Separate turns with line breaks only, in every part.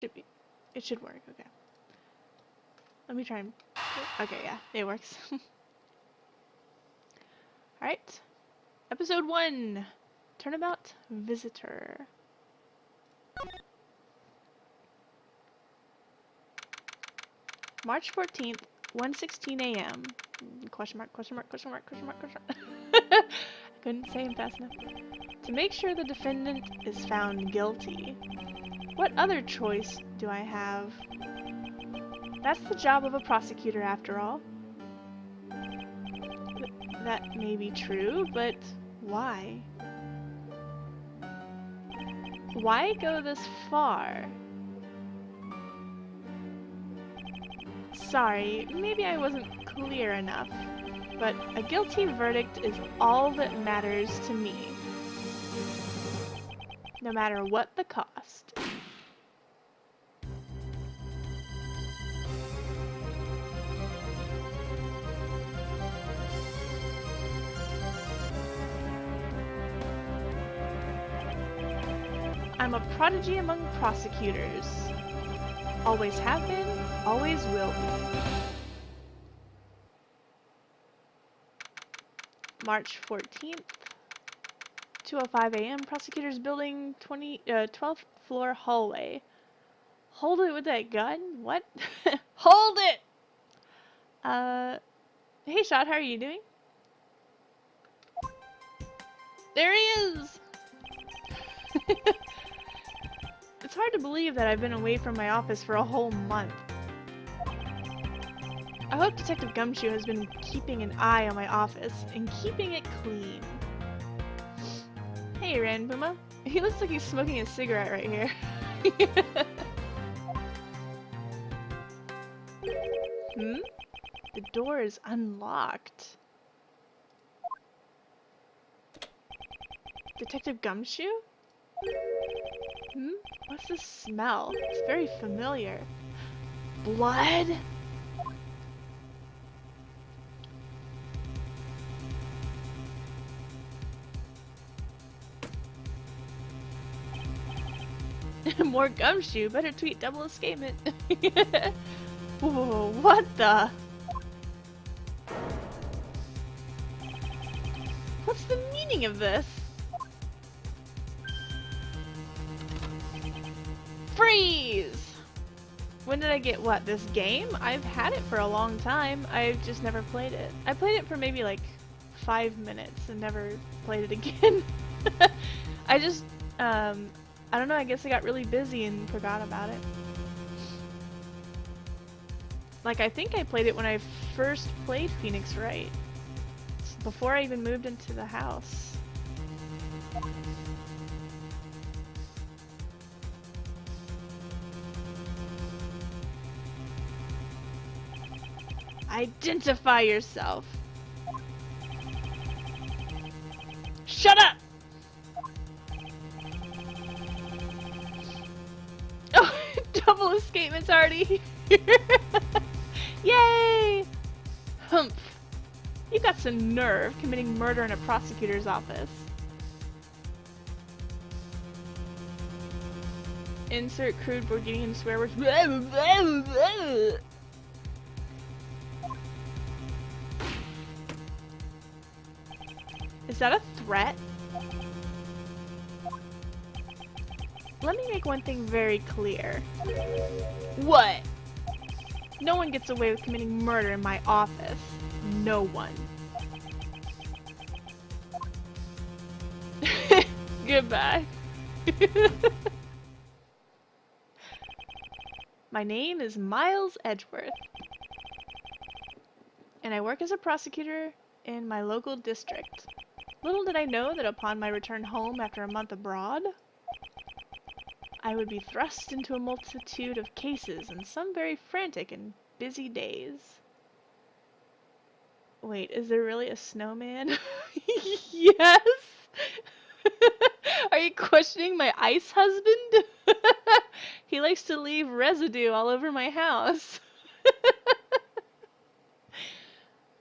Should be. It should work. Okay. Let me try and. Okay, yeah, it works. Alright. Episode 1 Turnabout Visitor. March 14th, 1:16 a.m. Question mark, question mark, question mark, question mark, question mark. I couldn't say them fast enough. To make sure the defendant is found guilty. What other choice do I have? That's the job of a prosecutor, after all. That may be true, but why? Why go this far? Sorry, maybe I wasn't clear enough, but a guilty verdict is all that matters to me. No matter what the cost. I'm a prodigy among prosecutors. Always have been, always will be. March 14th, 2:05 a.m. Prosecutors building 12th floor hallway. Hold it with that gun? What? Hold it! Hey Shot, how are you doing? There he is! It's hard to believe that I've been away from my office for a whole month. I hope Detective Gumshoe has been keeping an eye on my office and keeping it clean. Hey Ranbuma, he looks like he's smoking a cigarette right here. The door is unlocked. Detective Gumshoe? What's this smell? It's very familiar. Blood? More Gumshoe. Better tweet double escapement. Whoa, what the? What's the meaning of this? Freeze! When did I get what? This game? I've had it for a long time. I've just never played it. I played it for maybe like 5 minutes and never played it again. I just, I don't know, I guess I got really busy and forgot about it. Like, I think I played it when I first played Phoenix Wright. Before I even moved into the house. Identify yourself. Shut up! Oh, double escapement's already here. Yay! Humph. You got some nerve committing murder in a prosecutor's office. Insert crude Borginian swear words. Is that a threat? Let me make one thing very clear. What? No one gets away with committing murder in my office. No one. Goodbye. My name is Miles Edgeworth, and I work as a prosecutor in my local district. Little did I know that upon my return home after a month abroad, I would be thrust into a multitude of cases and some very frantic and busy days. Wait, is there really a snowman? Yes! Are you questioning my ice husband? He likes to leave residue all over my house.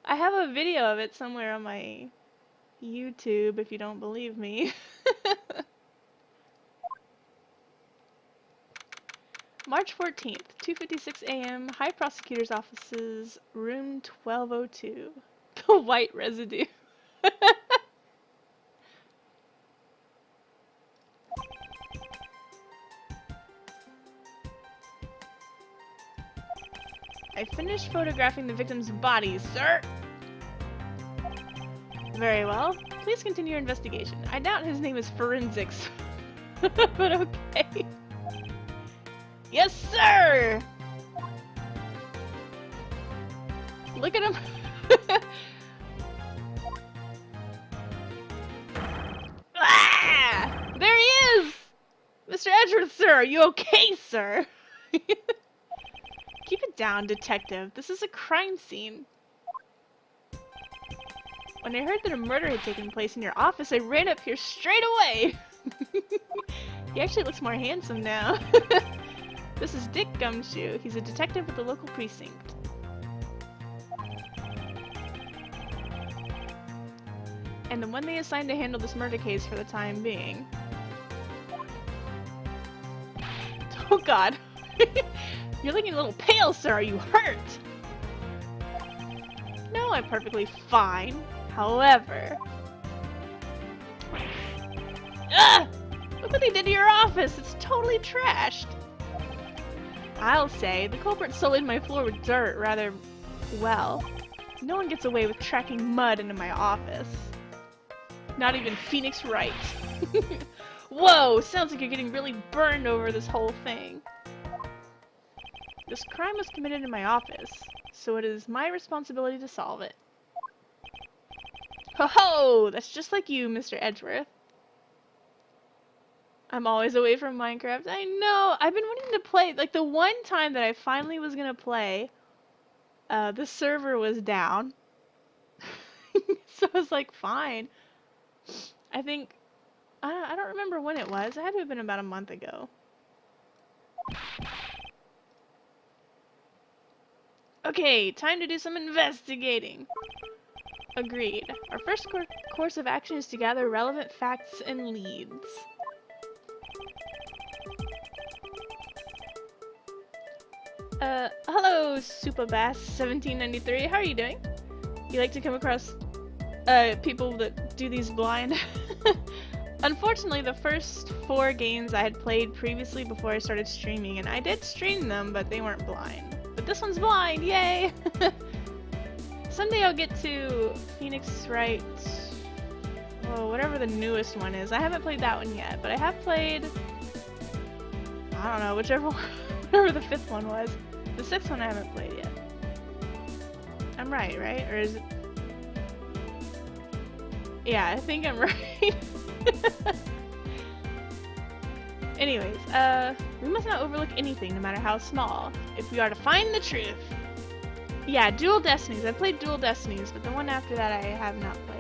I have a video of it somewhere on my YouTube if you don't believe me. March 14th, 2:56 a.m., High Prosecutor's Offices, room 1202. The white residue. I finished photographing the victim's bodies, sir! Very well. Please continue your investigation. I doubt his name is Forensics. But okay. Yes, sir! Look at him. Ah! There he is! Mr. Edgeworth, sir, are you okay, sir? Keep it down, detective. This is a crime scene. When I heard that a murder had taken place in your office, I ran up here straight away! He actually looks more handsome now. This is Dick Gumshoe. He's a detective at the local precinct. And the one they assigned to handle this murder case for the time being. Oh god. You're looking a little pale, sir. Are you hurt? No, I'm perfectly fine. However... Ugh! Look what they did to your office! It's totally trashed! I'll say, the culprit sullied my floor with dirt rather well. No one gets away with tracking mud into my office. Not even Phoenix Wright. Whoa! Sounds like you're getting really burned over this whole thing. This crime was committed in my office, so it is my responsibility to solve it. Ho ho! That's just like you, Mr. Edgeworth. I'm always away from Minecraft. I know! I've been wanting to play, like the one time that I finally was gonna play, the server was down. So I was like, fine. I think, I don't remember when it was. It had to have been about a month ago. Okay, time to do some investigating. Agreed. Our first course of action is to gather relevant facts and leads. Hello, Superbass1793. How are you doing? You like to come across, people that do these blind? Unfortunately, the first 4 games I had played previously before I started streaming, and I did stream them, but they weren't blind. But this one's blind, yay! Someday I'll get to Phoenix Wright, oh, whatever the newest one is. I haven't played that one yet, but I have played, I don't know, whichever one, whatever the 5th one was. The 6th one I haven't played yet. I'm right? Or is it? Yeah, I think I'm right. Anyways, we must not overlook anything, no matter how small, if we are to find the truth. Yeah, Dual Destinies. I played Dual Destinies, but the one after that I have not played.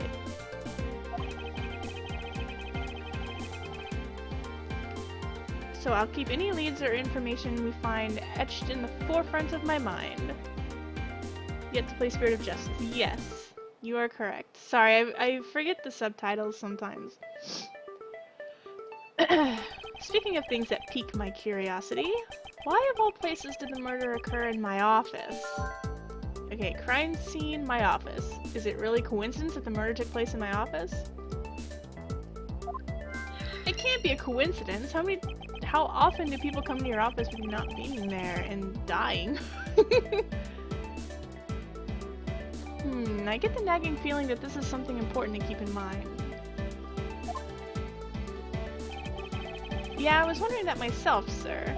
So I'll keep any leads or information we find etched in the forefront of my mind. Yet to play Spirit of Justice. Yes, you are correct. Sorry, I forget the subtitles sometimes. Speaking of things that pique my curiosity, why of all places did the murder occur in my office? Okay, crime scene, my office. Is it really coincidence that the murder took place in my office? It can't be a coincidence. How often do people come to your office with you not being there and dying? I get the nagging feeling that this is something important to keep in mind. Yeah, I was wondering that myself, sir.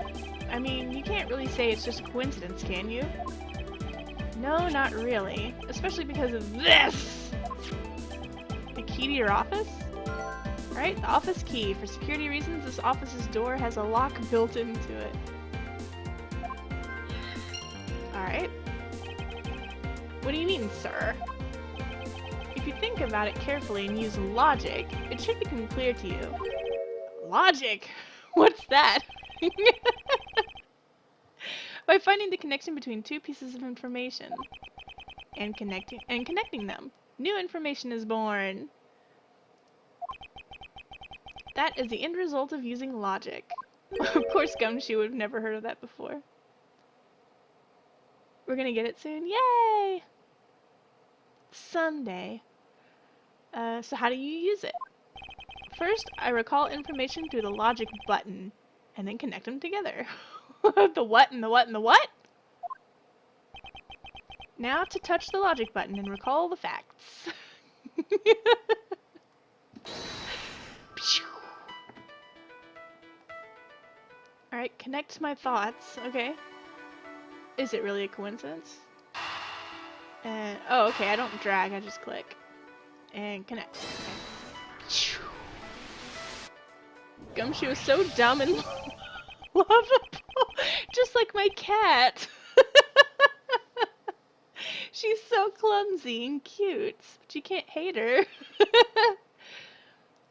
I mean, you can't really say it's just a coincidence, can you? No, not really. Especially because of this! The key to your office? Right, the office key. For security reasons, this office's door has a lock built into it. Alright. What do you mean, sir? If you think about it carefully and use logic, it should become clear to you. Logic? What's that? By finding the connection between 2 pieces of information and connecting them, new information is born. That is the end result of using logic. Of course Gumshoe would have never heard of that before. We're gonna get it soon? Yay! Someday. So how do you use it? First, I recall information through the logic button, and then connect them together. The what and the what and the what? Now to touch the logic button and recall the facts. Alright, connect my thoughts. Okay. Is it really a coincidence? And oh, okay, I don't drag, I just click. And connect. Okay. Gumshoe is so dumb and lovable. Just like my cat. She's so clumsy and cute, but you can't hate her.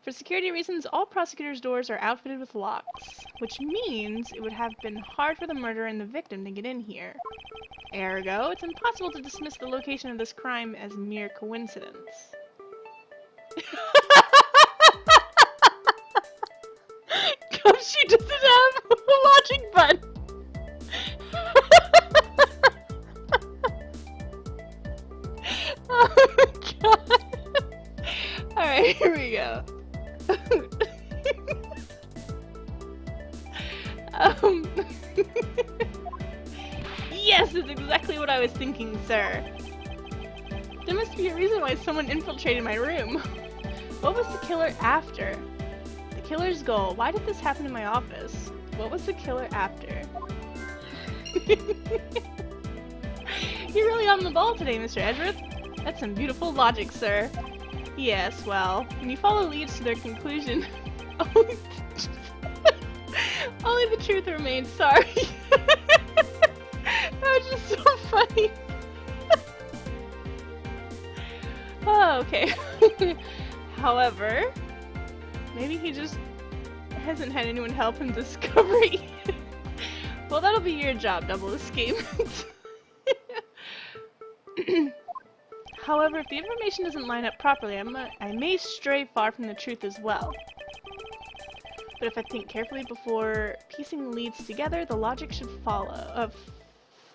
For security reasons, all prosecutors' doors are outfitted with locks, which means it would have been hard for the murderer and the victim to get in here. Ergo, it's impossible to dismiss the location of this crime as mere coincidence. She doesn't have a logic button. Oh my god. Alright, here we go. Yes, it's exactly what I was thinking, sir. There must be a reason why someone infiltrated my room. What was the killer after? The killer's goal. Why did this happen in my office? What was the killer after? You're really on the ball today, Mr. Edgeworth. That's some beautiful logic, sir. Yes, well, when you follow leads to their conclusion, only the truth remains. Sorry. That was just so funny. Oh, okay. However, maybe he just hasn't had anyone help him discover it. Well, that'll be your job, Double Escape. However, if the information doesn't line up properly, I may stray far from the truth as well. But if I think carefully before piecing leads together, the logic should follow.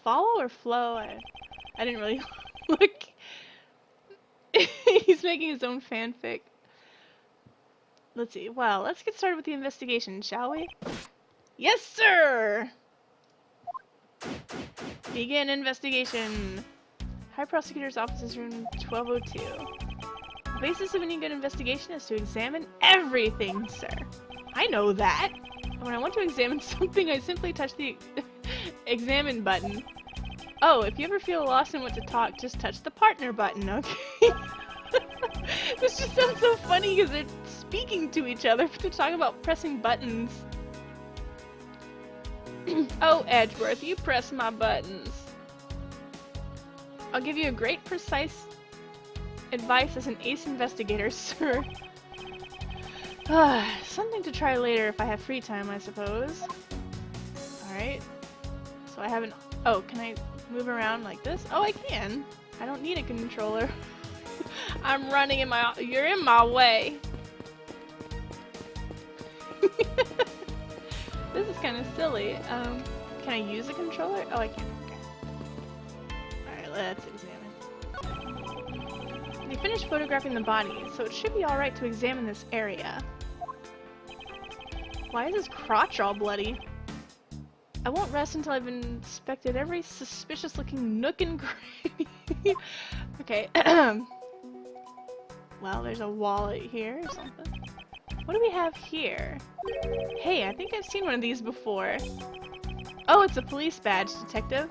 Follow or flow? I didn't really look. He's making his own fanfic. Let's see. Well, let's get started with the investigation, shall we? Yes, sir! Begin investigation. High Prosecutor's Office's room 1202. The basis of any good investigation is to examine everything, sir. I know that. And when I want to examine something, I simply touch the examine button. Oh, if you ever feel lost and want to talk, just touch the partner button, okay? This just sounds so funny because they're speaking to each other, but they're talking about pressing buttons. Oh, Edgeworth, you press my buttons. I'll give you a great precise advice as an ace investigator, sir. Something to try later if I have free time, I suppose. Alright. So I haven't... Oh, can I move around like this? Oh, I can. I don't need a controller. I'm running in my... You're in my way. This is kind of silly. Can I use a controller? Oh, I can. Okay. Alright, let's examine. They finished photographing the body, so it should be alright to examine this area. Why is his crotch all bloody? I won't rest until I've inspected every suspicious-looking nook and cranny. Okay. Well, there's a wallet here or something. What do we have here? Hey, I think I've seen one of these before. Oh, it's a police badge, detective.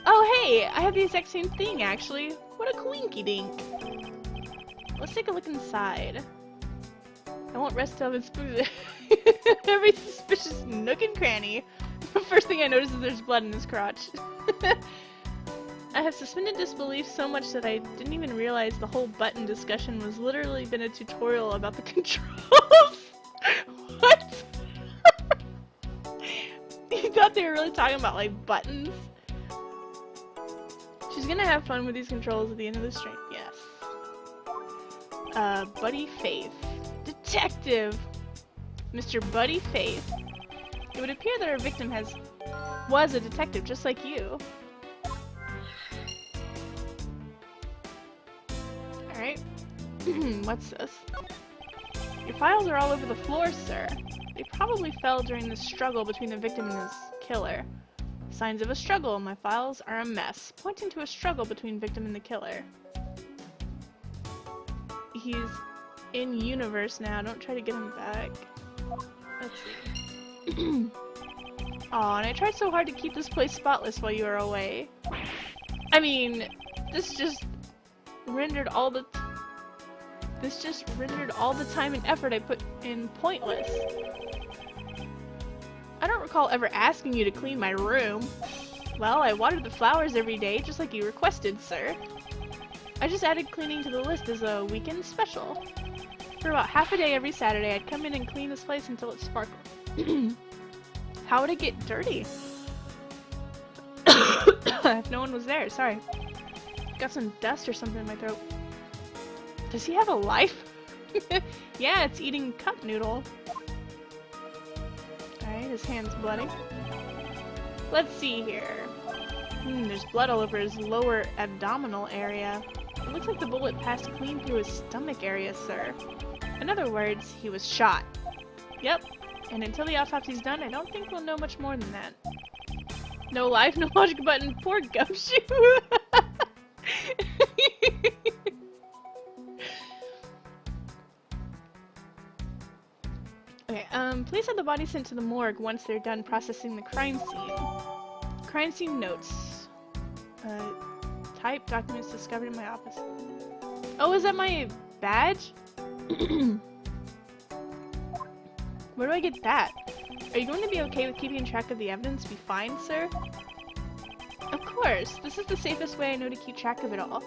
Oh, hey, I have the exact same thing, actually. What a coinky-dink. Let's take a look inside. I won't rest till I've inspected every suspicious nook and cranny. The first thing I notice is there's blood in his crotch. I have suspended disbelief so much that I didn't even realize the whole button discussion was literally been a tutorial about the controls. What? You thought they were really talking about, like, buttons? She's gonna have fun with these controls at the end of the stream. Yes. Buddy Faith. Detective! Mr. Buddy Faith. It would appear that our victim was a detective just like you. Alright. What's this? Your files are all over the floor, sir. They probably fell during the struggle between the victim and his killer. Signs of a struggle. My files are a mess, pointing to a struggle between victim and the killer. He's in universe now. Don't try to get him back. Let's see. Aw, and I tried so hard to keep this place spotless while you were away. I mean, this just rendered all the time and effort I put in pointless. I don't recall ever asking you to clean my room. Well, I watered the flowers every day, just like you requested, sir. I just added cleaning to the list as a weekend special. For about half a day every Saturday, I'd come in and clean this place until it sparkled. How would it get dirty? If no one was there, sorry. Got some dust or something in my throat. Does he have a life? Yeah, it's eating cup noodle. Alright, his hand's bloody. Let's see here. There's blood all over his lower abdominal area. It looks like the bullet passed clean through his stomach area, sir. In other words, he was shot. Yep, and until the autopsy's done, I don't think we'll know much more than that. No life, no logic button, poor Gumshoe! Okay, please have the body sent to the morgue once they're done processing the crime scene. Crime scene notes. Type documents discovered in my office. Oh, is that my badge? Where do I get that? Are you going to be okay with keeping track of the evidence? Be fine, sir? Of course. This is the safest way I know to keep track of it all.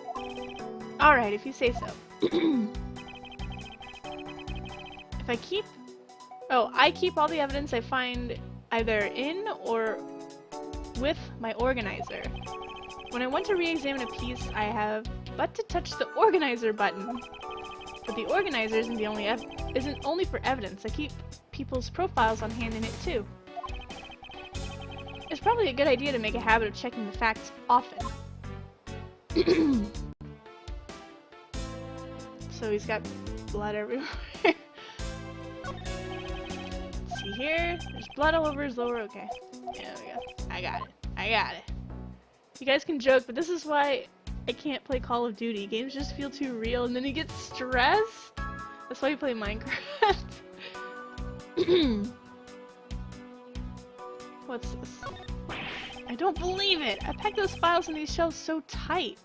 Alright, if you say so. If I keep... Oh, I keep all the evidence I find either in or with my organizer. When I want to re-examine a piece, I have but to touch the organizer button. But the organizer isn't only for evidence. I keep people's profiles on hand in it too. It's probably a good idea to make a habit of checking the facts often. So he's got blood everywhere. Let's see here. There's blood all over his lower. Okay. Yeah, there we go. I got it. I got it. You guys can joke, but this is why I can't play Call of Duty. Games just feel too real, and then he gets stressed. That's why you play Minecraft. What's this? I don't believe it! I packed those files in these shelves so tight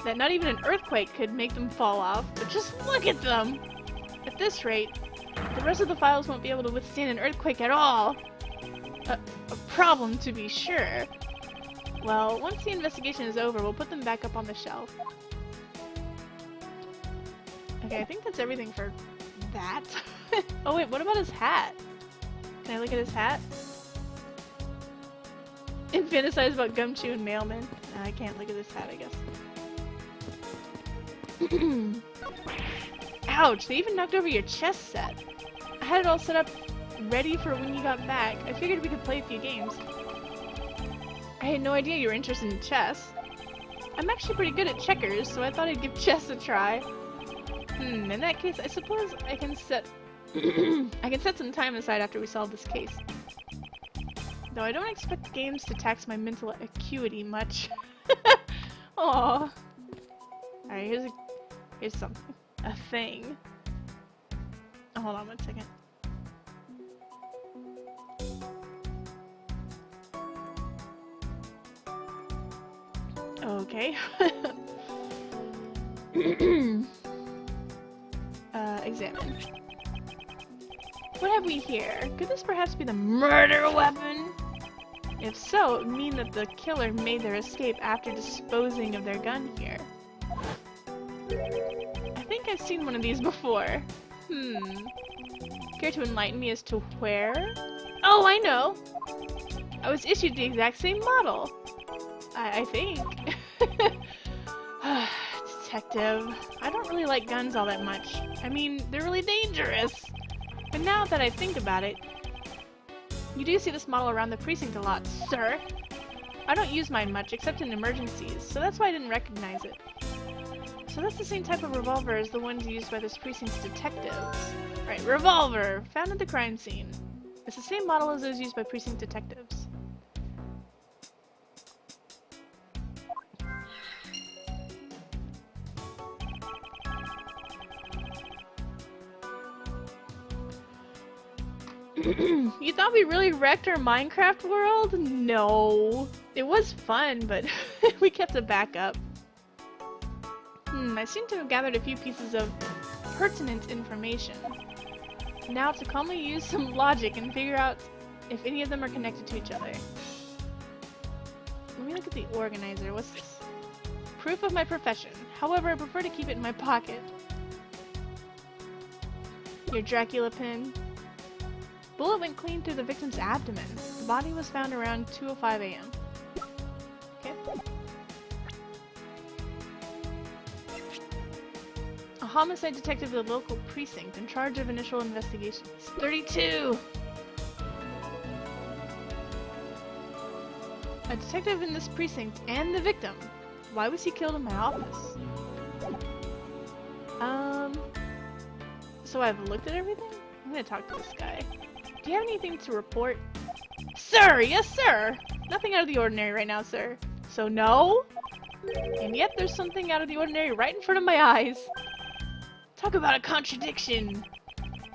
that not even an earthquake could make them fall off. But just look at them! At this rate, the rest of the files won't be able to withstand an earthquake at all. A problem, to be sure. Well, once the investigation is over, we'll put them back up on the shelf. Okay, I think that's everything for that. Oh wait, what about his hat? Can I look at his hat? Infanticize about Gumshoe and Mailman. No, I can't look at this hat, I guess. Ouch, they even knocked over your chess set. I had it all set up ready for when you got back. I figured we could play a few games. I had no idea you were interested in chess. I'm actually pretty good at checkers, so I thought I'd give chess a try. In that case, I suppose I can set I can set some time aside after we solve this case. Though I don't expect games to tax my mental acuity much. Aww. Alright, here's something. A thing. Oh, hold on one second. Okay. Examine. What have we here? Could this perhaps be the murder weapon? If so, it would mean that the killer made their escape after disposing of their gun here. I think I've seen one of these before. Care to enlighten me as to where? Oh, I know! I was issued the exact same model. I think. Detective. I don't really like guns all that much. I mean, they're really dangerous. And now that I think about it, you do see this model around the precinct a lot, sir. I don't use mine much, except in emergencies, so that's why I didn't recognize it. So that's the same type of revolver as the ones used by this precinct's detectives. Right, revolver! Found at the crime scene. It's the same model as those used by precinct detectives. You thought we really wrecked our Minecraft world? No. It was fun, but we kept a backup. I seem to have gathered a few pieces of pertinent information. Now to calmly use some logic and figure out if any of them are connected to each other. Let me look at the organizer. What's this? Proof of my profession. However, I prefer to keep it in my pocket. Your Dracula pin. Bullet went clean through the victim's abdomen. The body was found around 2:05 a.m. Okay. A homicide detective of the local precinct in charge of initial investigation. He's 32! A detective in this precinct and the victim. Why was he killed in my office? So I've looked at everything? I'm gonna talk to this guy. Do you have anything to report? Sir! Yes, sir! Nothing out of the ordinary right now, sir. So no? And yet there's something out of the ordinary right in front of my eyes. Talk about a contradiction!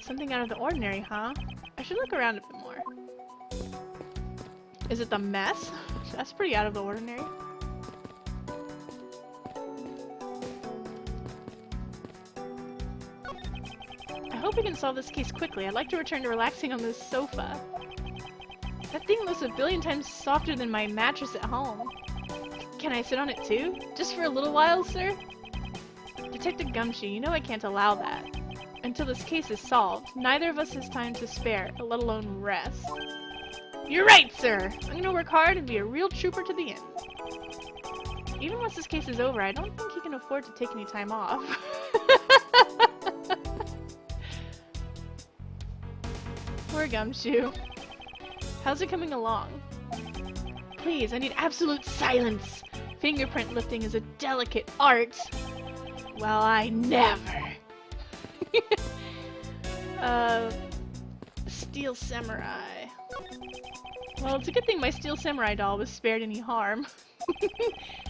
Something out of the ordinary, huh? I should look around a bit more. Is it the mess? That's pretty out of the ordinary. I hope we can solve this case quickly. I'd like to return to relaxing on this sofa. That thing looks a billion times softer than my mattress at home. Can I sit on it too? Just for a little while, sir? Detective Gumshoe, you know I can't allow that. Until this case is solved, neither of us has time to spare, let alone rest. You're right, sir! I'm gonna work hard and be a real trooper to the end. Even once this case is over, I don't think he can afford to take any time off. Poor Gumshoe. How's it coming along? Please, I need absolute silence! Fingerprint lifting is a delicate art! Well, I never! Steel Samurai. Well, it's a good thing my Steel Samurai doll was spared any harm.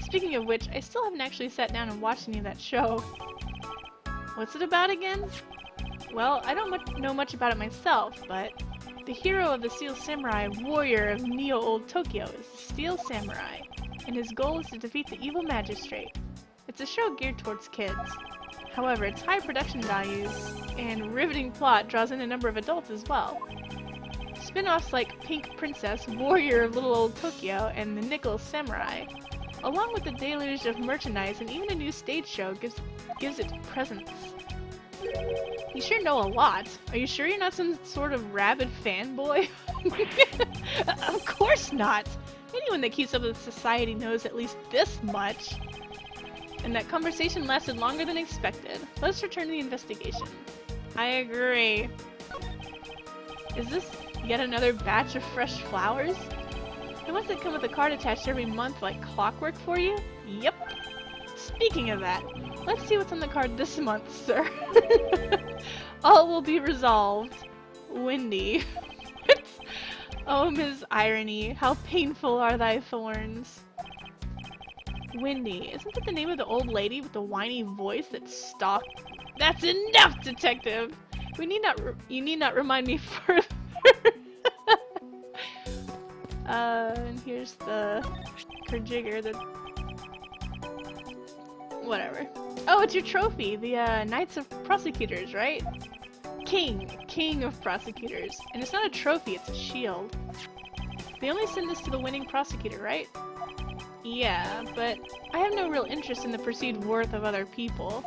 Speaking of which, I still haven't actually sat down and watched any of that show. What's it about again? Well, I don't know much about it myself, but the hero of the Steel Samurai warrior of Neo-Old Tokyo is the Steel Samurai, and his goal is to defeat the evil magistrate. It's a show geared towards kids. However, its high production values and riveting plot draws in a number of adults as well. Spin-offs like Pink Princess, Warrior of Little Old Tokyo, and the Nickel Samurai, along with the deluge of merchandise and even a new stage show gives it presence. You sure know a lot. Are you sure you're not some sort of rabid fanboy? Of course not! Anyone that keeps up with society knows at least this much. And that conversation lasted longer than expected. Let's return to the investigation. I agree. Is this yet another batch of fresh flowers? The ones that come with a card attached every month like clockwork for you? Yep. Speaking of that, let's see what's on the card this month, sir. All will be resolved. Windy. Oh, Ms. Irony, how painful are thy thorns. Windy, isn't that the name of the old lady with the whiny voice that stalked? That's enough, detective! You need not remind me further. And here's the Kerjigger, whatever. Oh, it's your trophy, the Knights of Prosecutors, right? King of Prosecutors. And it's not a trophy, it's a shield. They only send this to the winning prosecutor, right? Yeah, but I have no real interest in the perceived worth of other people.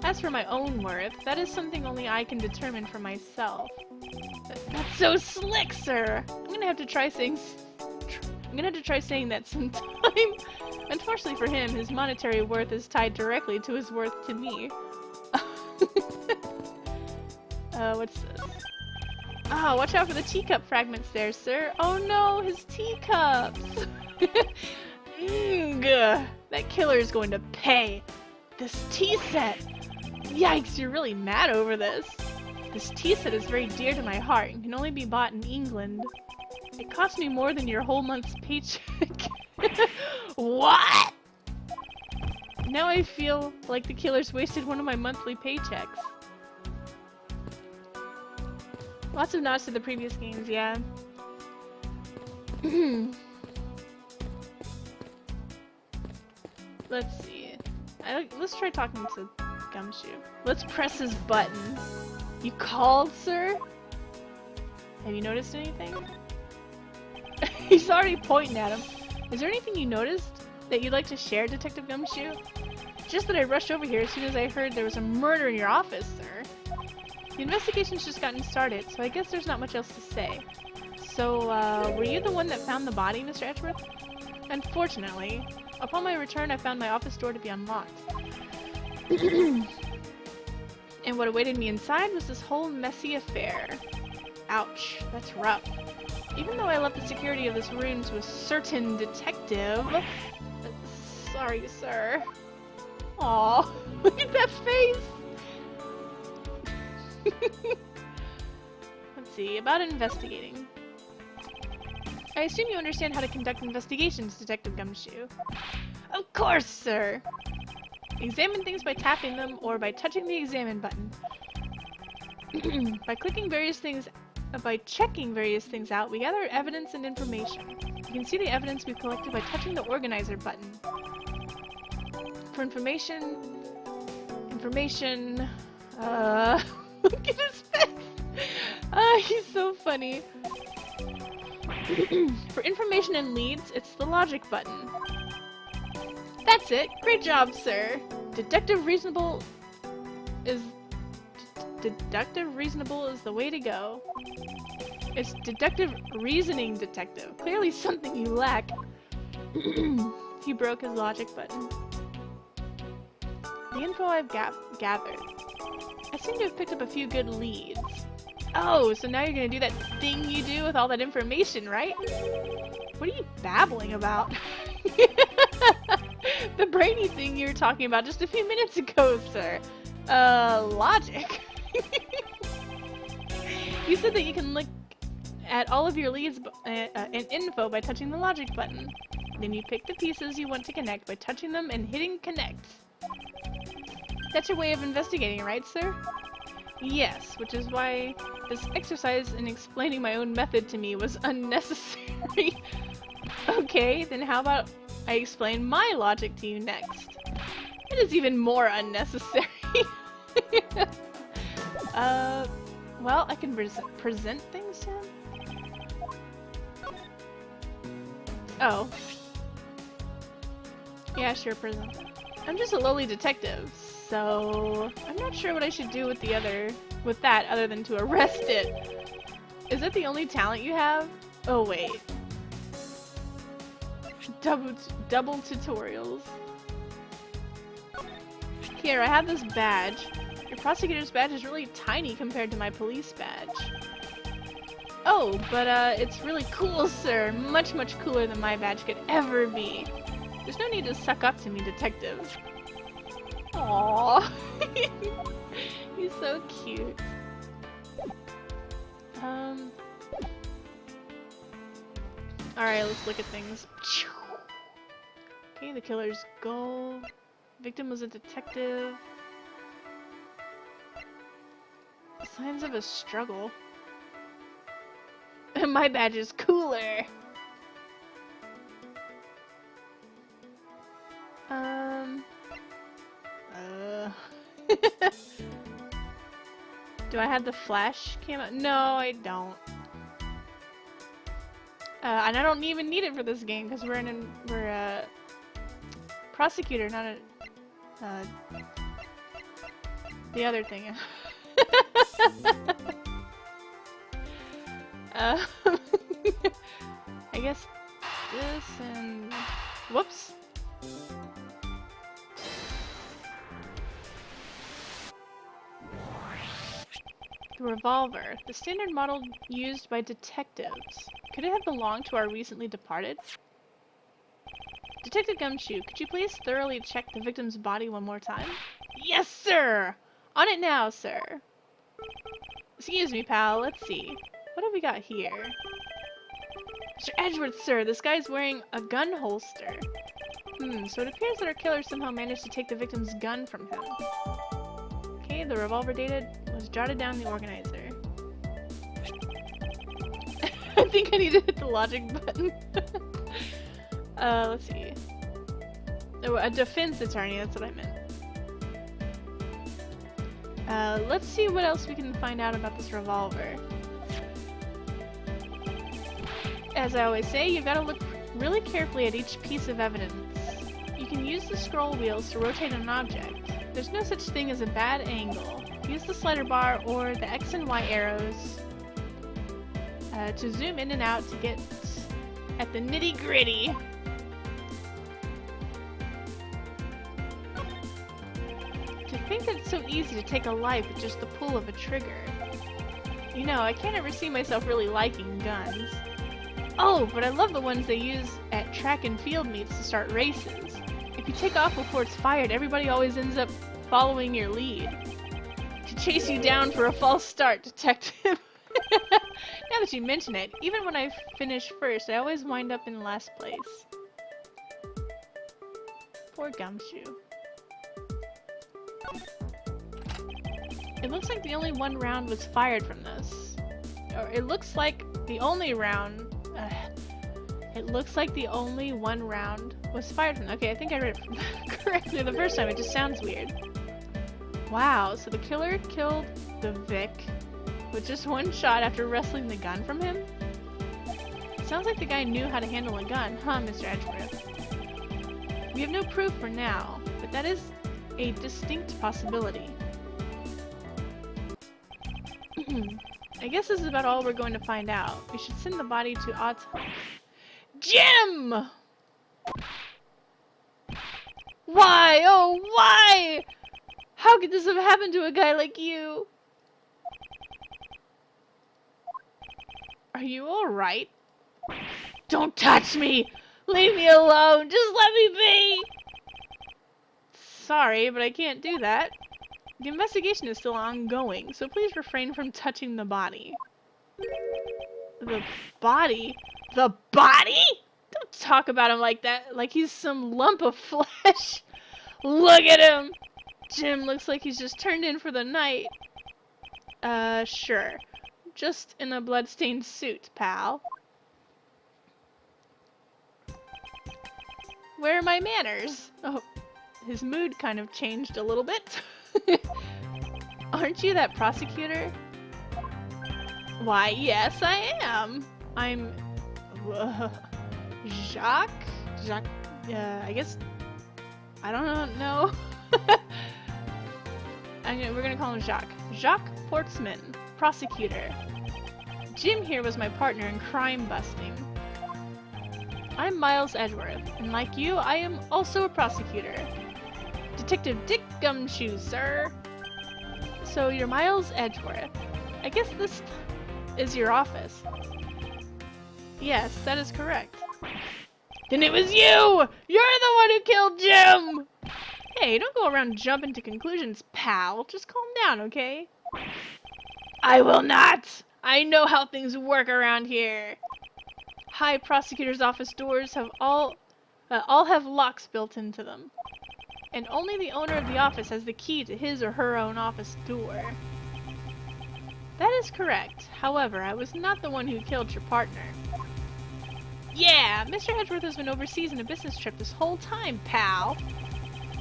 As for my own worth, that is something only I can determine for myself. That's so slick, sir! I'm gonna have to try saying that sometime. Unfortunately for him, his monetary worth is tied directly to his worth to me. What's this? Ah, watch out for the teacup fragments there, sir. Oh no, his teacups! That killer is going to pay. This tea set! Yikes, you're really mad over this. This tea set is very dear to my heart and can only be bought in England. It cost me more than your whole month's paycheck. What? Now I feel like the killer's wasted one of my monthly paychecks. Lots of nods to the previous games, yeah. Let's see. Let's try talking to Gumshoe. Let's press his button. You called, sir? Have you noticed anything? He's already pointing at him. Is there anything you noticed that you'd like to share, Detective Gumshoe? Just that I rushed over here as soon as I heard there was a murder in your office, sir. The investigation's just gotten started, so I guess there's not much else to say. So, were you the one that found the body, Mr. Edgeworth? Unfortunately, upon my return I found my office door to be unlocked. And what awaited me inside was this whole messy affair. Ouch, that's rough. Even though I left the security of this room to a certain detective... Sorry, sir. Aw, look at that face! Let's see, about investigating. I assume you understand how to conduct investigations, Detective Gumshoe. Of course, sir! Examine things by tapping them or by touching the examine button. By checking various things out, we gather evidence and information. You can see the evidence we've collected by touching the organizer button. For information... Look at his face! He's so funny. For information and leads, it's the logic button. That's it! Great job, sir! Deductive reasonable is the way to go. It's deductive reasoning, detective. Clearly something you lack. He broke his logic button. The info I've gathered. I seem to have picked up a few good leads. Oh, so now you're gonna do that thing you do with all that information, right? What are you babbling about? The brainy thing you were talking about just a few minutes ago, sir. Logic. You said that you can look at all of your leads and info by touching the logic button. Then you pick the pieces you want to connect by touching them and hitting connect. That's your way of investigating, right, sir? Yes, which is why this exercise in explaining my own method to me was unnecessary. Okay, then how about I explain my logic to you next? It is even more unnecessary. Well, I can present things to him? Oh. Yeah, sure, present. I'm just a lowly detective, so I'm not sure what I should do with that other than to arrest it. Is that the only talent you have? Oh wait. Double tutorials. Here, I have this badge. Your prosecutor's badge is really tiny compared to my police badge. Oh, but it's really cool, sir. Much, much cooler than my badge could ever be. There's no need to suck up to me, detective. Aww. He's so cute. Alright, let's look at things. Okay, the killer's goal. Victim was a detective. Signs of a struggle. My badge is cooler! Do I have the flash cam? No, I don't. And I don't even need it for this game because we're a prosecutor, not a the other thing. I guess this and whoops. Revolver. The standard model used by detectives. Could it have belonged to our recently departed? Detective Gumshoe, could you please thoroughly check the victim's body one more time? Yes, sir! On it now, sir. Excuse me, pal. Let's see. What have we got here? Mr. Edgeworth, sir, this guy's wearing a gun holster. So it appears that our killer somehow managed to take the victim's gun from him. Okay, the revolver data was jotted down in the organizer. I think I need to hit the logic button. Let's see. Oh, a defense attorney, that's what I meant. Let's see what else we can find out about this revolver. As I always say, you've got to look really carefully at each piece of evidence. You can use the scroll wheels to rotate an object. There's no such thing as a bad angle. Use the slider bar or the X and Y arrows to zoom in and out to get at the nitty-gritty. To think that it's so easy to take a life with just the pull of a trigger. You know, I can't ever see myself really liking guns. Oh, but I love the ones they use at track and field meets to start races. If you take off before it's fired, everybody always ends up following your lead. To chase you down for a false start, detective. Now that you mention it, even when I finish first, I always wind up in last place. Poor Gumshoe. It looks like the only one round was fired from this. Or it looks like the only round... it looks like the only one round was fired from... Okay, I think I read it correctly the first time. It just sounds weird. Wow, so the killer killed the Vic with just one shot after wresting the gun from him? It sounds like the guy knew how to handle a gun, huh, Mr. Edgeworth? We have no proof for now, but that is a distinct possibility. I guess this is about all we're going to find out. We should send the body to Jim! Why? Oh, why? How could this have happened to a guy like you? Are you alright? Don't touch me! Leave me alone! Just let me be! Sorry, but I can't do that. The investigation is still ongoing, so please refrain from touching the body. The body? The body? Don't talk about him like that, like he's some lump of flesh. Look at him! Jim looks like he's just turned in for the night. Sure. Just in a blood-stained suit, pal. Where are my manners? Oh, his mood kind of changed a little bit. Aren't you that prosecutor? Why, yes, I am. I'm... Jacques? Jacques... I guess... I don't know. We're gonna call him Jacques. Jacques Portsman, prosecutor. Jim here was my partner in crime busting. I'm Miles Edgeworth, and like you, I am also a prosecutor. Detective Dick Gumshoe, sir. So you're Miles Edgeworth. I guess this is your office. Yes, that is correct. Then it was you! You're the one who killed Jim! Hey, don't go around jumping to conclusions, pal. Just calm down, okay? I will not! I know how things work around here. High prosecutor's office doors have all have locks built into them. And only the owner of the office has the key to his or her own office door. That is correct. However, I was not the one who killed your partner. Yeah, Mr. Edgeworth has been overseas on a business trip this whole time, pal.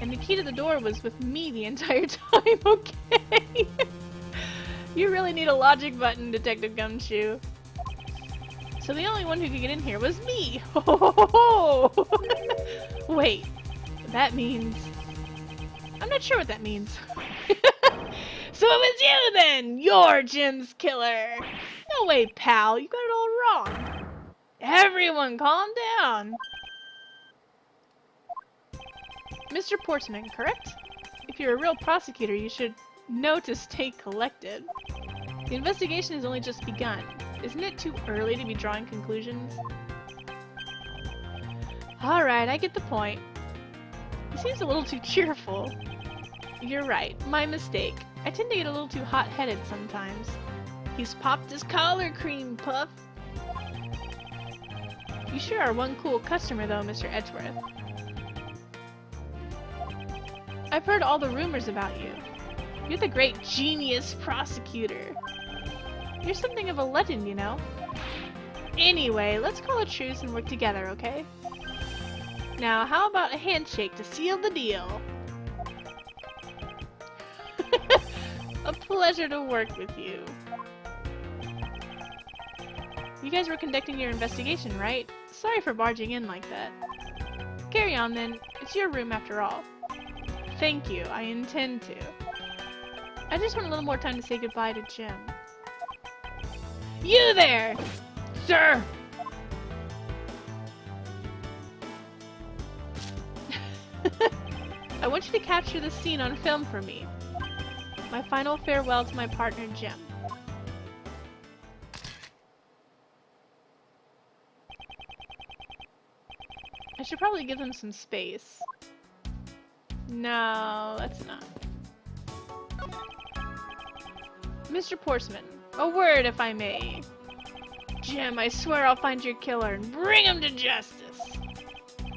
And the key to the door was with me the entire time, okay? You really need a logic button, Detective Gumshoe. So the only one who could get in here was me! Wait, that means... I'm not sure what that means. So it was you then! You're Jim's killer! No way, pal, you got it all wrong. Everyone calm down. Mr. Portsman, correct? If you're a real prosecutor, you should know to stay collected. The investigation has only just begun. Isn't it too early to be drawing conclusions? Alright, I get the point. He seems a little too cheerful. You're right, my mistake. I tend to get a little too hot-headed sometimes. He's popped his collar cream, Puff. You sure are one cool customer though, Mr. Edgeworth. I've heard all the rumors about you. You're the great genius prosecutor. You're something of a legend, you know. Anyway, let's call a truce and work together, okay? Now, how about a handshake to seal the deal? A pleasure to work with you. You guys were conducting your investigation, right? Sorry for barging in like that. Carry on then. It's your room after all. Thank you. I intend to. I just want a little more time to say goodbye to Jim. You there! Sir! I want you to capture this scene on film for me. My final farewell to my partner, Jim. I should probably give them some space. No, that's not. Mr. Portsman, a word if I may. Jim, I swear I'll find your killer and bring him to justice.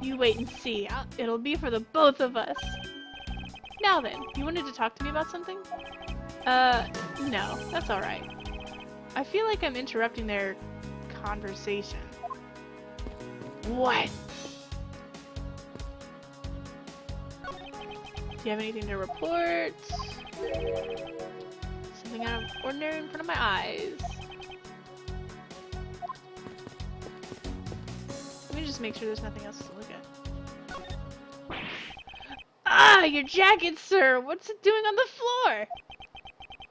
You wait and see. It'll be for the both of us. Now then, you wanted to talk to me about something? No, that's alright. I feel like I'm interrupting their conversation. What? Do you have anything to report? Something out of ordinary in front of my eyes. Let me just make sure there's nothing else to look at. Ah, your jacket, sir! What's it doing on the floor?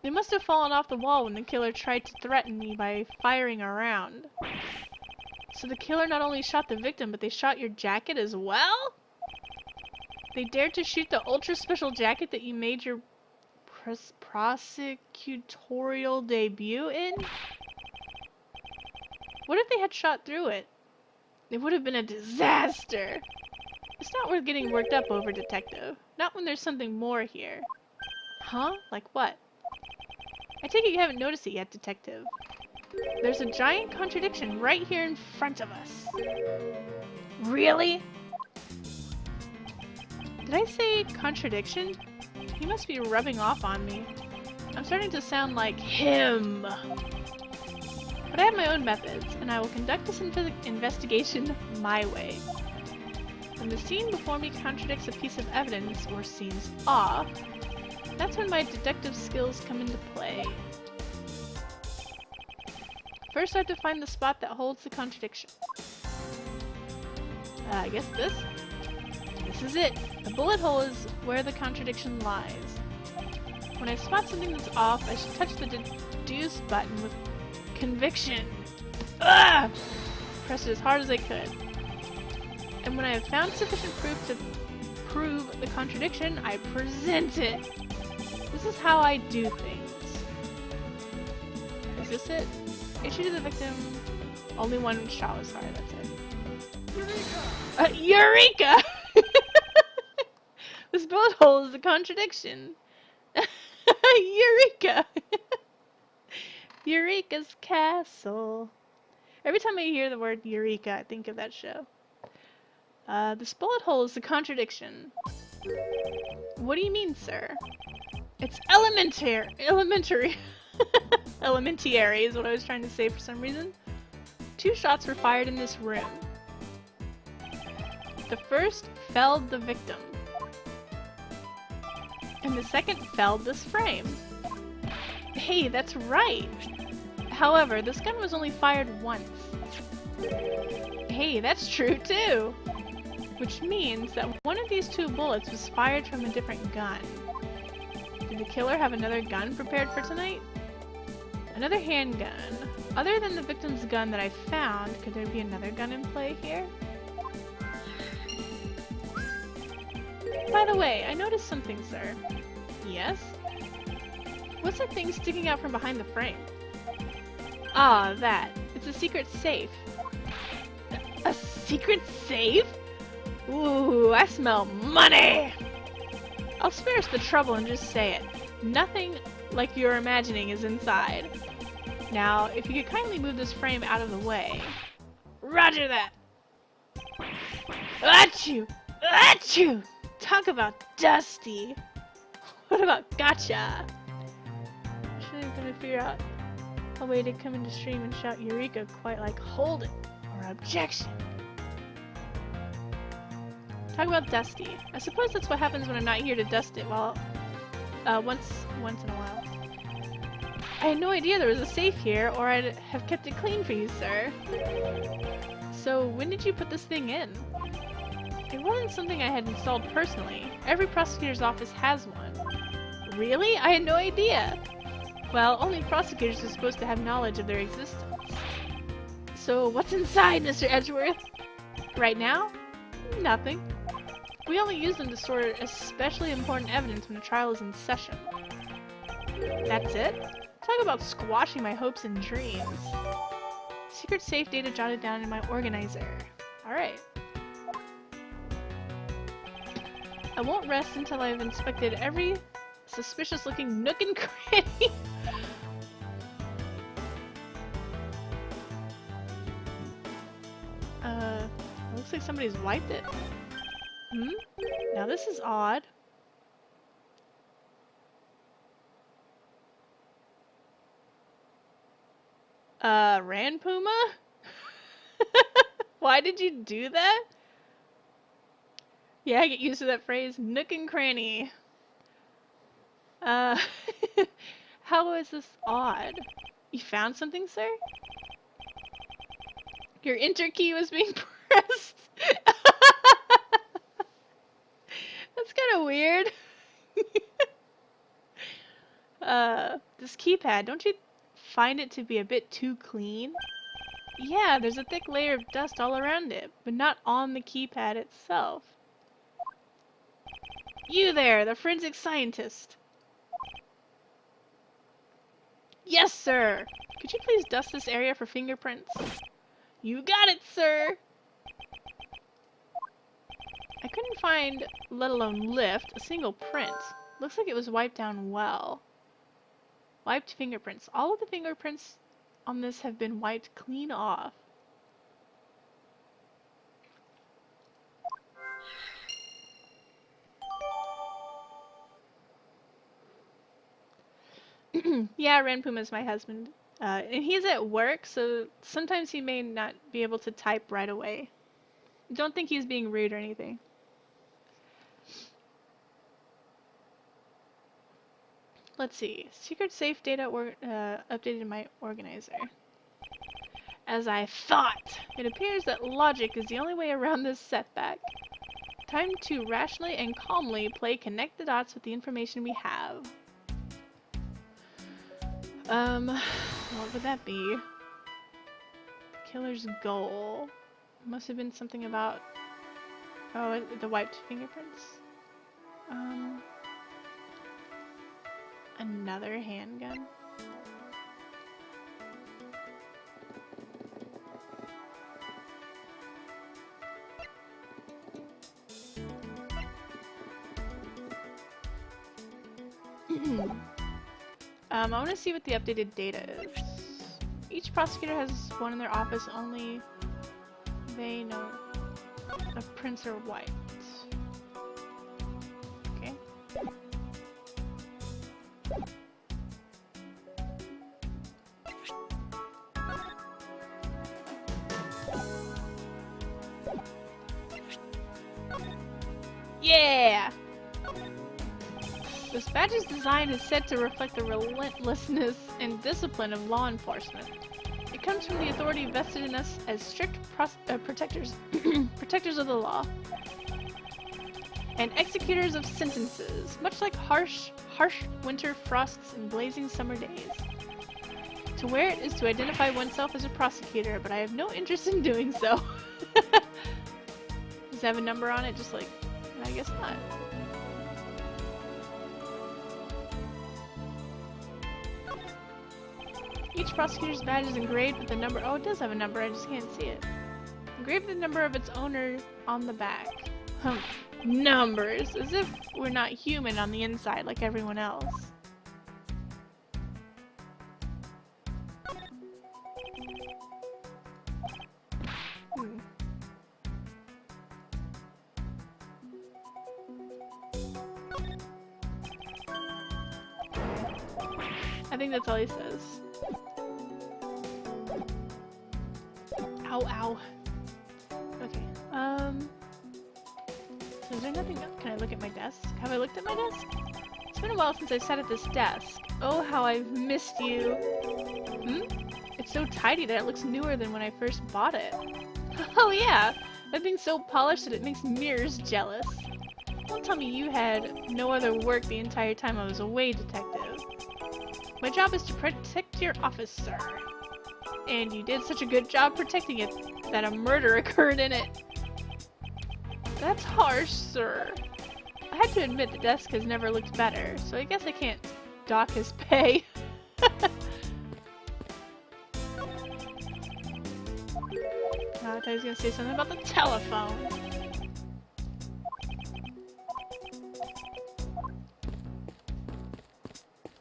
It must have fallen off the wall when the killer tried to threaten me by firing around. So the killer not only shot the victim, but they shot your jacket as well? They dared to shoot the ultra special jacket that you made your prosecutorial debut in? What if they had shot through it? It would have been a disaster. It's not worth getting worked up over, Detective. Not when there's something more here. Huh? Like what? I take it you haven't noticed it yet, Detective. There's a giant contradiction right here in front of us. Really? Did I say contradiction? He must be rubbing off on me. I'm starting to sound like him. But I have my own methods, and I will conduct this investigation my way. When the scene before me contradicts a piece of evidence or seems off, that's when my deductive skills come into play. First, I have to find the spot that holds the contradiction. I guess this? This is it. The bullet hole is where the contradiction lies. When I spot something that's off, I should touch the deduce button with conviction. Ugh! Press it as hard as I could. And when I have found sufficient proof to prove the contradiction, I present it. This is how I do things. Is this it? Issue to the victim. Only one shot was fired, that's it. Eureka! Eureka! This bullet hole is a contradiction. Eureka! Eureka's Castle. Every time I hear the word Eureka, I think of that show. This bullet hole is a contradiction. What do you mean, sir? It's elementary. Elementary is what I was trying to say for some reason. 2 shots were fired in this room. The first felled the victim. And the second felled this frame. Hey, that's right! However, this gun was only fired once. Hey, that's true too! Which means that one of these 2 bullets was fired from a different gun. Did the killer have another gun prepared for tonight? Another handgun. Other than the victim's gun that I found, could there be another gun in play here? By the way, I noticed something, sir. Yes? What's that thing sticking out from behind the frame? Ah, that. It's a secret safe. A secret safe? Ooh, I smell money! I'll spare us the trouble and just say it. Nothing like you're imagining is inside. Now, if you could kindly move this frame out of the way. Roger that! Achoo! Achoo! Talk about dusty! What about gotcha? Should have to figure out a way to come into stream and shout Eureka quite like hold it or objection. Talk about dusty. I suppose that's what happens when I'm not here to dust it while once in a while. I had no idea there was a safe here, or I'd have kept it clean for you, sir. So when did you put this thing in? It wasn't something I had installed personally. Every prosecutor's office has one. Really? I had no idea! Well, only prosecutors are supposed to have knowledge of their existence. So what's inside, Mr. Edgeworth? Right now? Nothing. We only use them to store especially important evidence when a trial is in session. That's it? Talk about squashing my hopes and dreams. Secret safe data jotted down in my organizer. Alright. I won't rest until I've inspected every suspicious looking nook and cranny. Looks like somebody's wiped it. Hmm? Now this is odd. Rand Puma? Why did you do that? Yeah, I get used to that phrase, nook and cranny. How is this odd? You found something, sir? Your enter key was being pressed. That's kind of weird. This keypad, don't you find it to be a bit too clean? Yeah, there's a thick layer of dust all around it, but not on the keypad itself. You there, the forensic scientist. Yes, sir. Could you please dust this area for fingerprints? You got it, sir. I couldn't find, let alone lift, a single print. Looks like it was wiped down well. Wiped fingerprints. All of the fingerprints on this have been wiped clean off. Yeah, Ren Puma's my husband. And he's at work, so sometimes he may not be able to type right away. Don't think he's being rude or anything. Let's see. Secret safe data updated in my organizer. As I thought! It appears that logic is the only way around this setback. Time to rationally and calmly connect the dots with the information we have. What would that be? Killer's goal. Must have been something about... Oh, the wiped fingerprints? Another handgun? I want to see what the updated data is. Each prosecutor has one in their office, only they know the prints are white. Okay. Yeah! This badge's design is said to reflect the relentlessness and discipline of law enforcement. It comes from the authority vested in us as strict protectors of the law and executors of sentences, much like harsh winter frosts and blazing summer days. To wear it is to identify oneself as a prosecutor, but I have no interest in doing so. Does it have a number on it? Just like, I guess not. Each prosecutor's badge is engraved with the number. Oh, it does have a number, I just can't see it. Engraved with the number of its owner on the back. Humph. Numbers! As if we're not human on the inside like everyone else. I think that's all he says. Ow, ow. Okay, so is there nothing else? Can I look at my desk? Have I looked at my desk? It's been a while since I sat at this desk. Oh, how I've missed you. It's so tidy that it looks newer than when I first bought it. Oh yeah! That thing's so polished that it makes mirrors jealous. Don't tell me you had no other work the entire time I was away, detective. My job is to protect your office, sir. And you did such a good job protecting it that a murder occurred in it. That's harsh, sir. I had to admit the desk has never looked better, so I guess I can't dock his pay. I thought he was gonna say something about the telephone.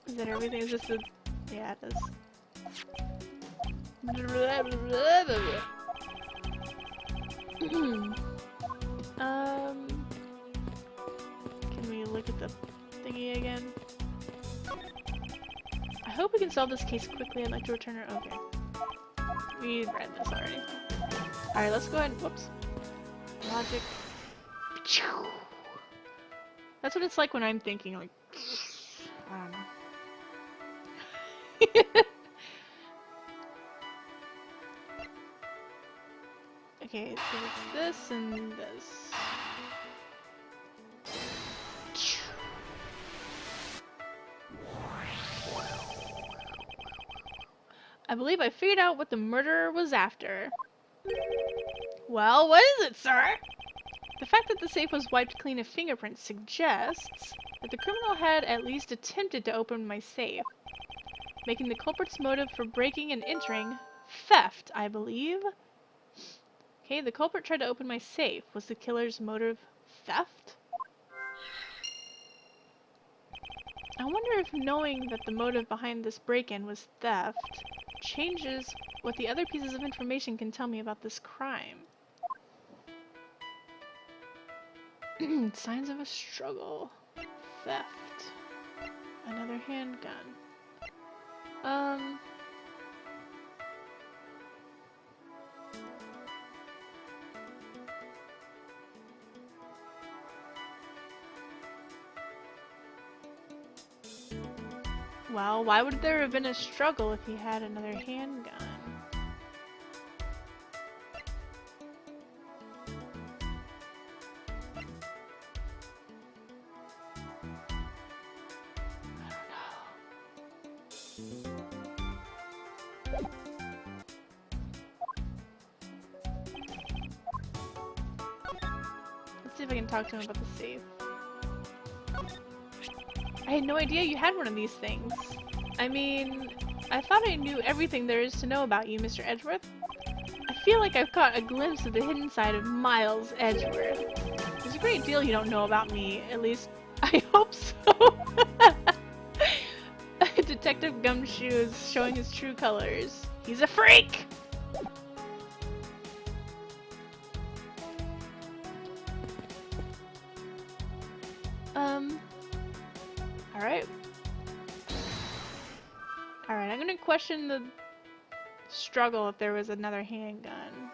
Is that everything? Is this a... Yeah, it is. Can we look at the thingy again? I hope we can solve this case quickly. I'd like to return her. Okay. We read this already. Alright, let's go ahead and... Whoops. Logic. That's what it's like when I'm thinking, like... I don't know. Okay, there's this and this. I believe I figured out what the murderer was after. Well, what is it, sir? The fact that the safe was wiped clean of fingerprints suggests that the criminal had at least attempted to open my safe, making the culprit's motive for breaking and entering theft, I believe. Okay, the culprit tried to open my safe. Was the killer's motive theft? I wonder if knowing that the motive behind this break-in was theft changes what the other pieces of information can tell me about this crime. Signs of a struggle. Theft. Another handgun. Well, why would there have been a struggle if he had another handgun? Let's see if I can talk to him about the safe. I had no idea you had one of these things. I mean, I thought I knew everything there is to know about you, Mr. Edgeworth. I feel like I've caught a glimpse of the hidden side of Miles Edgeworth. There's a great deal you don't know about me, at least I hope so. Detective Gumshoe is showing his true colors. He's a freak! Alright. Alright, I'm gonna question the struggle if there was another handgun.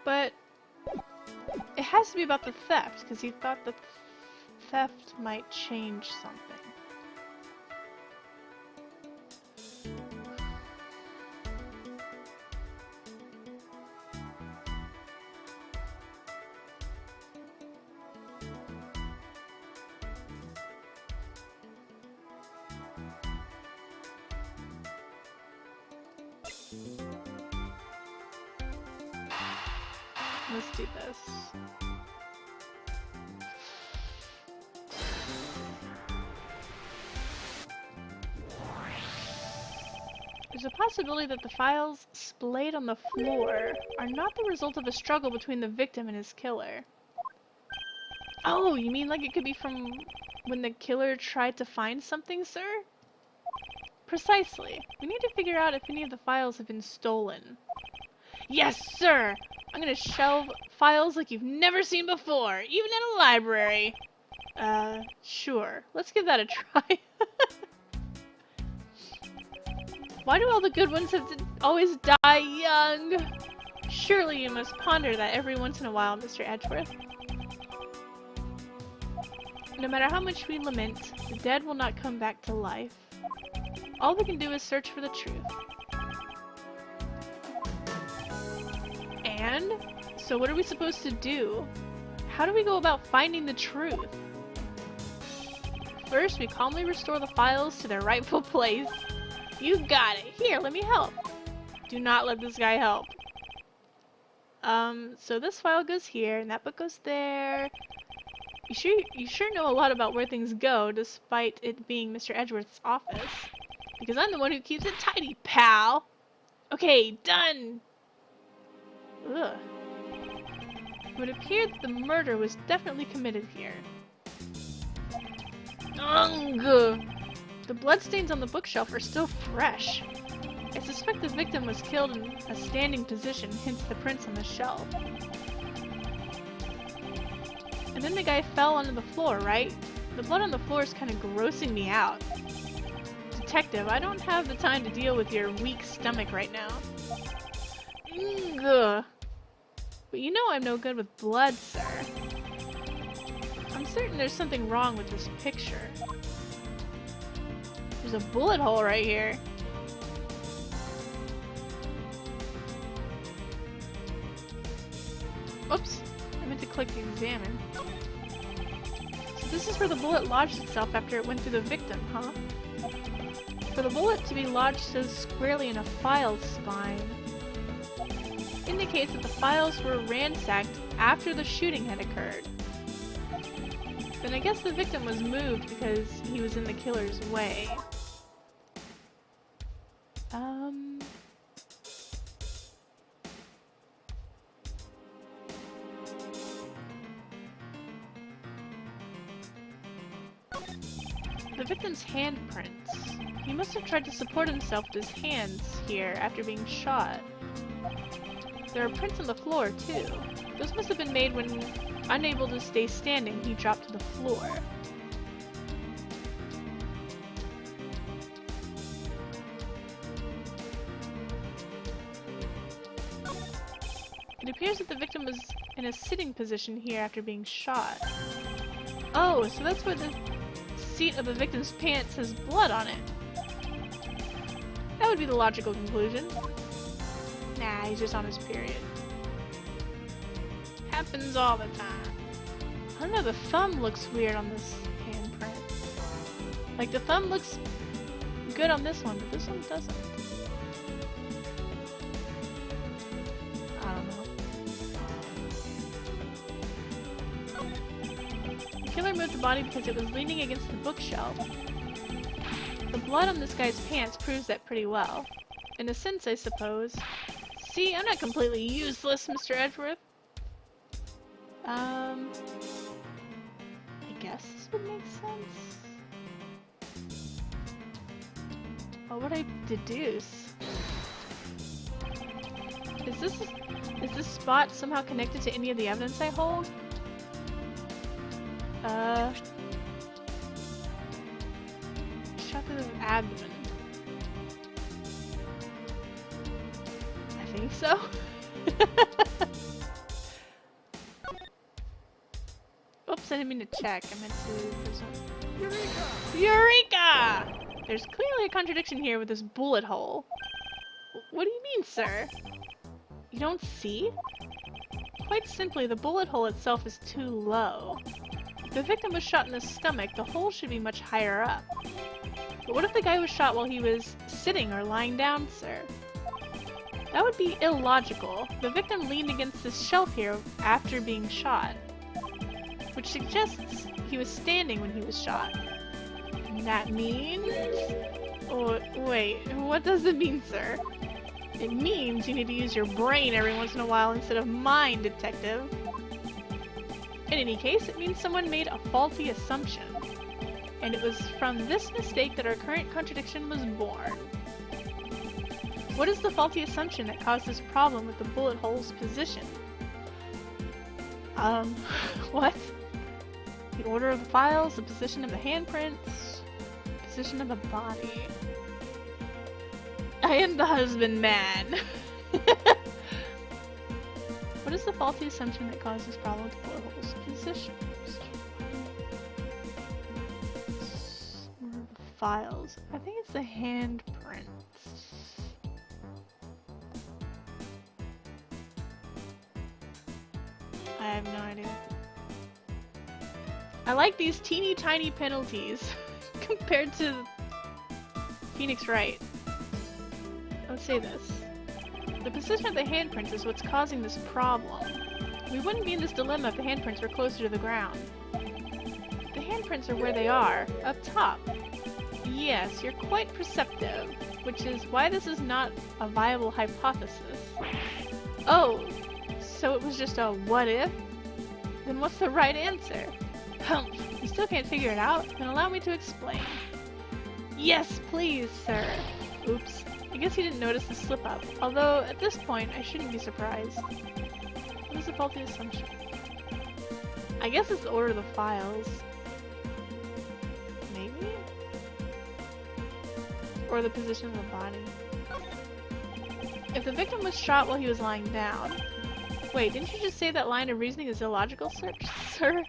But it has to be about the theft, because he thought the theft might change something. Let's do this. There's a possibility that the files splayed on the floor are not the result of a struggle between the victim and his killer. Oh, you mean like it could be from when the killer tried to find something, sir? Precisely. We need to figure out if any of the files have been stolen. Yes, sir! I'm gonna shelve files like you've never seen before, even in a library. Sure. Let's give that a try. Why do all the good ones have to always die young? Surely you must ponder that every once in a while, Mr. Edgeworth. No matter how much we lament, the dead will not come back to life. All we can do is search for the truth. And? So what are we supposed to do? How do we go about finding the truth? First, we calmly restore the files to their rightful place. You got it. Here, let me help. Do not let this guy help. So this file goes here, and that book goes there. You sure know a lot about where things go, despite it being Mr. Edgeworth's office. Because I'm the one who keeps it tidy, pal! Okay, done! Ugh. It would appear that the murder was definitely committed here. Ugh! The bloodstains on the bookshelf are still fresh. I suspect the victim was killed in a standing position, hence the prints on the shelf. And then the guy fell onto the floor, right? The blood on the floor is kind of grossing me out. Detective, I don't have the time to deal with your weak stomach right now. Ugh. But you know I'm no good with blood, sir. I'm certain there's something wrong with this picture. There's a bullet hole right here. Oops. I meant to click examine. So this is where the bullet lodged itself after it went through the victim, huh? For the bullet to be lodged so squarely in a file's spine indicates that the files were ransacked after the shooting had occurred. Then I guess the victim was moved because he was in the killer's way. The victim's handprints. He must have tried to support himself with his hands here after being shot. There are prints on the floor, too. Those must have been made when, unable to stay standing, he dropped to the floor. It appears that the victim was in a sitting position here after being shot. Oh, so that's where the seat of the victim's pants has blood on it. That would be the logical conclusion. Nah, he's just on his period. Happens all the time. I don't know, the thumb looks weird on this handprint. Like, the thumb looks good on this one, but this one doesn't. I don't know. The killer moved the body because it was leaning against the bookshelf. The blood on this guy's pants proves that pretty well. In a sense, I suppose. See, I'm not completely useless, Mr. Edgeworth. I guess this would make sense. What would I deduce? Is this spot somehow connected to any of the evidence I hold? Shot through the abdomen. I think so. Oops, I didn't mean to check. I meant to... Eureka! Eureka! There's clearly a contradiction here with this bullet hole. What do you mean, sir? You don't see? Quite simply, the bullet hole itself is too low. If the victim was shot in the stomach, the hole should be much higher up. But what if the guy was shot while he was sitting or lying down, sir? That would be illogical. The victim leaned against this shelf here after being shot, which suggests he was standing when he was shot. And that means... Oh, wait, what does it mean, sir? It means you need to use your brain every once in a while instead of mine, detective. In any case, it means someone made a faulty assumption. And it was from this mistake that our current contradiction was born. What is the faulty assumption that caused this problem with the bullet hole's position? What? The order of the files, the position of the handprints, position of the body. I am the husband man. What is the faulty assumption that caused this problem with the bullet hole's position? Order of the files. I think it's the handprints. I have no idea. I like these teeny tiny penalties compared to Phoenix Wright. Let's say this. The position of the handprints is what's causing this problem. We wouldn't be in this dilemma if the handprints were closer to the ground. The handprints are where they are, up top. Yes, you're quite perceptive, which is why this is not a viable hypothesis. Oh, so it was just a what if? Then what's the right answer? Humph, you still can't figure it out? Then allow me to explain. Yes, please, sir. Oops. I guess he didn't notice the slip-up, although at this point I shouldn't be surprised. What is the faulty assumption? I guess it's the order of the files. Maybe? Or the position of the body. If the victim was shot while he was lying down... Wait, didn't you just say that line of reasoning is illogical, sir?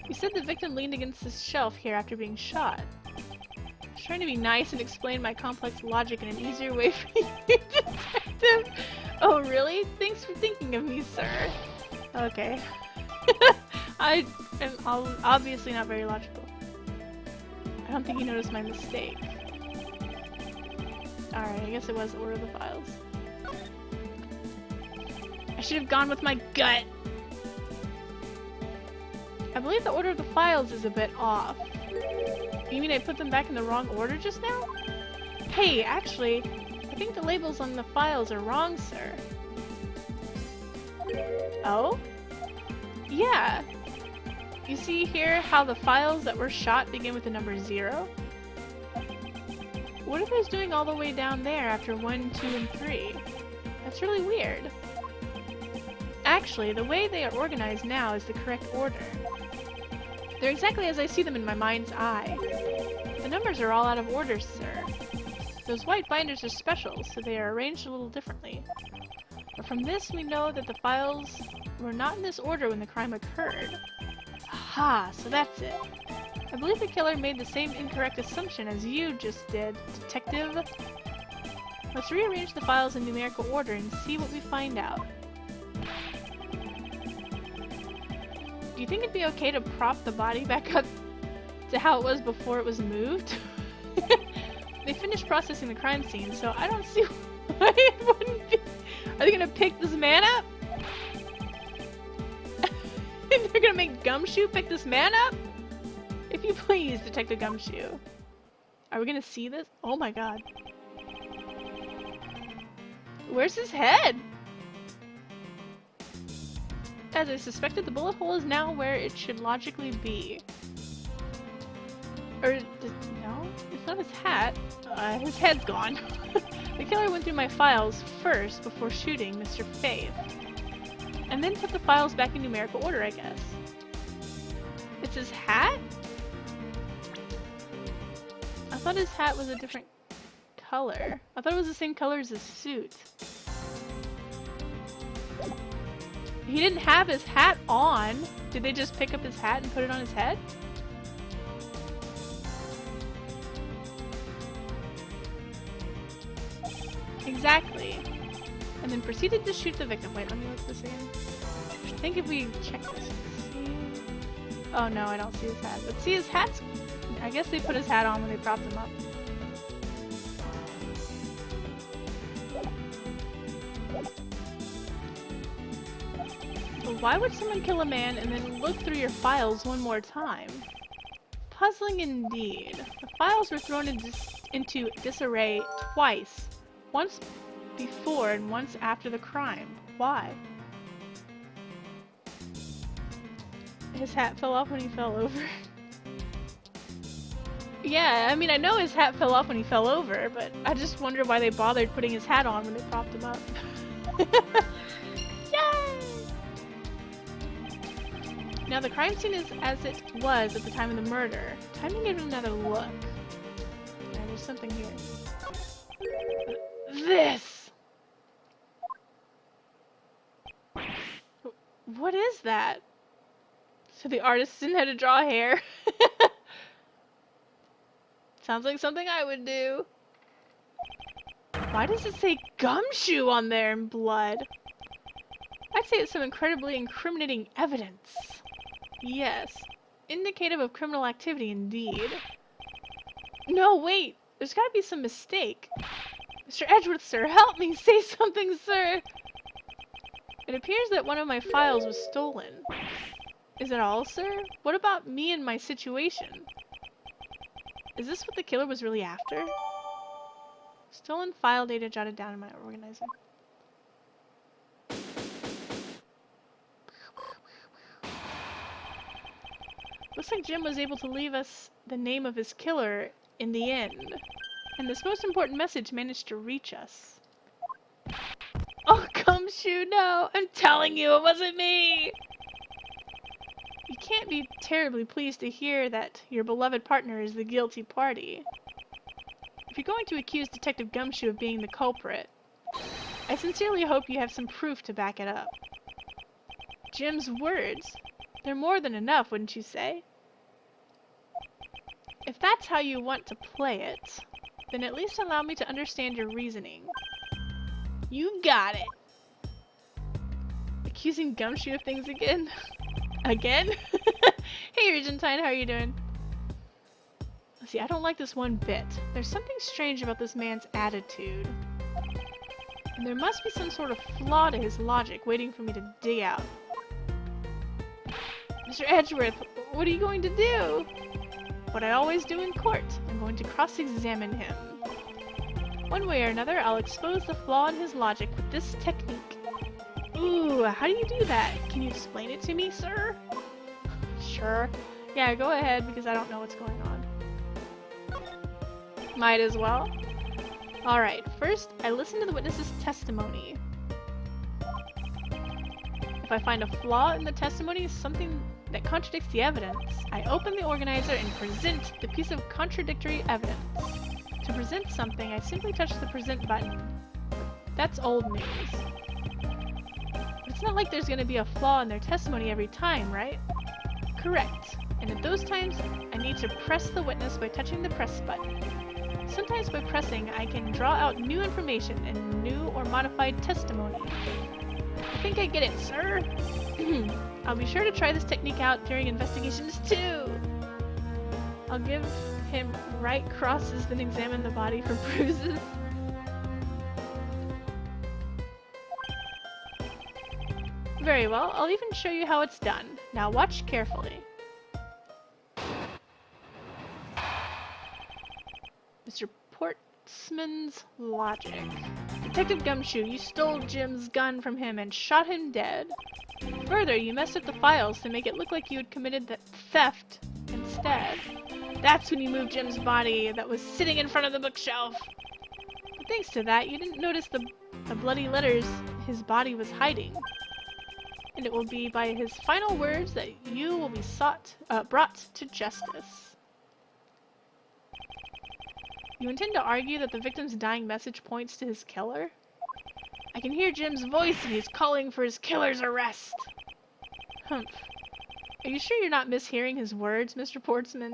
You said the victim leaned against this shelf here after being shot. I was trying to be nice and explain my complex logic in an easier way for you, detective. Oh, really? Thanks for thinking of me, sir. Okay. I am obviously not very logical. I don't think you noticed my mistake. Alright, I guess it was the order of the files. I should have gone with my gut. I believe the order of the files is a bit off. You mean I put them back in the wrong order just now? Hey, actually, I think the labels on the files are wrong, sir. Oh? Yeah. You see here how the files that were shot begin with the number 0? What if I was doing all the way down there after 1, 2, and 3? That's really weird. Actually, the way they are organized now is the correct order. They're exactly as I see them in my mind's eye. The numbers are all out of order, sir. Those white binders are special, so they are arranged a little differently. But from this, we know that the files were not in this order when the crime occurred. Aha, so that's it. I believe the killer made the same incorrect assumption as you just did, detective. Let's rearrange the files in numerical order and see what we find out. Do you think it'd be okay to prop the body back up to how it was before it was moved? They finished processing the crime scene, so I don't see why it wouldn't be. Are they gonna pick this man up? They're gonna make Gumshoe pick this man up? If you please, Detective Gumshoe. Are we gonna see this? Oh my god. Where's his head? As I suspected, the bullet hole is now where it should logically be. Or, no? It's not his hat. His head's gone. The killer went through my files first before shooting Mr. Faith. And then put the files back in numerical order, I guess. It's his hat? I thought his hat was a different color. I thought it was the same color as his suit. He didn't have his hat on. Did they just pick up his hat and put it on his head? Exactly. And then proceeded to shoot the victim. Wait, let me look at this again. I think if we check this and see... Oh no, I don't see his hat. But see, his hat's... I guess they put his hat on when they propped him up. But why would someone kill a man and then look through your files one more time? Puzzling indeed. The files were thrown into disarray twice. Once before and once after the crime. Why? His hat fell off when he fell over. Yeah, I mean, I know his hat fell off when he fell over, but I just wonder why they bothered putting his hat on when they propped him up. Yay! Now the crime scene is as it was at the time of the murder. Time to give it another look. Yeah, there's something here. This! What is that? So the artist didn't have to draw hair. Sounds like something I would do. Why does it say gumshoe on there in blood? I'd say it's some incredibly incriminating evidence. Yes. Indicative of criminal activity indeed. No, wait. There's gotta be some mistake. Mr. Edgeworth, sir, help me! Say something, sir! It appears that one of my files was stolen. Is it all, sir? What about me and my situation? Is this what the killer was really after? Stolen file data jotted down in my organizer. Looks like Jim was able to leave us the name of his killer in the end. And this most important message managed to reach us. Oh, gumshoe, no! I'm telling you, it wasn't me! You can't be terribly pleased to hear that your beloved partner is the guilty party. If you're going to accuse Detective Gumshoe of being the culprit, I sincerely hope you have some proof to back it up. Jim's words, they're more than enough, wouldn't you say? If that's how you want to play it, then at least allow me to understand your reasoning. You got it! Accusing Gumshoe of things again? Again? Hey Argentine, how are you doing? See, I don't like this one bit. There's something strange about this man's attitude. And there must be some sort of flaw to his logic waiting for me to dig out. Mr. Edgeworth, what are you going to do? What I always do in court. I'm going to cross-examine him. One way or another, I'll expose the flaw in his logic with this technique. Ooh, how do you do that? Can you explain it to me, sir? Sure. Yeah, go ahead, because I don't know what's going on. Might as well. Alright, first, I listen to the witness's testimony. If I find a flaw in the testimony, something that contradicts the evidence, I open the organizer and present the piece of contradictory evidence. To present something, I simply touch the present button. That's old news. It's not like there's going to be a flaw in their testimony every time, right? Correct. And at those times, I need to press the witness by touching the press button. Sometimes by pressing, I can draw out new information and new or modified testimony. I think I get it, sir. I'll be sure to try this technique out during investigations too. I'll give him right crosses, then examine the body for bruises. Very well, I'll even show you how it's done. Now watch carefully. Mr. Portsman's logic. Detective Gumshoe, you stole Jim's gun from him and shot him dead. Further, you messed up the files to make it look like you had committed the theft instead. That's when you moved Jim's body that was sitting in front of the bookshelf. But thanks to that, you didn't notice the bloody letters his body was hiding. And it will be by his final words that you will be brought to justice. You intend to argue that the victim's dying message points to his killer? I can hear Jim's voice and he's calling for his killer's arrest. Humph. Are you sure you're not mishearing his words, Mr. Portsman?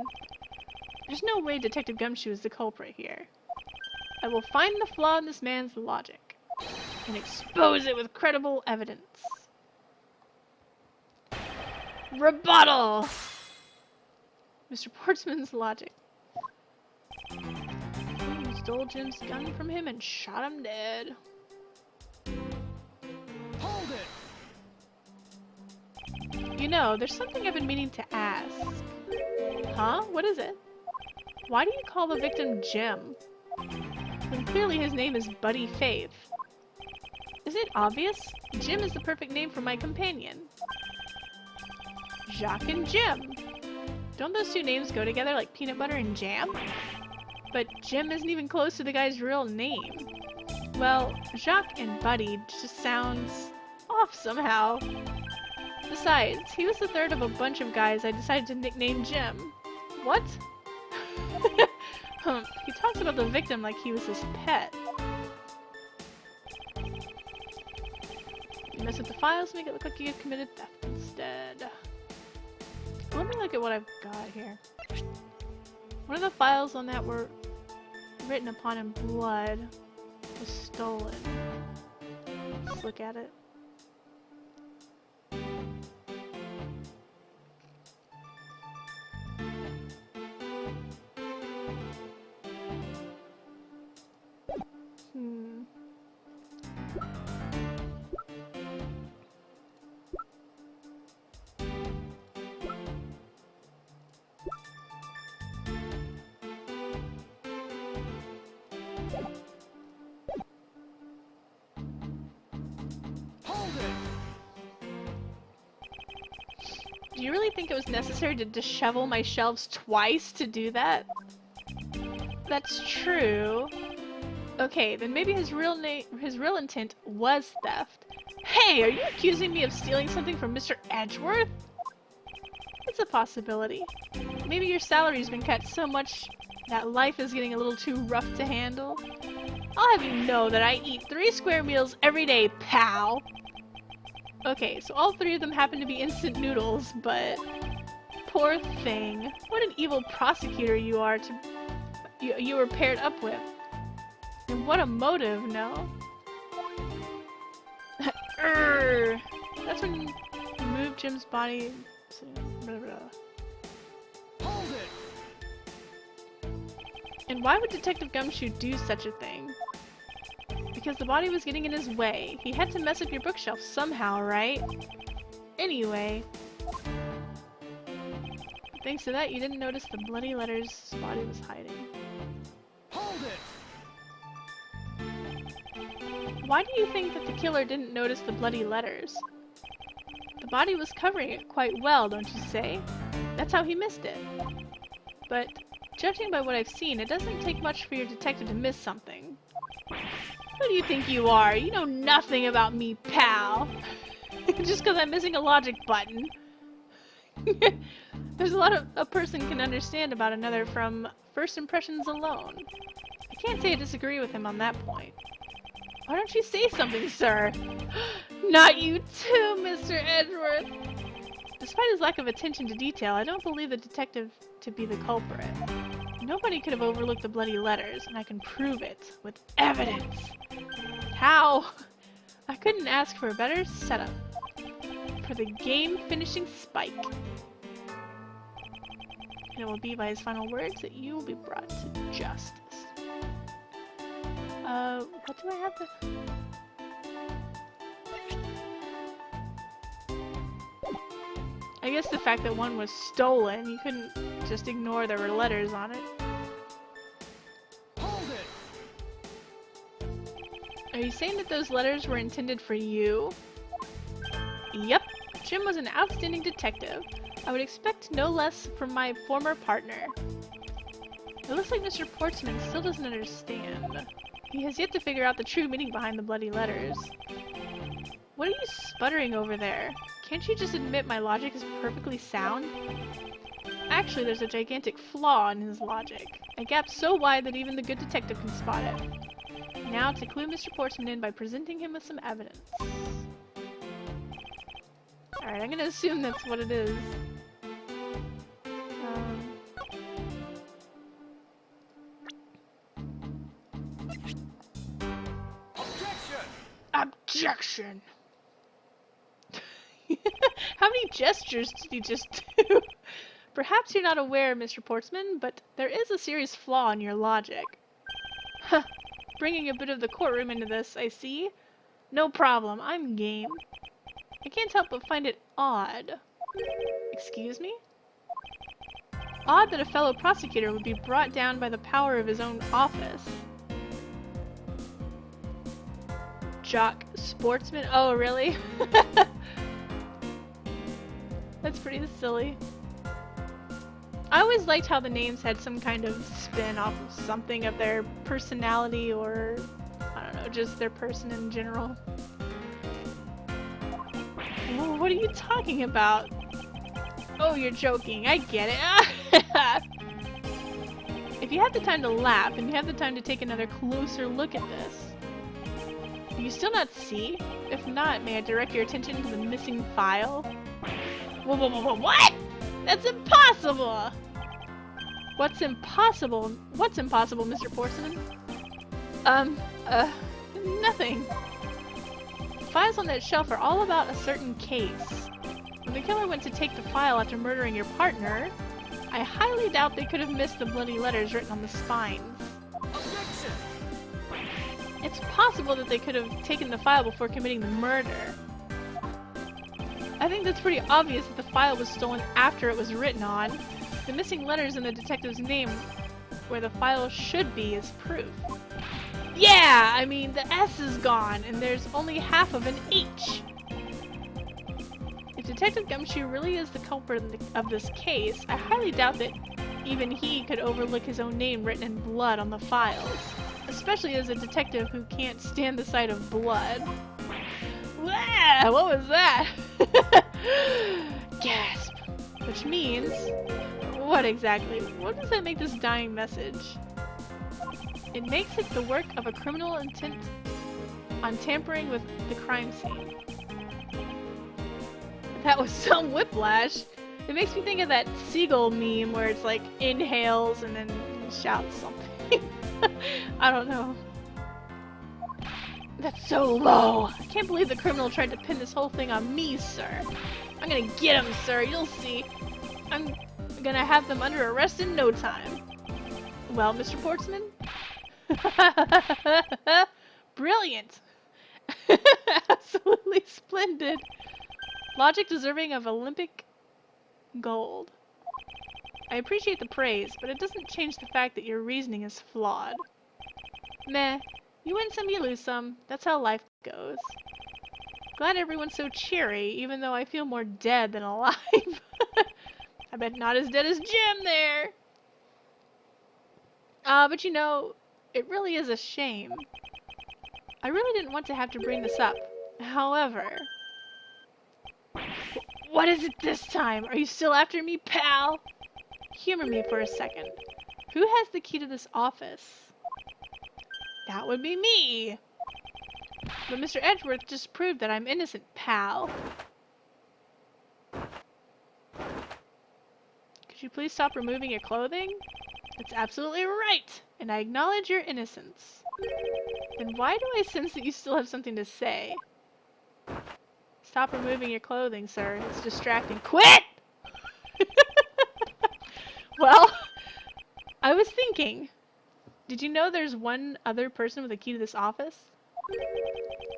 There's no way Detective Gumshoe is the culprit here. I will find the flaw in this man's logic and expose it with credible evidence. Rebuttal! Mr. Portsman's logic. You stole Jim's gun from him and shot him dead.
Hold it!
You know, there's something I've been meaning to ask. Huh? What is it? Why do you call the victim Jim? Then clearly his name is Buddy Faith. Isn't it obvious? Jim is the perfect name for my companion. Jacques and Jim. Don't those two names go together like peanut butter and jam? But Jim isn't even close to the guy's real name. Well, Jacques and Buddy just sounds off somehow. Besides, he was the third of a bunch of guys I decided to nickname Jim. What? He talks about the victim like he was his pet. You mess with the files, make it look like you committed theft instead. Let me look at what I've got here. One of the files on that were written upon in blood was stolen. Let's look at it. Do you really think it was necessary to dishevel my shelves twice to do that? That's true. Okay, then maybe his real intent was theft. Hey, are you accusing me of stealing something from Mr. Edgeworth? It's a possibility. Maybe your salary's been cut so much that life is getting a little too rough to handle. I'll have you know that I eat 3 square meals every day, pal! Okay, so all 3 of them happen to be instant noodles, but... Poor thing. What an evil prosecutor you are to... You were paired up with. And what a motive, no? That's when you move Jim's body... Hold it! And why would Detective Gumshoe do such a thing? Because the body was getting in his way. He had to mess up your bookshelf somehow, right? Anyway. Thanks to that, you didn't notice the bloody letters Spotty was hiding. Hold it! Why do you think that the killer didn't notice the bloody letters? The body was covering it quite well, don't you say? That's how he missed it. But, judging by what I've seen, it doesn't take much for your detective to miss something. Who do you think you are? You know nothing about me, pal. Just because I'm missing a logic button. There's a lot a person can understand about another from first impressions alone. I can't say I disagree with him on that point. Why don't you say something, sir? Not you too, Mr. Edgeworth! Despite his lack of attention to detail, I don't believe the detective to be the culprit. Nobody could have overlooked the bloody letters, and I can prove it with evidence. How? I couldn't ask for a better setup for the game-finishing spike. And it will be by his final words that you will be brought to justice. What do I have to... I guess the fact that one was stolen, you couldn't just ignore there were letters on it. Hold it! Are you saying that those letters were intended for you? Yep. Jim was an outstanding detective. I would expect no less from my former partner. It looks like Mr. Portsman still doesn't understand. He has yet to figure out the true meaning behind the bloody letters. What are you sputtering over there? Can't you just admit my logic is perfectly sound? Actually, there's a gigantic flaw in his logic. A gap so wide that even the good detective can spot it. Now, to clue Mr. Portsman in by presenting him with some evidence. Alright, I'm gonna assume that's what it is. Objection! How many gestures did he just do? Perhaps you're not aware, Mr. Portsman, but there is a serious flaw in your logic. Huh. Bringing a bit of the courtroom into this, I see. No problem, I'm game. I can't help but find it odd. Excuse me? Odd that a fellow prosecutor would be brought down by the power of his own office. Jock Sportsman. Oh, really? That's pretty silly. I always liked how the names had some kind of spin off of something of their personality or, I don't know, just their person in general. Oh, what are you talking about? Oh, you're joking. I get it. If you have the time to laugh and you have the time to take another closer look at this, do you still not see? If not, may I direct your attention to the missing file? What? That's impossible! What's impossible? What's impossible, Mr. Porcelain? Nothing. The files on that shelf are all about a certain case. When the killer went to take the file after murdering your partner, I highly doubt they could have missed the bloody letters written on the spines.
Objection!
It's possible that they could have taken the file before committing the murder. I think that's pretty obvious that the file was stolen after it was written on. The missing letters in the detective's name where the file should be is proof. Yeah! I mean, the S is gone, and there's only half of an H. If Detective Gumshoe really is the culprit of this case, I highly doubt that even he could overlook his own name written in blood on the files. Especially as a detective who can't stand the sight of blood. Wow, what was that? Gasp. Which means... What exactly? What does that make this dying message? It makes it the work of a criminal intent on tampering with the crime scene. That was some whiplash. It makes me think of that seagull meme where it's like inhales and then shouts something. I don't know. That's so low! I can't believe the criminal tried to pin this whole thing on me, sir. I'm gonna get him, sir. You'll see. I'm gonna have them under arrest in no time. Well, Mr. Portsman? Brilliant! Absolutely splendid. Logic deserving of Olympic gold. I appreciate the praise, but it doesn't change the fact that your reasoning is flawed. Meh. You win some, you lose some. That's how life goes. Glad everyone's so cheery, even though I feel more dead than alive. I bet not as dead as Jim there. But you know, it really is a shame. I really didn't want to have to bring this up. However... What is it this time? Are you still after me, pal? Humor me for a second. Who has the key to this office? That would be me! But Mr. Edgeworth just proved that I'm innocent, pal. Could you please stop removing your clothing? That's absolutely right! And I acknowledge your innocence. Then why do I sense that you still have something to say? Stop removing your clothing, sir. It's distracting. Quit! Well, I was thinking. Did you know there's one other person with a key to this office?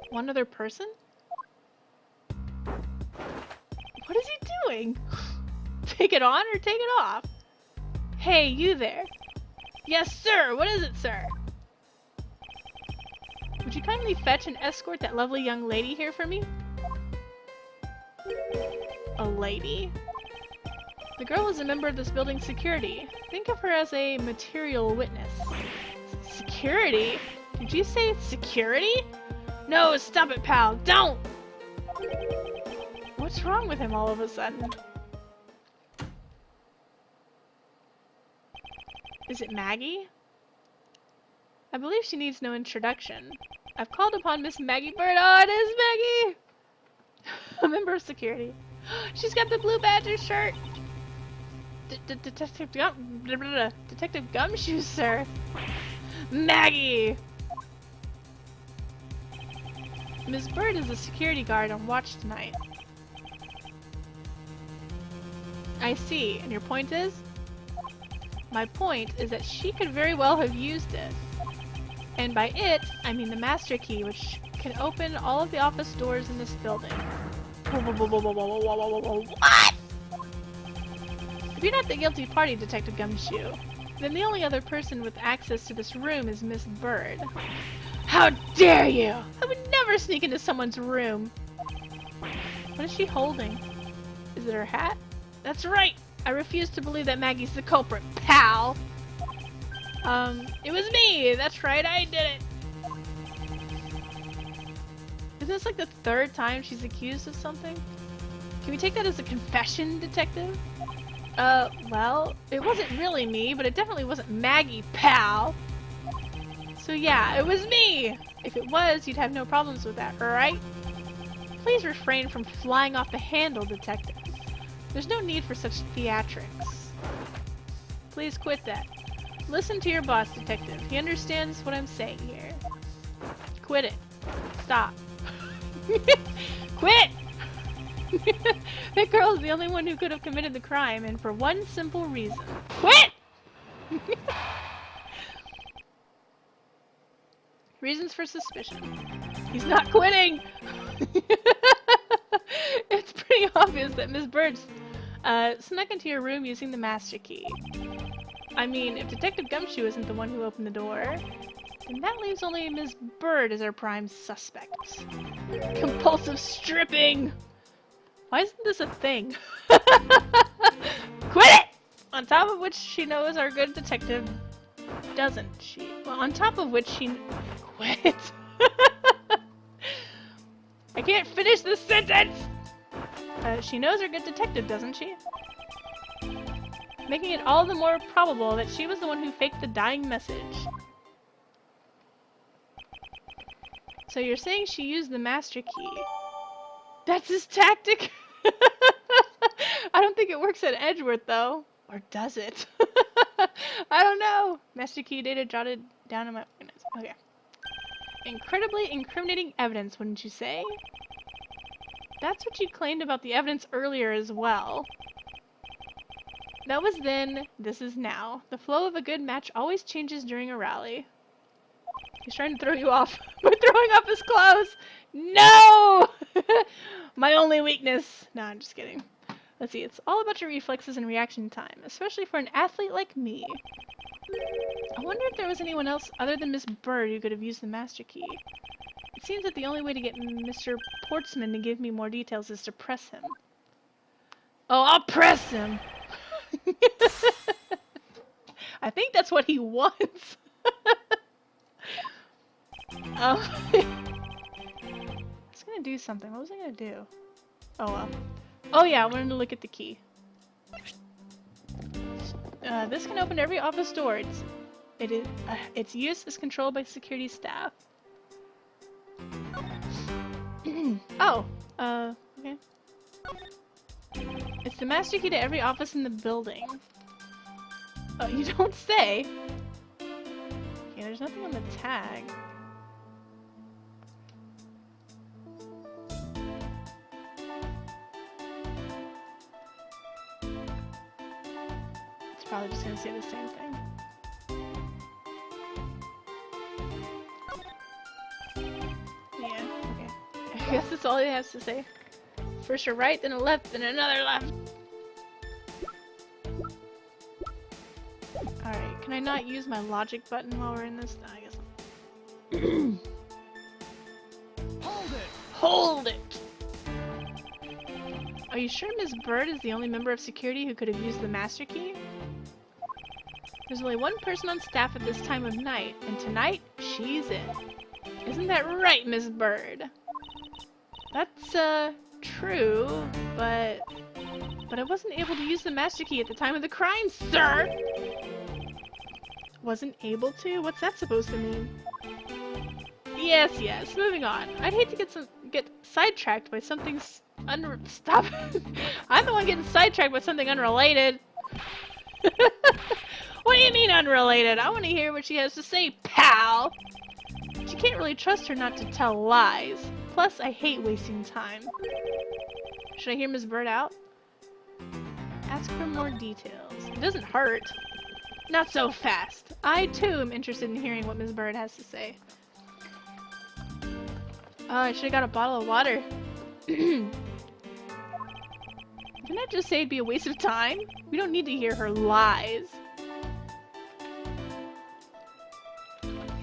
One other person? What is he doing? Take it on or take it off? Hey, you there. Yes, sir. What is it, sir? Would you kindly fetch and escort that lovely young lady here for me? A lady? The girl is a member of this building's security. Think of her as a material witness. Security? Did you say security? No, stop it, pal. Don't! What's wrong with him all of a sudden? Is it Maggie? I believe she needs no introduction. I've called upon Miss Maggie Bird. Oh, it is Maggie! A member of security. She's got the blue badger shirt. Detective Gumshoe, sir. Maggie! Miss Bird is a security guard on watch tonight. I see. And your point is? My point is that she could very well have used it. And by it, I mean the master key, which can open all of the office doors in this building. What? If you're not the guilty party, Detective Gumshoe, then the only other person with access to this room is Miss Bird. How dare you! I would never sneak into someone's room. What is she holding? Is it her hat? That's right! I refuse to believe that Maggie's the culprit, pal! It was me! That's right, I did it! Isn't this like the third time she's accused of something? Can we take that as a confession, detective? Well, it wasn't really me, but it definitely wasn't Maggie, pal! So yeah, it was me! If it was, you'd have no problems with that, right? Please refrain from flying off the handle, detective. There's no need for such theatrics. Please quit that. Listen to your boss, detective. He understands what I'm saying here. Quit it. Stop. Quit! That girl is the only one who could have committed the crime, and for one simple reason. Quit! Reasons for suspicion. He's not quitting! It's pretty obvious that Miss Bird snuck into your room using the master key. I mean, if Detective Gumshoe isn't the one who opened the door, then that leaves only Miss Bird as our prime suspect. Compulsive stripping! Why isn't this a thing? Quit it! On top of which she knows our good detective doesn't she? Well, on top of which she... Quit! I can't finish this sentence! She knows her good detective, doesn't she? Making it all the more probable that she was the one who faked the dying message. So you're saying she used the master key. That's his tactic? I don't think it works at Edgeworth, though. Or does it? I don't know. Master key data jotted down in my... Okay. Incredibly incriminating evidence, wouldn't you say? That's what you claimed about the evidence earlier as well. That was then, this is now. The flow of a good match always changes during a rally. He's trying to throw you off by throwing off his clothes! No! My only weakness. No, I'm just kidding. Let's see, it's all about your reflexes and reaction time, especially for an athlete like me. I wonder if there was anyone else other than Miss Bird who could have used the master key. It seems that the only way to get Mr. Portsman to give me more details is to press him. Oh, I'll press him! I think that's what he wants. I was gonna do something. What was I gonna do? Oh well. Oh yeah, I wanted to look at the key. This can open every office door. Its use is controlled by security staff. Oh, okay. It's the master key to every office in the building. Oh, you don't say? Okay, there's nothing on the tag. It's probably just gonna say the same thing. Yeah, okay. I guess that's all it has to say. First a right, then a left, then another left. Alright, can I not use my logic button while we're in this? No, I guess not. Hold it! Hold it! Are you sure Miss Bird is the only member of security who could have used the master key? There's only one person on staff at this time of night, and tonight, she's it. Isn't that right, Miss Bird? That's, true, but I wasn't able to use the master key at the time of the crime, sir! Wasn't able to? What's that supposed to mean? Yes, moving on. I'd hate to get sidetracked by something Stop! I'm the one getting sidetracked by something unrelated! What do you mean unrelated? I want to hear what she has to say, pal! But you can't really trust her not to tell lies. Plus, I hate wasting time. Should I hear Miss Bird out? Ask for more details. It doesn't hurt. Not so fast. I, too, am interested in hearing what Miss Bird has to say. Oh, I should have got a bottle of water. Didn't I just say it'd be a waste of time? We don't need to hear her lies.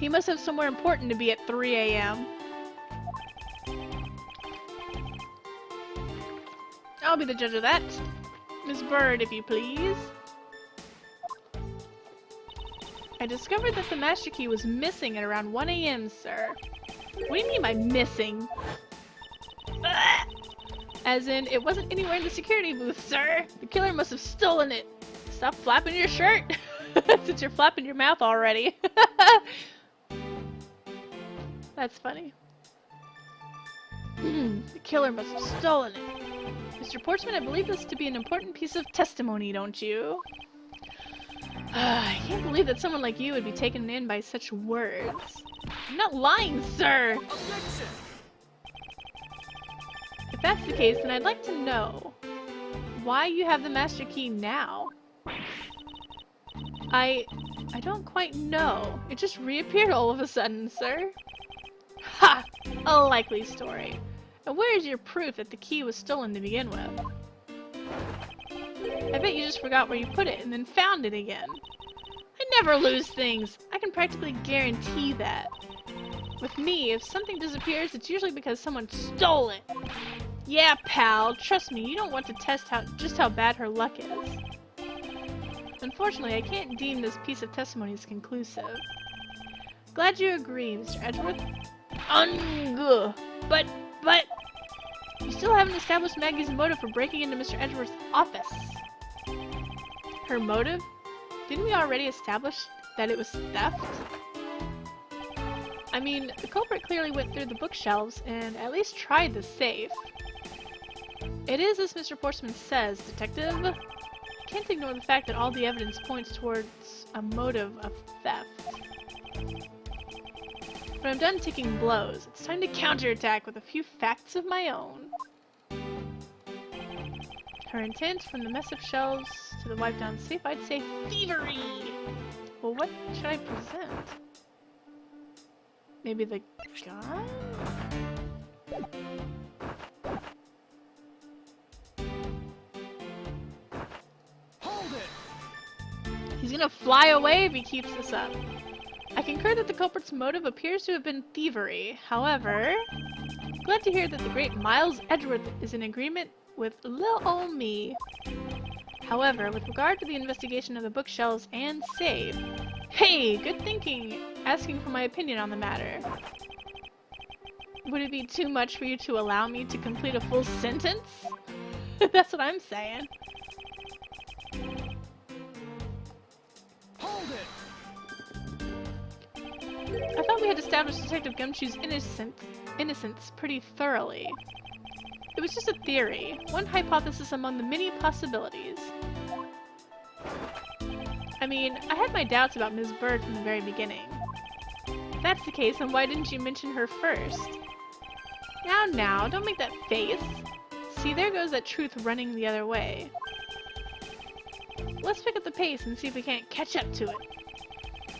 He must have somewhere important to be at 3 a.m. I'll be the judge of that. Miss Bird, if you please. I discovered that the master key was missing at around 1 AM, sir. What do you mean by missing? As in, it wasn't anywhere in the security booth, sir. The killer must have stolen it. Stop flapping your shirt, since you're flapping your mouth already. That's funny. The killer must have stolen it. Mr. Portsman, I believe this to be an important piece of testimony, don't you? I can't believe that someone like you would be taken in by such words. I'm not lying, sir! Objection! If that's the case, then I'd like to know why you have the master key now. I don't quite know. It just reappeared all of a sudden, sir. Ha! A likely story. And where is your proof that the key was stolen to begin with? I bet you just forgot where you put it and then found it again. I never lose things. I can practically guarantee that. With me, if something disappears, it's usually because someone stole it. Yeah, pal. Trust me, you don't want to test just how bad her luck is. Unfortunately, I can't deem this piece of testimony as conclusive. Glad you agree, Mr. Edgeworth. But... You still haven't established Maggie's motive for breaking into Mr. Edgeworth's office. Her motive? Didn't we already establish that it was theft? I mean, the culprit clearly went through the bookshelves and at least tried the safe. It is as Mr. Portsman says, Detective. Can't ignore the fact that all the evidence points towards a motive of theft. But I'm done taking blows. It's time to counterattack with a few facts of my own. Her intent, from the mess of shelves to the wiped down safe, I'd say thievery! Well, what should I present? Maybe the gun?
Hold it!
He's gonna fly away if he keeps this up. I concur that the culprit's motive appears to have been thievery. However, glad to hear that the great Miles Edgeworth is in agreement with little old me. However, with regard to the investigation of the bookshelves and safe... Hey, good thinking, asking for my opinion on the matter. Would it be too much for you to allow me to complete a full sentence? That's what I'm saying.
Hold it!
I thought we had established Detective Gumshoe's innocence pretty thoroughly. It was just a theory, one hypothesis among the many possibilities. I mean, I had my doubts about Ms. Bird from the very beginning. If that's the case, then why didn't you mention her first? Now, don't make that face. See, there goes that truth running the other way. Let's pick up the pace and see if we can't catch up to it.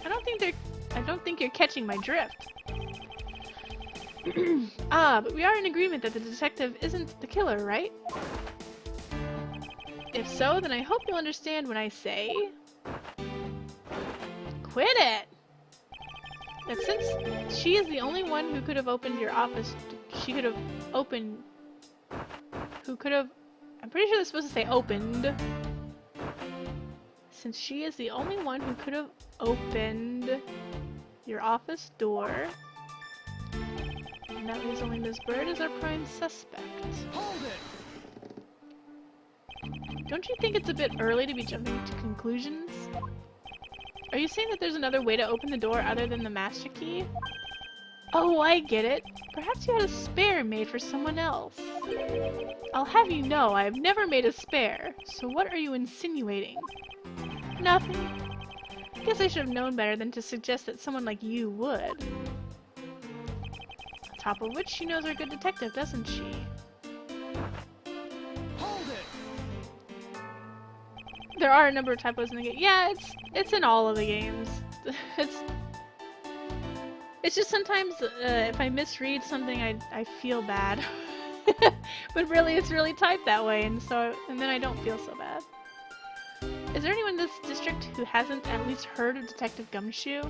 I don't think you're catching my drift. But we are in agreement that the detective isn't the killer, right? If so, then I hope you'll understand when I say... Quit it! That since she is the only one who could have opened your office, I'm pretty sure they're supposed to say opened. Since she is the only one who could have opened your office door, and that leaves only Ms. Bird as our prime suspect.
Hold it!
Don't you think it's a bit early to be jumping to conclusions? Are you saying that there's another way to open the door other than the master key? Oh, I get it. Perhaps you had a spare made for someone else. I'll have you know I have never made a spare, so what are you insinuating? Nothing. I guess I should have known better than to suggest that someone like you would. On top of which, she knows our good detective, doesn't she?
Hold it!
There are a number of typos in the game. Yeah, it's in all of the games. It's just sometimes if I misread something, I feel bad. But really, it's really typed that way, and then I don't feel so bad. Is there anyone in this district who hasn't at least heard of Detective Gumshoe?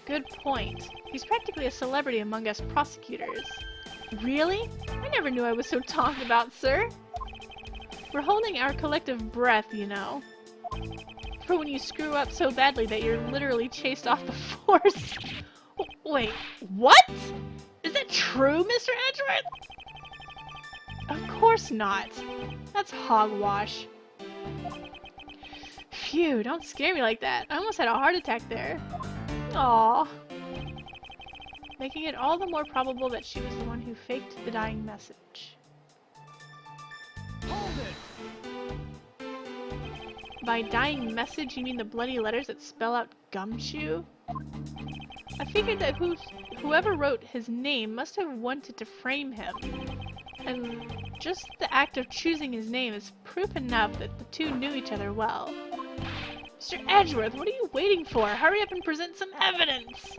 Good point. He's practically a celebrity among us prosecutors. Really? I never knew I was so talked about, sir. We're holding our collective breath, you know. For when you screw up so badly that you're literally chased off the force. Wait, what? Is that true, Mr. Edgeworth? Of course not. That's hogwash. Phew, don't scare me like that. I almost had a heart attack there. Aww. Making it all the more probable that she was the one who faked the dying message.
Hold it!
By dying message, you mean the bloody letters that spell out gumshoe? I figured that whoever wrote his name must have wanted to frame him. And just the act of choosing his name is proof enough that the two knew each other well. Mr. Edgeworth, what are you waiting for? Hurry up and present some evidence!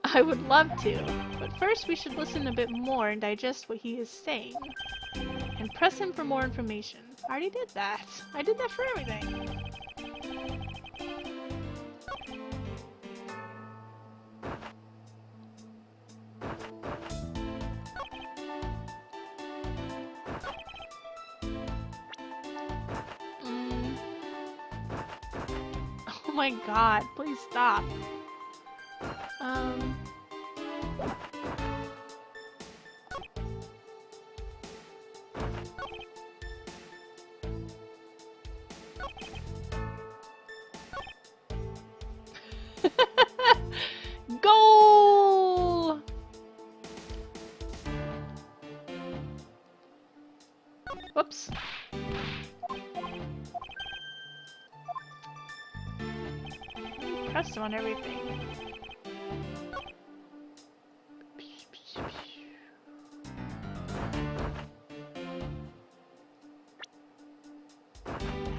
I would love to, but first we should listen a bit more and digest what he is saying. And press him for more information. I already did that. I did that for everything. Oh my god, please stop. Goal! Whoops. Press on everything.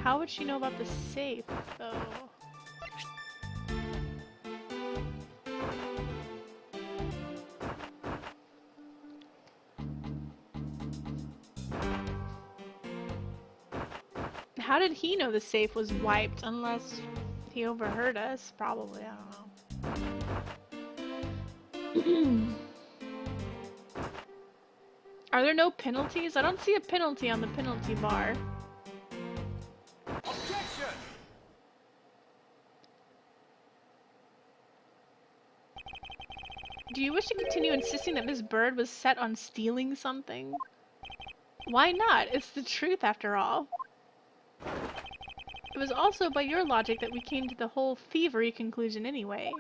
How would she know about the safe, though? How did he know the safe was wiped? Unless he overheard us, probably. I don't know. Are there no penalties? I don't see a penalty on the penalty bar.
Objection!
Do you wish to continue insisting that Miss Bird was set on stealing something? Why not? It's the truth, after all. It was also by your logic that we came to the whole thievery conclusion anyway.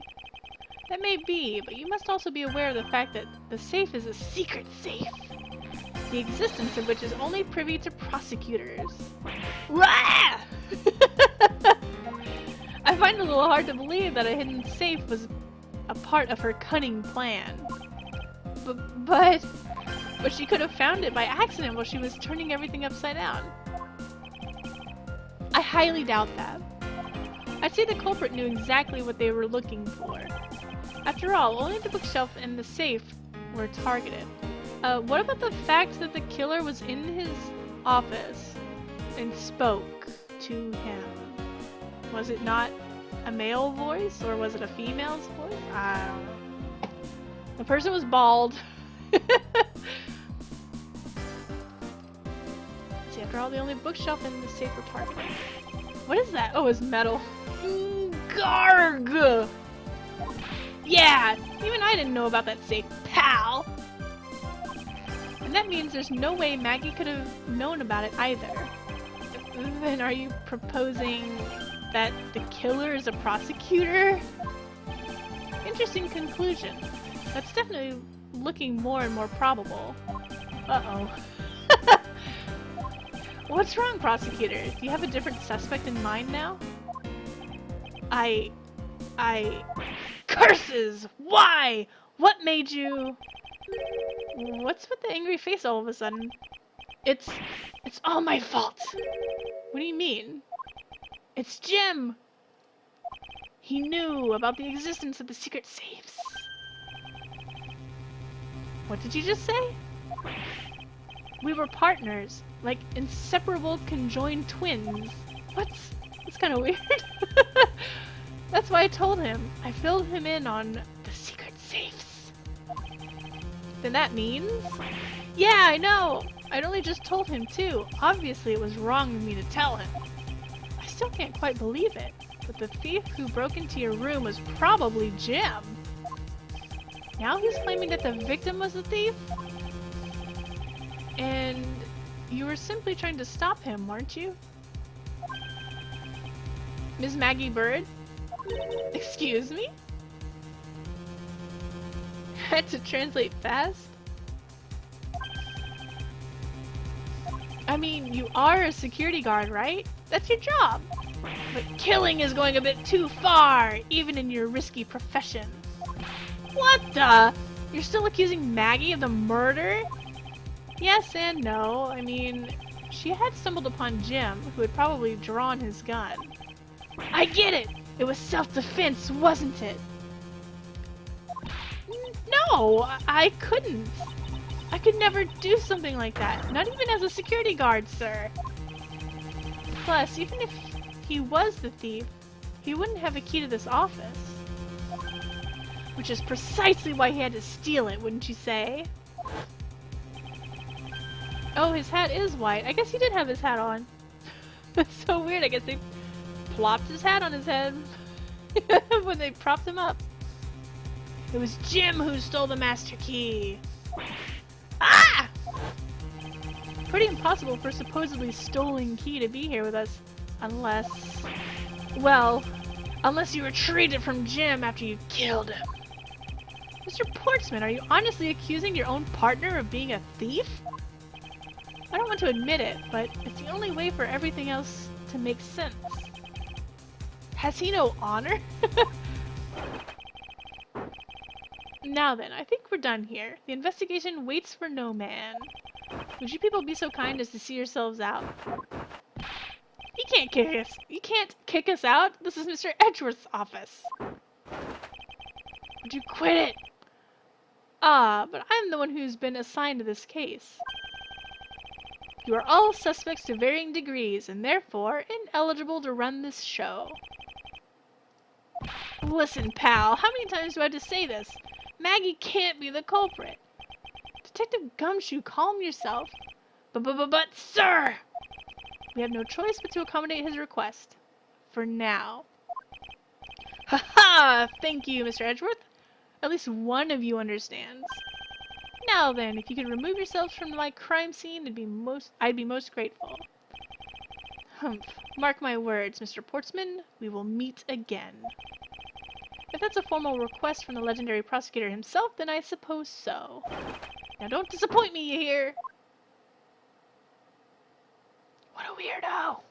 That may be, but you must also be aware of the fact that the safe is a secret safe. The existence of which is only privy to prosecutors. Rah! I find it a little hard to believe that a hidden safe was a part of her cunning plan. But she could have found it by accident while she was turning everything upside down. I highly doubt that. I'd say the culprit knew exactly what they were looking for. After all, only the bookshelf and the safe were targeted. What about the fact that the killer was in his office and spoke to him? Was it not a male voice, or was it a female's voice? I don't know. The person was bald. See, after all, the only bookshelf and the safe were targeted. What is that? Oh, it's metal. Garg! Yeah! Even I didn't know about that safe, pal! And that means there's no way Maggie could have known about it either. Then are you proposing that the killer is a prosecutor? Interesting conclusion. That's definitely looking more and more probable. Uh-oh. What's wrong, prosecutor? Do you have a different suspect in mind now? Curses! Why? What made you... What's with the angry face all of a sudden? It's all my fault! What do you mean? It's Jim! He knew about the existence of the secret safes. What did you just say? We were partners, like inseparable conjoined twins. That's kind of weird. That's why I told him. I filled him in on the secret safes. Then that means... Yeah, I know! I'd only just told him too. Obviously it was wrong of me to tell him. I still can't quite believe it, but the thief who broke into your room was probably Jim. Now he's claiming that the victim was the thief? And you were simply trying to stop him, weren't you? Miss Maggie Bird? Excuse me? Had to translate fast? I mean, you are a security guard, right? That's your job. But killing is going a bit too far, even in your risky profession. What the? You're still accusing Maggie of the murder? Yes and no. I mean, she had stumbled upon Jim, who had probably drawn his gun. I get it! It was self-defense, wasn't it? No, I couldn't. I could never do something like that. Not even as a security guard, sir. Plus, even if he was the thief, he wouldn't have a key to this office. Which is precisely why he had to steal it, wouldn't you say? Oh, his hat is white. I guess he did have his hat on. That's so weird. I guess they plopped his hat on his head when they propped him up. It was Jim who stole the master key. Ah! Pretty impossible for a supposedly stolen key to be here with us. Unless... well, unless you retrieved it from Jim after you killed him. Mr. Portsman, are you honestly accusing your own partner of being a thief? I don't want to admit it, but it's the only way for everything else to make sense. Has he no honor? Now then, I think we're done here. The investigation waits for no man. Would you people be so kind as to see yourselves out? You can't kick us. You can't kick us out. This is Mr. Edgeworth's office. Would you quit it? Ah, but I'm the one who's been assigned to this case. You are all suspects to varying degrees, and therefore ineligible to run this show. Listen, pal, how many times do I have to say this? Maggie can't be the culprit. Detective Gumshoe, calm yourself. But, sir! We have no choice but to accommodate his request. For now. Ha-ha! Thank you, Mr. Edgeworth. At least one of you understands. Now then, if you could remove yourselves from my crime scene, I'd be most grateful. Humph. Mark my words, Mr. Portsman, we will meet again. If that's a formal request from the legendary prosecutor himself, then I suppose so. Now don't disappoint me, you hear? What a weirdo!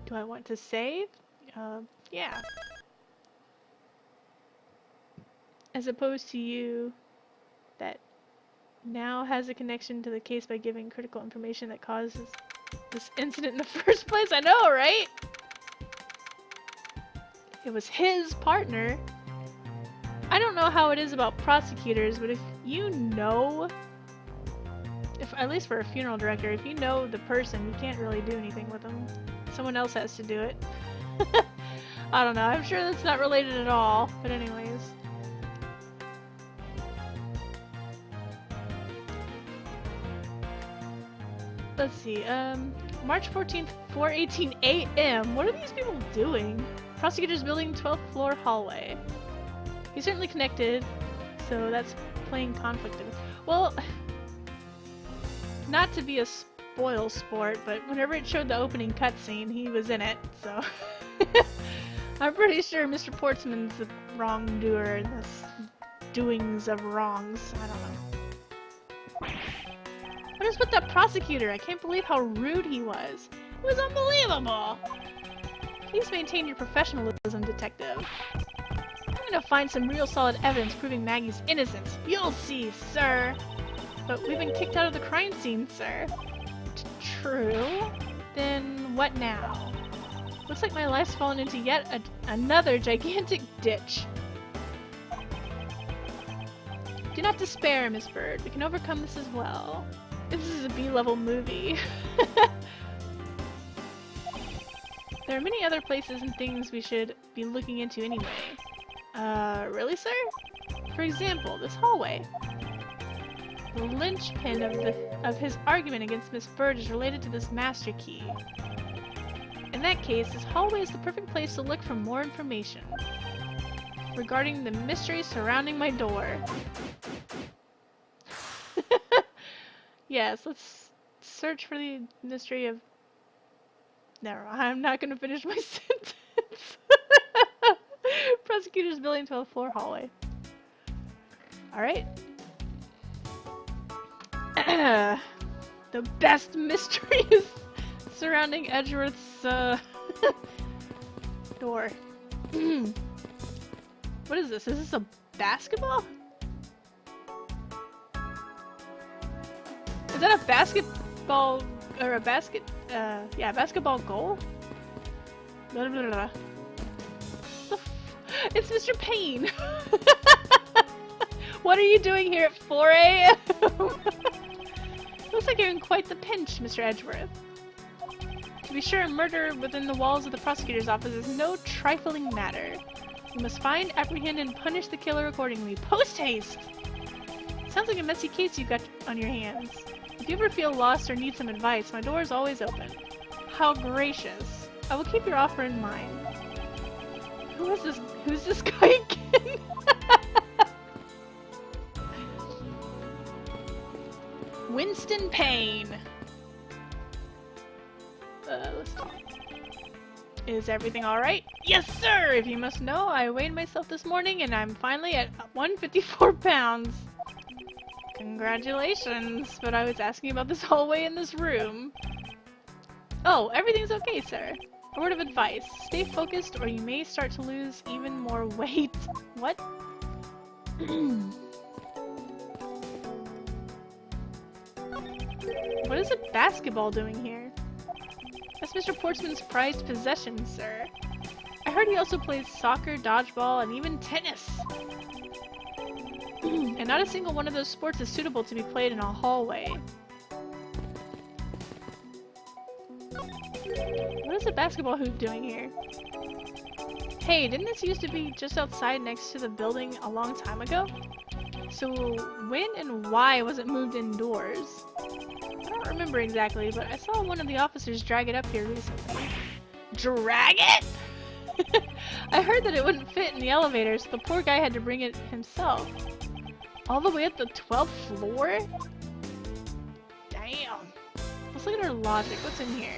Do I want to save? Yeah. As opposed to you, that now has a connection to the case by giving critical information that causes this incident in the first place. I know, right? It was his partner. I don't know how it is about prosecutors, but if you know, at least for a funeral director, if you know the person, you can't really do anything with them. Someone else has to do it. I don't know. I'm sure that's not related at all. But anyways. Let's see. March 14th, 4:18 a.m. What are these people doing? Prosecutor's building, 12th floor hallway. He's certainly connected, so that's playing conflict. Well, not to be a spoil sport, but whenever it showed the opening cutscene, he was in it, so... I'm pretty sure Mr. Portsman's the wrongdoer in this doings of wrongs. I don't know. What is with that prosecutor? I can't believe how rude he was. It was unbelievable! Please maintain your professionalism, detective. I'm gonna find some real solid evidence proving Maggie's innocence. You'll see, sir! But we've been kicked out of the crime scene, sir. True. Then what now? Looks like my life's fallen into yet another gigantic ditch. Do not despair, Miss Bird. We can overcome this as well. This is a B-level movie. There are many other places and things we should be looking into anyway. Really, sir? For example, this hallway. The linchpin of his argument against Miss Bird is related to this master key. In that case, this hallway is the perfect place to look for more information regarding the mystery surrounding my door. Yes, let's search for the mystery of... Never mind, I'm not gonna finish my sentence. Prosecutor's building 12th floor hallway. Alright. The best mysteries surrounding Edgeworth's door. What is this? Is this a basketball? Is that a basketball or a basket? Yeah, basketball goal. Blah, blah, blah, blah. It's Mr. Payne. What are you doing here at 4 a.m.? Looks like you're in quite the pinch, Mr. Edgeworth. To be sure, murder within the walls of the prosecutor's office is no trifling matter. You must find, apprehend, and punish the killer accordingly. Post-haste! Sounds like a messy case you've got on your hands. If you ever feel lost or need some advice, my door is always open. How gracious. I will keep your offer in mind. Who's this guy again? Winston Payne. Let's talk. Is everything alright? Yes, sir! If you must know, I weighed myself this morning and I'm finally at 154 pounds. Congratulations, but I was asking about this hallway in this room. Oh, everything's okay, sir. A word of advice. Stay focused or you may start to lose even more weight. What? What is a basketball doing here? That's Mr. Portsman's prized possession, sir. I heard he also plays soccer, dodgeball, and even tennis. And not a single one of those sports is suitable to be played in a hallway. What is a basketball hoop doing here? Hey, didn't this used to be just outside next to the building a long time ago? So when and why was it moved indoors? I don't remember exactly, but I saw one of the officers drag it up here recently. Drag it?! I heard that it wouldn't fit in the elevator, so the poor guy had to bring it himself. All the way up the 12th floor? Damn. Let's look at our logic. What's in here?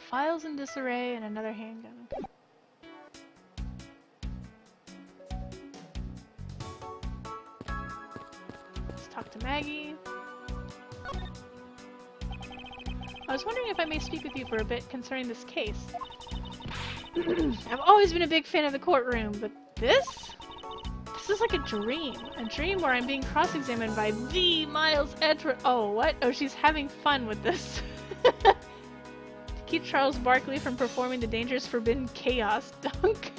Files in disarray and another handgun. Let's talk to Maggie. I was wondering if I may speak with you for a bit concerning this case. I've always been a big fan of the courtroom, but this? This is like a dream. A dream where I'm being cross-examined by the Miles Edgeworth. Oh, what? Oh, she's having fun with this. To keep Charles Barkley from performing the dangerous forbidden chaos dunk.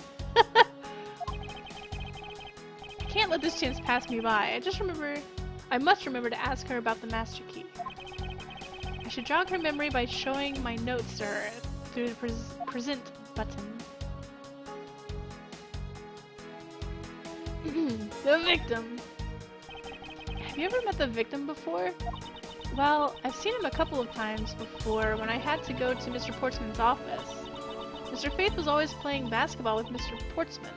Can't let this chance pass me by. I must remember to ask her about the master key. I should jog her memory by showing my notes to her through the present button. The victim. Have you ever met the victim before? Well, I've seen him a couple of times before when I had to go to Mr. Portsman's office. Mr. Faith was always playing basketball with Mr. Portsman.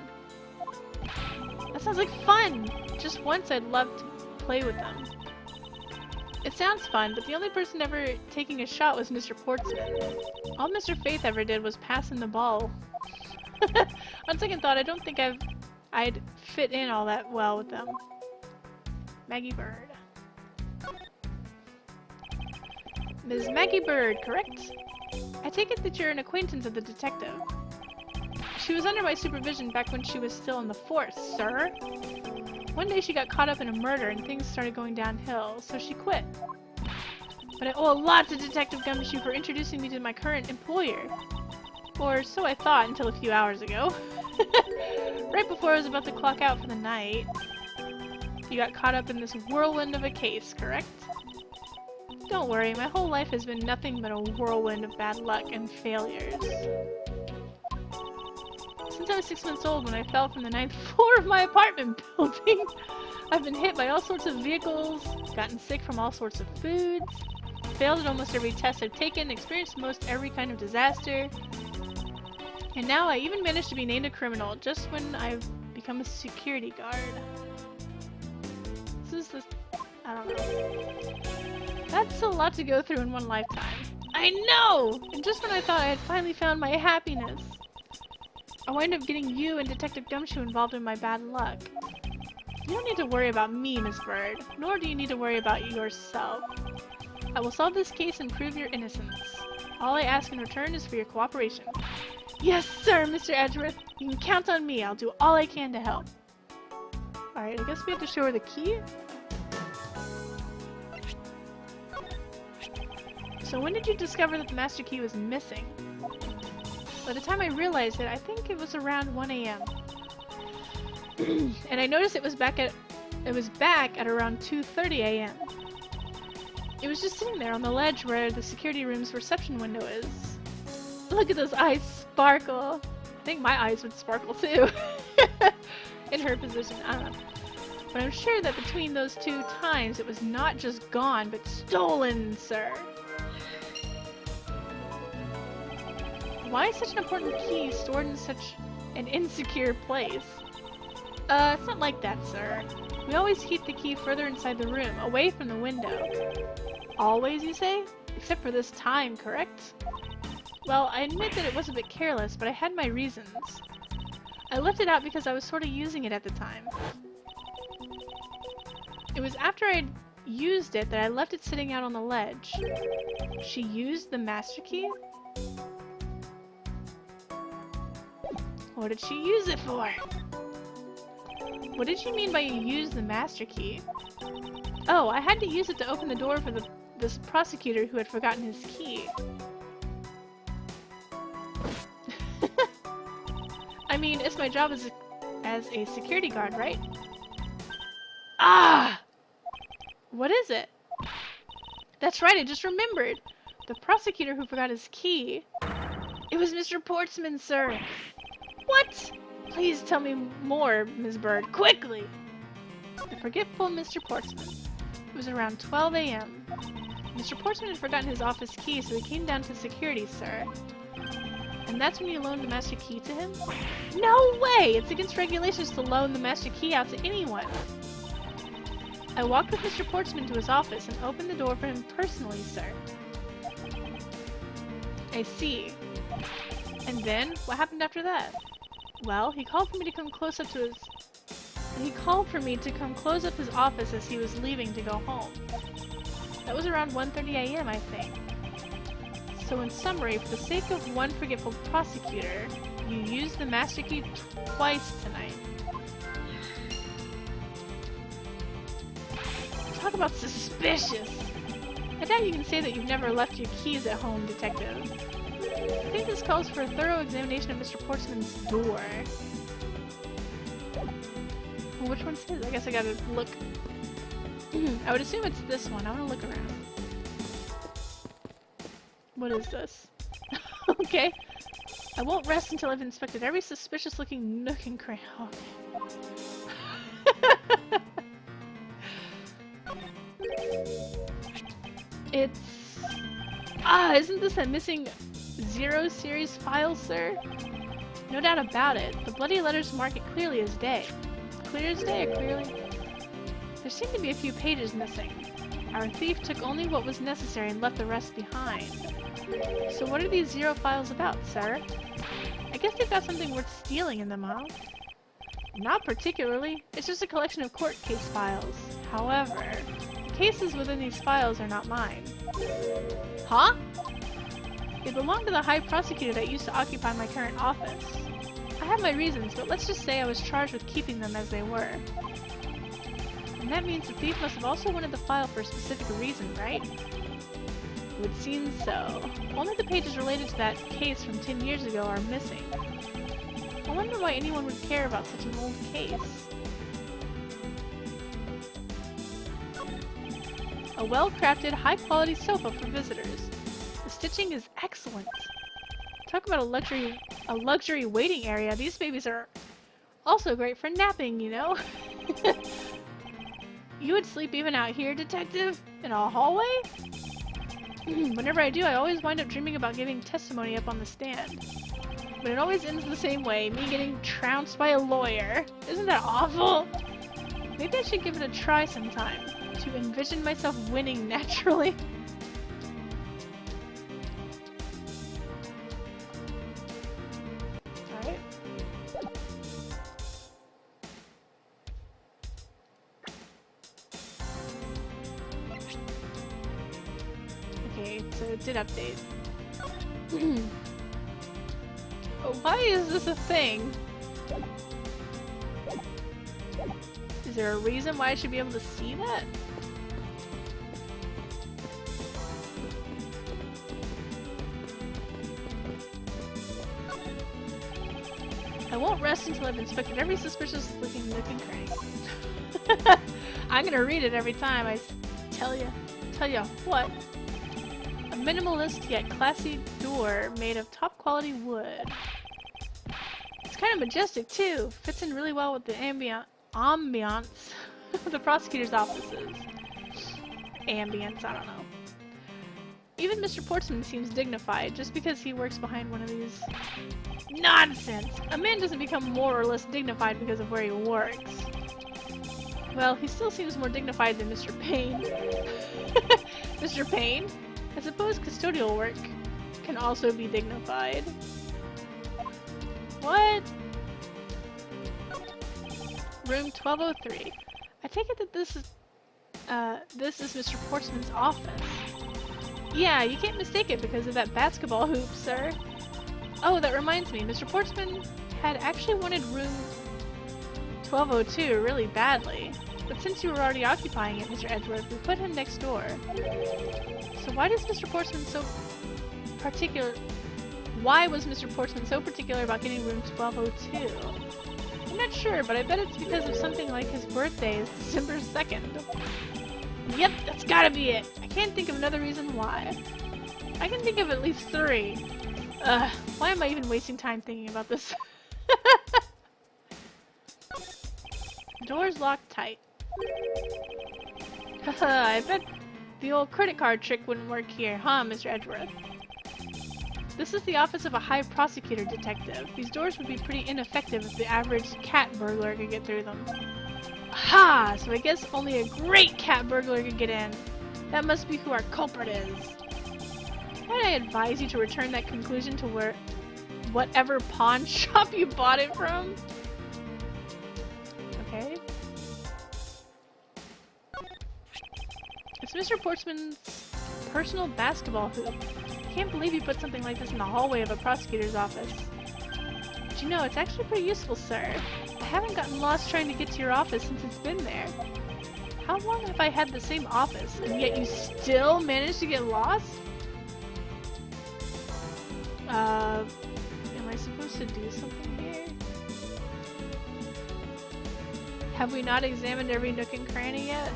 That sounds like fun! Just once I'd love to play with them. It sounds fun, but the only person ever taking a shot was Mr. Portsman. All Mr. Faith ever did was pass him the ball. On second thought, I don't think I'd fit in all that well with them. Maggie Bird. Ms. Maggie Bird, correct? I take it that you're an acquaintance of the detective. She was under my supervision back when she was still in the force, sir. One day she got caught up in a murder and things started going downhill, so she quit. But I owe a lot to Detective Gumshoe for introducing me to my current employer. Or so I thought until a few hours ago. Right before I was about to clock out for the night. You got caught up in this whirlwind of a case, correct? Don't worry, my whole life has been nothing but a whirlwind of bad luck and failures. Since I was 6 months old when I fell from the 9th floor of my apartment building, I've been hit by all sorts of vehicles, gotten sick from all sorts of foods, failed at almost every test I've taken, experienced most every kind of disaster, and now I even managed to be named a criminal just when I've become a security guard. I don't know. That's a lot to go through in one lifetime. I know! And just when I thought I had finally found my happiness, I wind up getting you and Detective Gumshoe involved in my bad luck. You don't need to worry about me, Miss Bird, nor do you need to worry about yourself. I will solve this case and prove your innocence. All I ask in return is for your cooperation. Yes, sir, Mr. Edgeworth. You can count on me. I'll do all I can to help. Alright, I guess we have to show her the key? So when did you discover that the master key was missing? By the time I realized it, I think it was around 1 AM. And I noticed it was back at around 2:30 AM. It was just sitting there on the ledge where the security room's reception window is. Look at those eyes sparkle. I think my eyes would sparkle too. In her position, I don't know. But I'm sure that between those two times it was not just gone, but stolen, sir. Why is such an important key stored in such an insecure place? It's not like that, sir. We always keep the key further inside the room, away from the window. Always, you say? Except for this time, correct? Well, I admit that it was a bit careless, but I had my reasons. I left it out because I was sort of using it at the time. It was after I'd used it that I left it sitting out on the ledge. She used the master key? What did she use it for? What did she mean by you used the master key? Oh, I had to use it to open the door for this prosecutor who had forgotten his key. I mean, it's my job as a security guard, right? Ah! What is it? That's right, I just remembered. The prosecutor who forgot his key. It was Mr. Portsman, sir. What? Please tell me more, Ms. Bird, quickly! The forgetful Mr. Portsman. It was around 12 AM. Mr. Portsman had forgotten his office key, so he came down to security, sir. And that's when you loaned the master key to him? No way! It's against regulations to loan the master key out to anyone. I walked with Mr. Portsman to his office and opened the door for him personally, sir. I see. And then, what happened after that? Well, he called for me to come close up his office as he was leaving to go home. That was around 1:30 AM, I think. So in summary, for the sake of one forgetful prosecutor, you used the master key twice tonight. Talk about suspicious! I doubt you can say that you've never left your keys at home, Detective. I think this calls for a thorough examination of Mr. Portsman's door. Well, which one's his? I guess I gotta look. I would assume it's this one. I wanna look around. What is this? Okay. I won't rest until I've inspected every suspicious looking nook and cranny. Okay. It's... isn't this a missing 0 series file, sir? No doubt about it. The bloody letters mark it clearly as day. Clear as day, or clearly? There seem to be a few pages missing. Our thief took only what was necessary and left the rest behind. So what are these 0 files about, sir? I guess they've got something worth stealing in them, huh? Not particularly. It's just a collection of court case files. However, the cases within these files are not mine. Huh? They belong to the High Prosecutor that used to occupy my current office. I have my reasons, but let's just say I was charged with keeping them as they were. And that means the thief must have also wanted the file for a specific reason, right? It would seem so. Only the pages related to that case from 10 years ago are missing. I wonder why anyone would care about such an old case. A well-crafted, high-quality sofa for visitors. The stitching is excellent. Talk about a luxury A luxury waiting area. These babies are also great for napping, you know? You would sleep even out here, detective? In a hallway? Whenever I do, I always wind up dreaming about giving testimony up on the stand. But it always ends the same way, me getting trounced by a lawyer. Isn't that awful? Maybe I should give it a try sometime, to envision myself winning naturally. Alright. Okay, so it did update. Why is this a thing? Is there a reason why I should be able to see that? I won't rest until I've inspected every suspicious looking nook and cranny. I'm gonna read it every time I tell you what. A minimalist yet classy door made of top quality wood. It's kind of majestic too. Fits in really well with the ambiance of the prosecutor's offices. Ambience, I don't know. Even Mr. Portsman seems dignified just because he works behind one of these. Nonsense! A man doesn't become more or less dignified because of where he works. Well, he still seems more dignified than Mr. Payne. Mr. Payne? I suppose custodial work can also be dignified. What? Room 1203. I take it that this is Mr. Portsman's office. Yeah, you can't mistake it because of that basketball hoop, sir. Oh, that reminds me, Mr. Portsman had actually wanted room 1202 really badly. But since you were already occupying it, Mr. Edgeworth, we put him next door. So why was Mr. Portsman so particular about getting room 1202? I'm not sure, but I bet it's because of something like his birthday is December 2nd. Yep, that's gotta be it. I can't think of another reason why. I can think of at least 3. Why am I even wasting time thinking about this? Door's locked tight. Haha, I bet the old credit card trick wouldn't work here, huh, Mr. Edgeworth? This is the office of a high prosecutor detective. These doors would be pretty ineffective if the average cat burglar could get through them. Aha! So I guess only a great cat burglar could get in. That must be who our culprit is. Might I advise you to return that conclusion to whatever pawn shop you bought it from? Okay. It's Mr. Portsman's personal basketball hoop. I can't believe you put something like this in the hallway of a prosecutor's office. But you know, it's actually pretty useful, sir. I haven't gotten lost trying to get to your office since it's been there. How long have I had the same office, and yet you still managed to get lost? Am I supposed to do something here? Have we not examined every nook and cranny yet?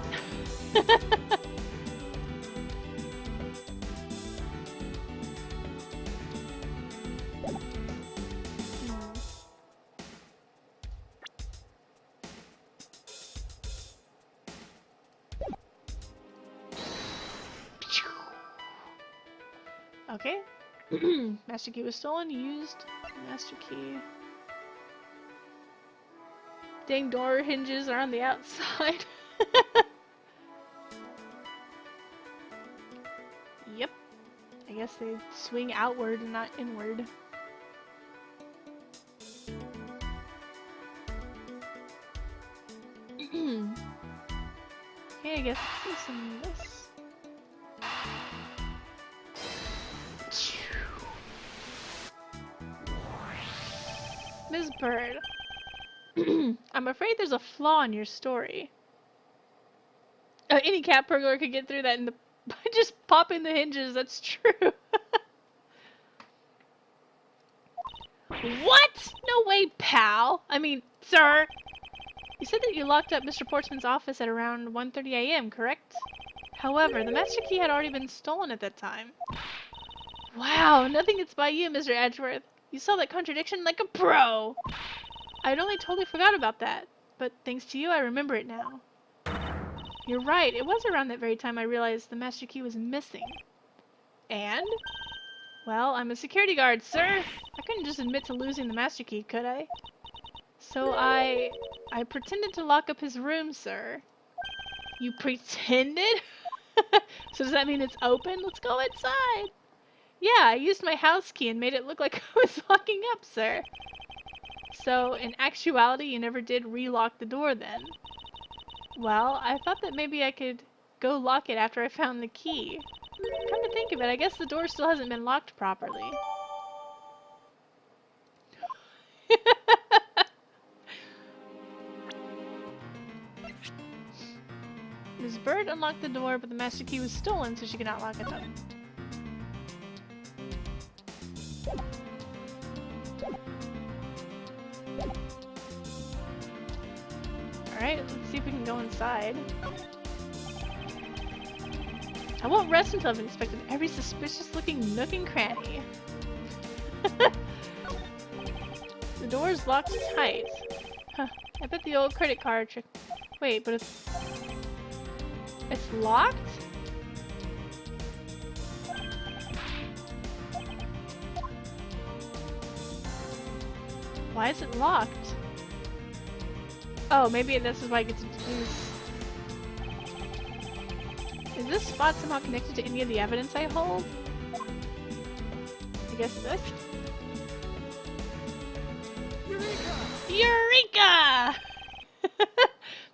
Okay. Master key was stolen. Used master key. Dang, door hinges are on the outside. Yep. I guess they swing outward and not inward. Okay, I guess let's do some of this. Ms. Bird, I'm afraid there's a flaw in your story. Any cat burglar could get through that by just popping the hinges, that's true. What? No way, pal. I mean, sir. You said that you locked up Mr. Portsman's office at around 1:30 a.m., correct? However, the master key had already been stolen at that time. Wow, nothing gets by you, Mr. Edgeworth. You saw that contradiction like a pro! I'd only totally forgot about that, but thanks to you, I remember it now. You're right, it was around that very time I realized the master key was missing. And? Well, I'm a security guard, sir! I couldn't just admit to losing the master key, could I? So I pretended to lock up his room, sir. You pretended? So does that mean it's open? Let's go inside! Yeah, I used my house key and made it look like I was locking up, sir. So, in actuality, you never did relock the door then? Well, I thought that maybe I could go lock it after I found the key. Come to think of it, I guess the door still hasn't been locked properly. Ms. Bird unlocked the door, but the master key was stolen, so she could not lock it up. Alright, let's see if we can go inside. I won't rest until I've inspected every suspicious-looking nook and cranny. The door's locked tight. Huh, I bet the old credit card trick... Wait, but it's locked? Why is it locked? Oh, maybe this is why I get to use... Is this spot somehow connected to any of the evidence I hold? I guess this? Eureka!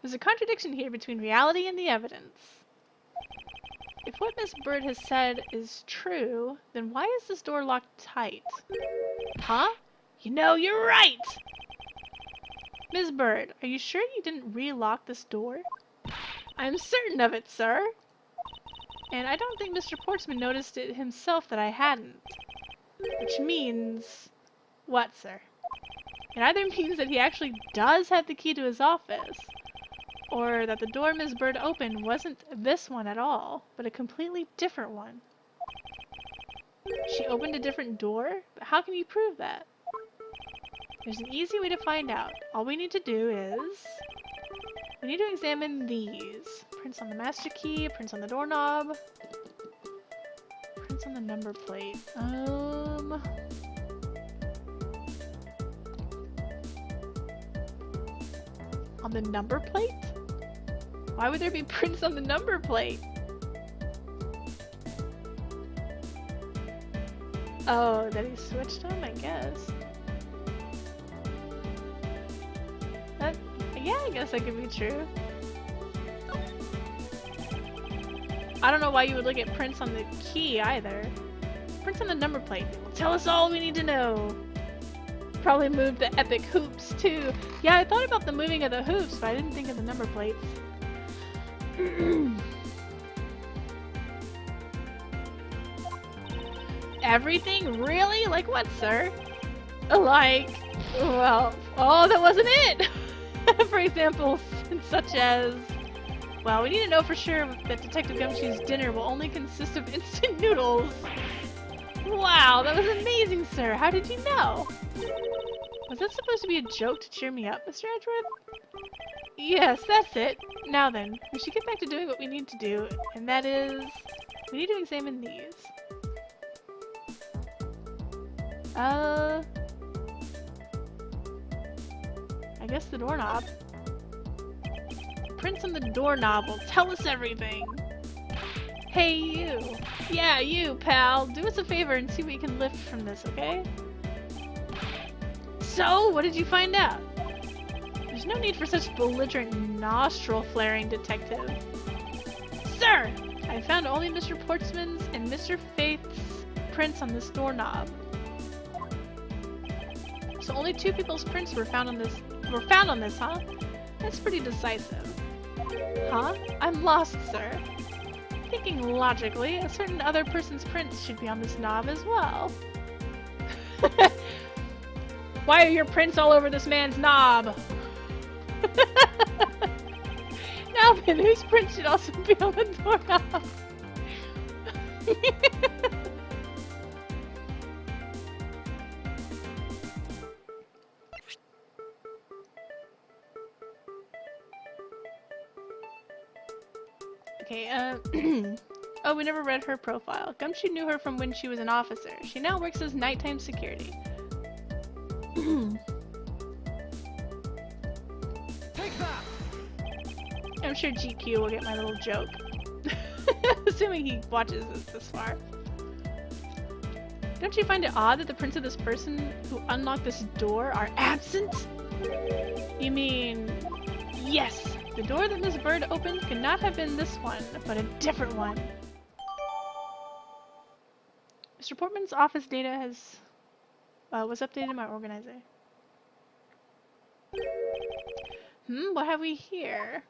There's a contradiction here between reality and the evidence. If what Miss Bird has said is true, then why is this door locked tight? Huh? You know, you're right! Ms. Bird, are you sure you didn't relock this door? I'm certain of it, sir. And I don't think Mr. Portsman noticed it himself that I hadn't. Which means... what, sir? It either means that he actually does have the key to his office, or that the door Ms. Bird opened wasn't this one at all, but a completely different one. She opened a different door? But how can you prove that? There's an easy way to find out. All we need to do is... we need to examine these. Prints on the master key, prints on the doorknob, prints on the number plate. On the number plate? Why would there be prints on the number plate? Oh, that he switched them, I guess. Yeah, I guess that could be true. I don't know why you would look at prints on the key either. Prints on the number plate. They will tell us all we need to know. Probably moved the epic hoops too. Yeah, I thought about the moving of the hoops, but I didn't think of the number plates. Everything? Really? Like what, sir? Like, well, oh, that wasn't it! For example, such as... well, we need to know for sure that Detective Gumshoe's dinner will only consist of instant noodles. Wow, that was amazing, sir. How did you know? Was that supposed to be a joke to cheer me up, Mr. Edgeworth? Yes, that's it. Now then, we should get back to doing what we need to do, and that is... we need to examine these. I guess the doorknob. Prints on the doorknob will tell us everything. Hey, you. Yeah, you, pal. Do us a favor and see what you can lift from this, okay? So, what did you find out? There's no need for such belligerent nostril-flaring, detective. Sir! I found only Mr. Portsman's and Mr. Faith's prints on this doorknob. So only two people's prints were found on this, huh? That's pretty decisive. Huh? I'm lost, sir. Thinking logically, a certain other person's prints should be on this knob as well. Why are your prints all over this man's knob? Now then, whose print should also be on the doorknob? Okay, oh, we never read her profile. Gumshoe knew her from when she was an officer. She now works as nighttime security.
Take that.
I'm sure GQ will get my little joke. Assuming he watches this far. Don't you find it odd that the prints of this person who unlocked this door are absent? You mean... Yes! The door that Miss Bird opened could not have been this one, but a different one. Mr. Portman's office data has... was updated in my organizer. What have we here?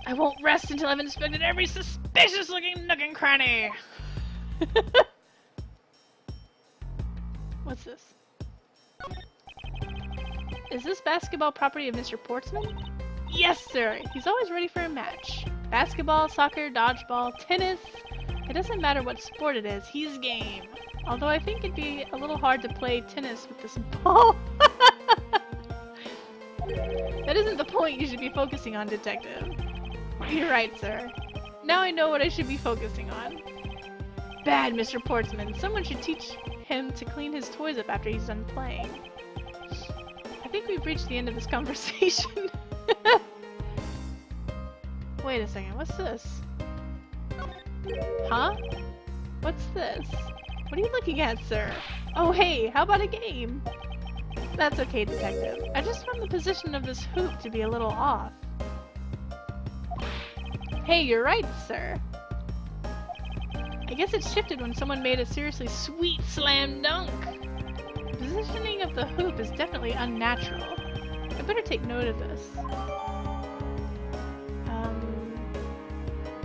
I won't rest until I've inspected every suspicious-looking nook and cranny! What's this? Is this basketball property of Mr. Portsman? Yes, sir! He's always ready for a match. Basketball, soccer, dodgeball, tennis... It doesn't matter what sport it is, he's game. Although I think it'd be a little hard to play tennis with this ball. That isn't the point you should be focusing on, Detective. You're right, sir. Now I know what I should be focusing on. Bad, Mr. Portsman. Someone should teach him to clean his toys up after he's done playing. I think we've reached the end of this conversation. Wait a second, what's this? Huh? What's this? What are you looking at, sir? Oh hey, how about a game? That's okay, Detective. I just found the position of this hoop to be a little off. Hey, you're right, sir. I guess it shifted when someone made a seriously sweet slam dunk. The positioning of the hoop is definitely unnatural. I better take note of this.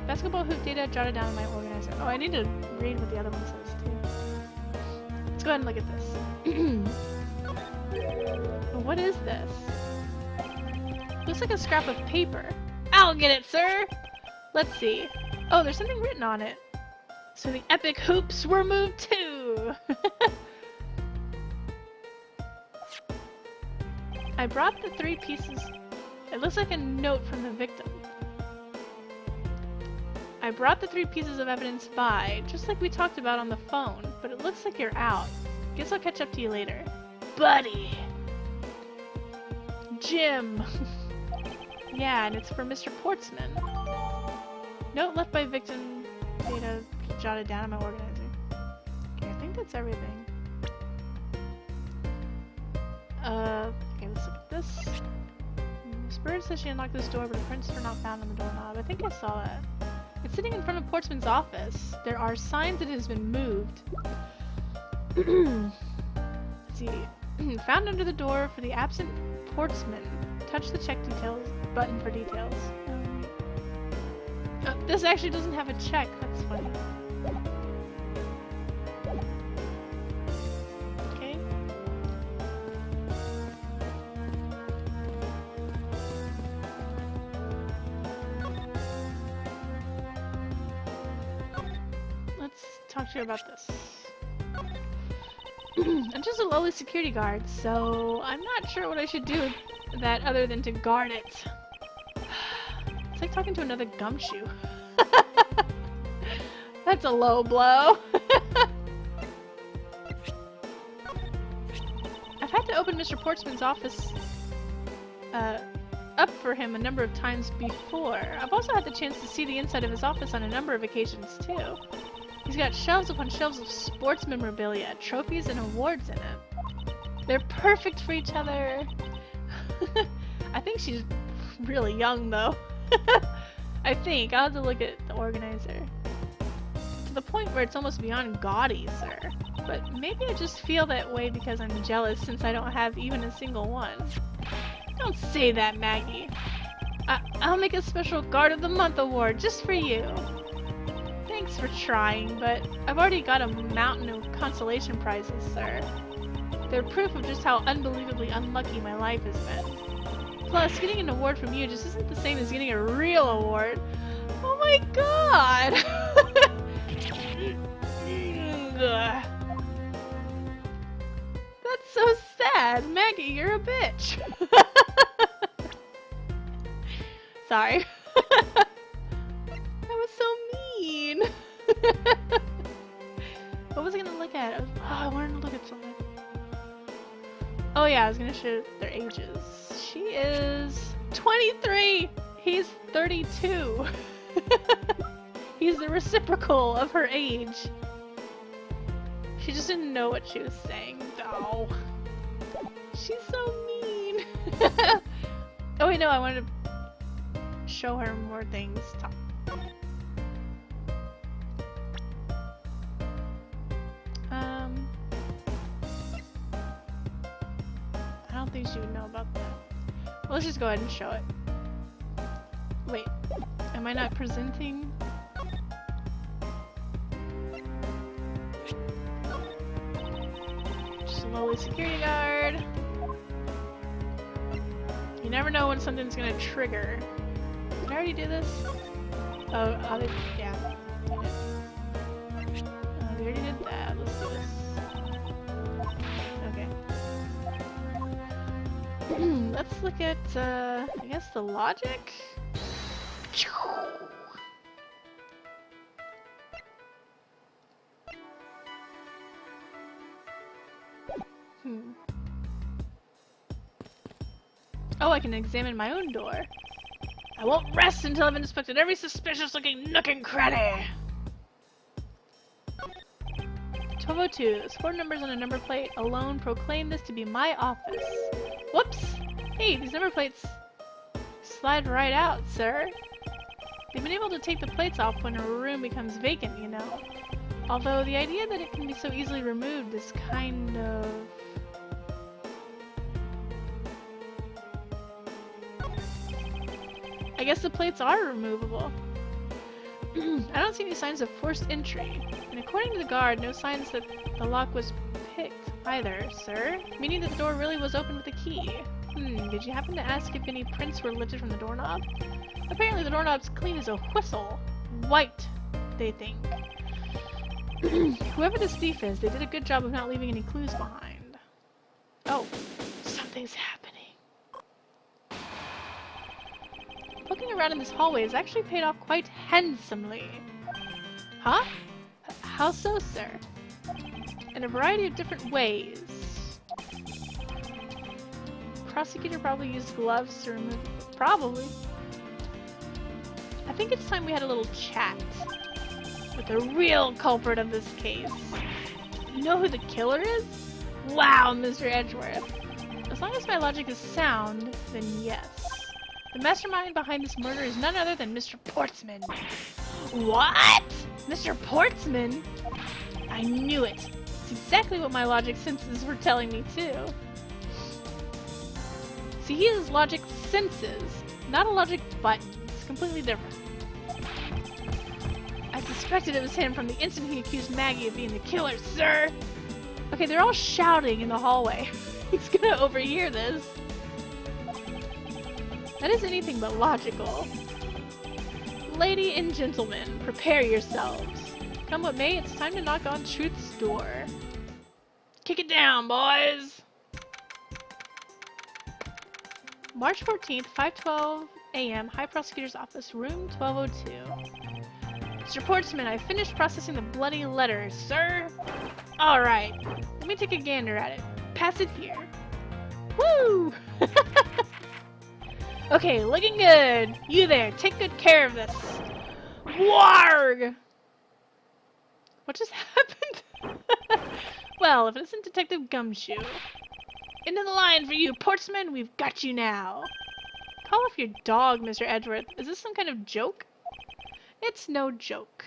Basketball hoop data jotted down in my organizer. Oh, I need to read what the other one says, too. Let's go ahead and look at this. What is this? Looks like a scrap of paper. I'll get it, sir! Let's see. Oh, there's something written on it. So the epic hoops were moved too! I brought the 3 pieces. It looks like a note from the victim. I brought the 3 pieces of evidence by, just like we talked about on the phone, but it looks like you're out. Guess I'll catch up to you later. Buddy! Jim! Yeah, and it's for Mr. Portsman. Note left by victim data jotted down in my organizer. Okay, I think that's everything. Okay, let's look at this. Miss Bird says she unlocked this door, but the prints were not found on the doorknob. I think I saw it. It's sitting in front of Portsman's office. There are signs that it has been moved. Let's see. Found under the door for the absent Portsman. Touch the check details button for details. This actually doesn't have a check. That's funny. Okay. Let's talk to you about this. I'm just a lowly security guard, so I'm not sure what I should do with that other than to guard it. It's like talking to another gumshoe. That's a low blow. I've had to open Mr. Portsman's office up for him a number of times before. I've also had the chance to see the inside of his office on a number of occasions too. He's got shelves upon shelves of sports memorabilia, trophies, and awards in it. They're perfect for each other. I think she's really young though. I think. I'll have to look at the organizer. To the point where it's almost beyond gaudy, sir. But maybe I just feel that way because I'm jealous since I don't have even a single one. Don't say that, Maggie. I'll make a special Guard of the Month award just for you. Thanks for trying, but I've already got a mountain of consolation prizes, sir. They're proof of just how unbelievably unlucky my life has been. Plus, getting an award from you just isn't the same as getting a real award. Oh my god! That's so sad! Maggie, you're a bitch! Sorry. That was so mean. What was I gonna look at? I wanted to look at something. Oh yeah, I was gonna show their ages. She is 23! He's 32! He's the reciprocal of her age. She just didn't know what she was saying, though. She's so mean! Oh wait, no, I wanted to show her more things. I don't think she would know about that. Well, let's just go ahead and show it. Wait, am I not presenting? Just a lowly security guard. You never know when something's gonna trigger. Did I already do this? Oh, yeah. We already did that. Let's do this. Okay. Let's look at, I guess the logic? Oh, I can examine my own door. I won't rest until I've inspected every suspicious-looking nook and cranny. 1202. Those 4 numbers on a number plate alone proclaim this to be my office. Whoops! Hey, these number plates slide right out, sir. They've been able to take the plates off when a room becomes vacant, you know. Although the idea that it can be so easily removed is kind of... I guess the plates are removable. I don't see any signs of forced entry. And according to the guard, no signs that the lock was picked either, sir. Meaning that the door really was opened with a key. Did you happen to ask if any prints were lifted from the doorknob? Apparently the doorknob's clean as a whistle. White, they think. Whoever this thief is, they did a good job of not leaving any clues behind. Oh, something's happening. Looking around in this hallway has actually paid off quite handsomely. Huh? How so, sir? In a variety of different ways. Prosecutor probably used gloves to remove it. Probably. I think it's time we had a little chat with the real culprit of this case. You know who the killer is? Wow, Mr. Edgeworth. As long as my logic is sound, then yes. The mastermind behind this murder is none other than Mr. Portsman. What? Mr. Portsman? I knew it. It's exactly what my logic senses were telling me too. See, he has logic senses, not a logic button. It's completely different. I suspected it was him from the instant he accused Maggie of being the killer, sir! Okay, they're all shouting in the hallway. He's gonna overhear this. That is anything but logical. Lady and gentlemen, prepare yourselves. Come what may, it's time to knock on truth's door. Kick it down, boys! March 14th, 5:12 a.m., High Prosecutor's Office, room 1202. Mr. Portsman, I finished processing the bloody letter, sir. Alright, let me take a gander at it. Pass it here. Woo! Okay, looking good. You there, take good care of this. Warg! What just happened? Well, if it isn't Detective Gumshoe. Into the line for you, Portsman, we've got you now. Call off your dog, Mr. Edgeworth. Is this some kind of joke? It's no joke.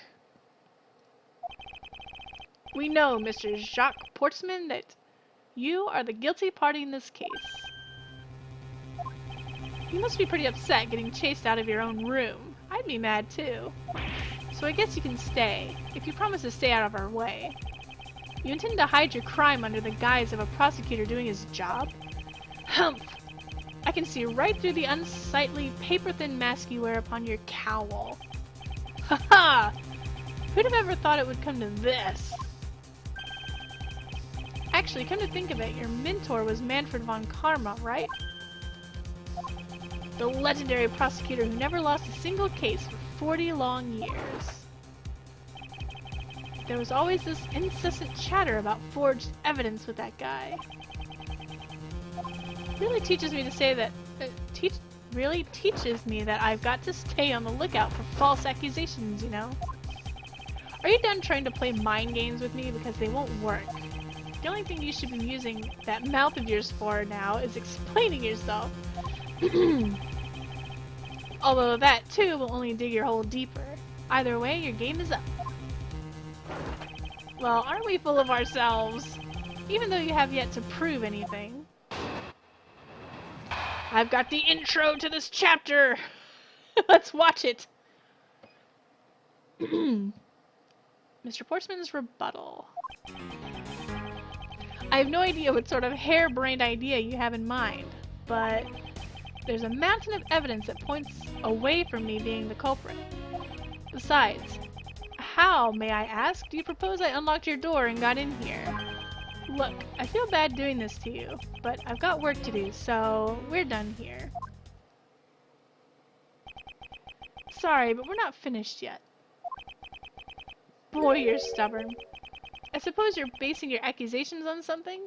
We know, Mr. Jacques Portsman, that you are the guilty party in this case. You must be pretty upset getting chased out of your own room. I'd be mad too. So I guess you can stay, if you promise to stay out of our way. You intend to hide your crime under the guise of a prosecutor doing his job? Humph! I can see right through the unsightly, paper-thin mask you wear upon your cowl. Ha-ha! Who'd have ever thought it would come to this? Actually, come to think of it, your mentor was Manfred von Karma, right? The legendary prosecutor who never lost a single case for 40 long years. There was always this incessant chatter about forged evidence with that guy. Really teaches me to say that... really teaches me that I've got to stay on the lookout for false accusations, you know? Are you done trying to play mind games with me? Because they won't work. The only thing you should be using that mouth of yours for now is explaining yourself. Although that, too, will only dig your hole deeper. Either way, your game is up. Well, aren't we full of ourselves? Even though you have yet to prove anything. I've got the intro to this chapter! Let's watch it! Mr. Portsman's rebuttal. I have no idea what sort of harebrained idea you have in mind, but there's a mountain of evidence that points away from me being the culprit. Besides, how, may I ask, do you propose I unlocked your door and got in here? Look, I feel bad doing this to you, but I've got work to do, so we're done here. Sorry, but we're not finished yet. Boy, you're stubborn. I suppose you're basing your accusations on something?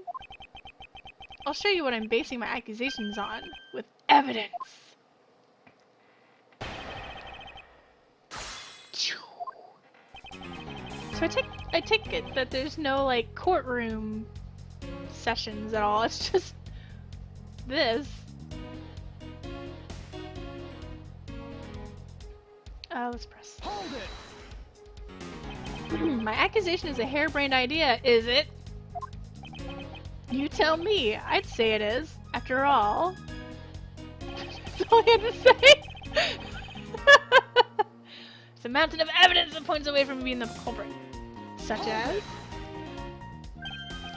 I'll show you what I'm basing my accusations on, with evidence. So I take it that there's no, like, courtroom sessions at all. It's just this. Let's press.
Hold it!
My accusation is a harebrained idea, is it? You tell me. I'd say it is. After all. That's all I had to say. It's a mountain of evidence that points away from being the culprit. Such as?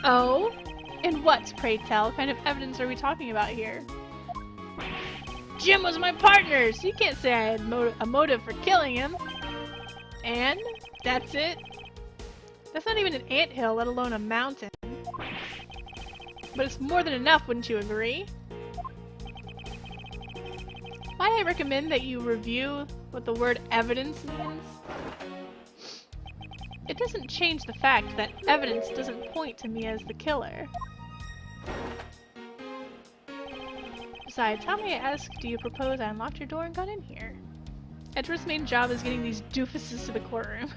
Oh? And what, pray tell, kind of evidence are we talking about here? Jim was my partner, so you can't say I had a motive for killing him. And? That's it? That's not even an anthill, let alone a mountain. But it's more than enough, wouldn't you agree? Might I recommend that you review what the word evidence means? It doesn't change the fact that evidence doesn't point to me as the killer. Besides, how may I ask do you propose I unlocked your door and got in here? Edgeworth's main job is getting these doofuses to the courtroom.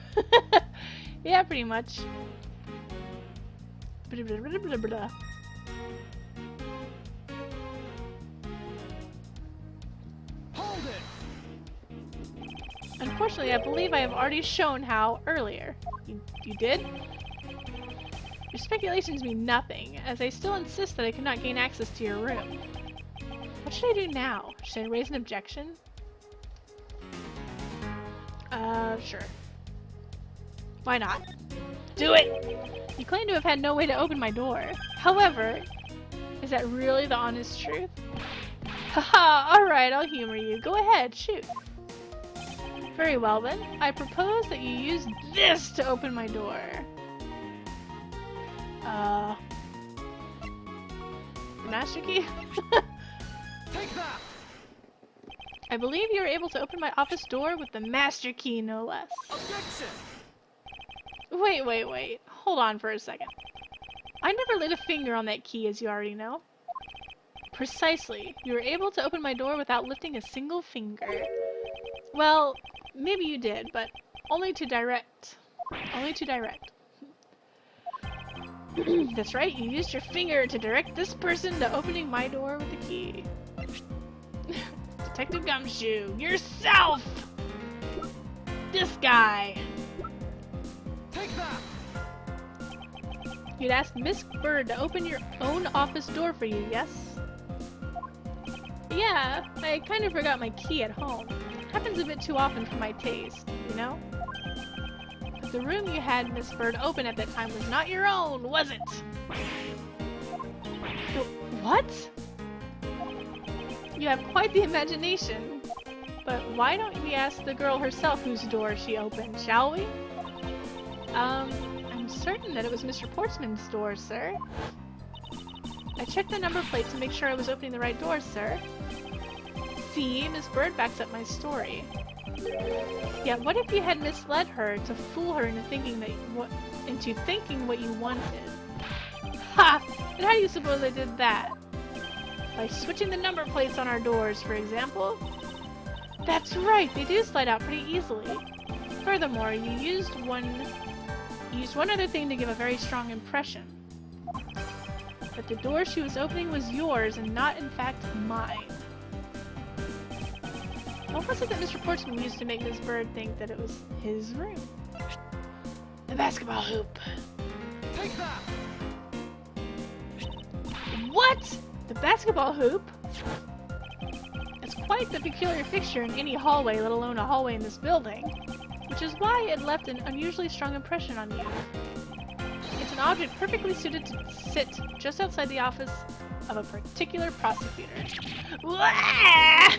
Yeah, pretty much. Blah, blah, blah, blah, blah.
Hold it!
Unfortunately, I believe I have already shown how earlier. You did? Your speculations mean nothing, as I still insist that I cannot gain access to your room. What should I do now? Should I raise an objection? Sure. Why not? Do it! You claim to have had no way to open my door. However, is that really the honest truth? Haha, alright, I'll humor you. Go ahead, shoot. Very well then. I propose that you use this to open my door. The master key?
Take that!
I believe you were able to open my office door with the master key, no less.
Objection!
Wait. Hold on for a second. I never laid a finger on that key, as you already know. Precisely. You were able to open my door without lifting a single finger. Well, maybe you did, but only to direct. Only to direct. That's right, you used your finger to direct this person to opening my door with the key. Detective Gumshoe, yourself! This guy!
Take that!
You'd asked Miss Bird to open your own office door for you, yes? Yeah, I kind of forgot my key at home. Happens a bit too often for my taste, you know? But the room you had Miss Bird open at that time was not your own, was it? What? You have quite the imagination. But why don't we ask the girl herself whose door she opened, shall we? I'm certain that it was Mr. Portsman's door, sir. I checked the number plate to make sure I was opening the right door, sir. See, Miss Bird backs up my story. Yeah, what if you had misled her to fool her into thinking what you wanted? Ha! And how do you suppose I did that? By switching the number plates on our doors, for example? That's right, they do slide out pretty easily. Furthermore, you used one other thing to give a very strong impression. That the door she was opening was yours and not, in fact, mine. What was it that Mr. Portsmouth used to make Miss Bird think that it was his room? The basketball hoop.
Take that!
What? The basketball hoop? It's quite the peculiar fixture in any hallway, let alone a hallway in this building. Which is why it left an unusually strong impression on you. It's an object perfectly suited to sit just outside the office of a particular prosecutor. Gwa!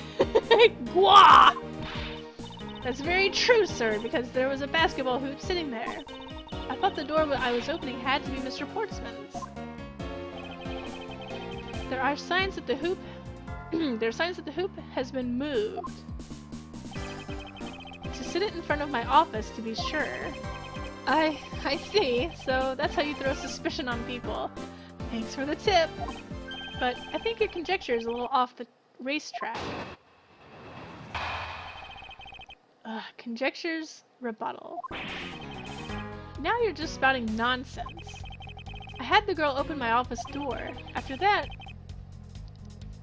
That's very true, sir, because there was a basketball hoop sitting there. I thought the door I was opening had to be Mr. Portsman's. There are signs that the hoop has been moved. To sit it in front of my office, to be sure. I see. So that's how you throw suspicion on people. Thanks for the tip. But I think your conjecture is a little off the racetrack. Conjecture's rebuttal. Now you're just spouting nonsense. I had the girl open my office door. After that,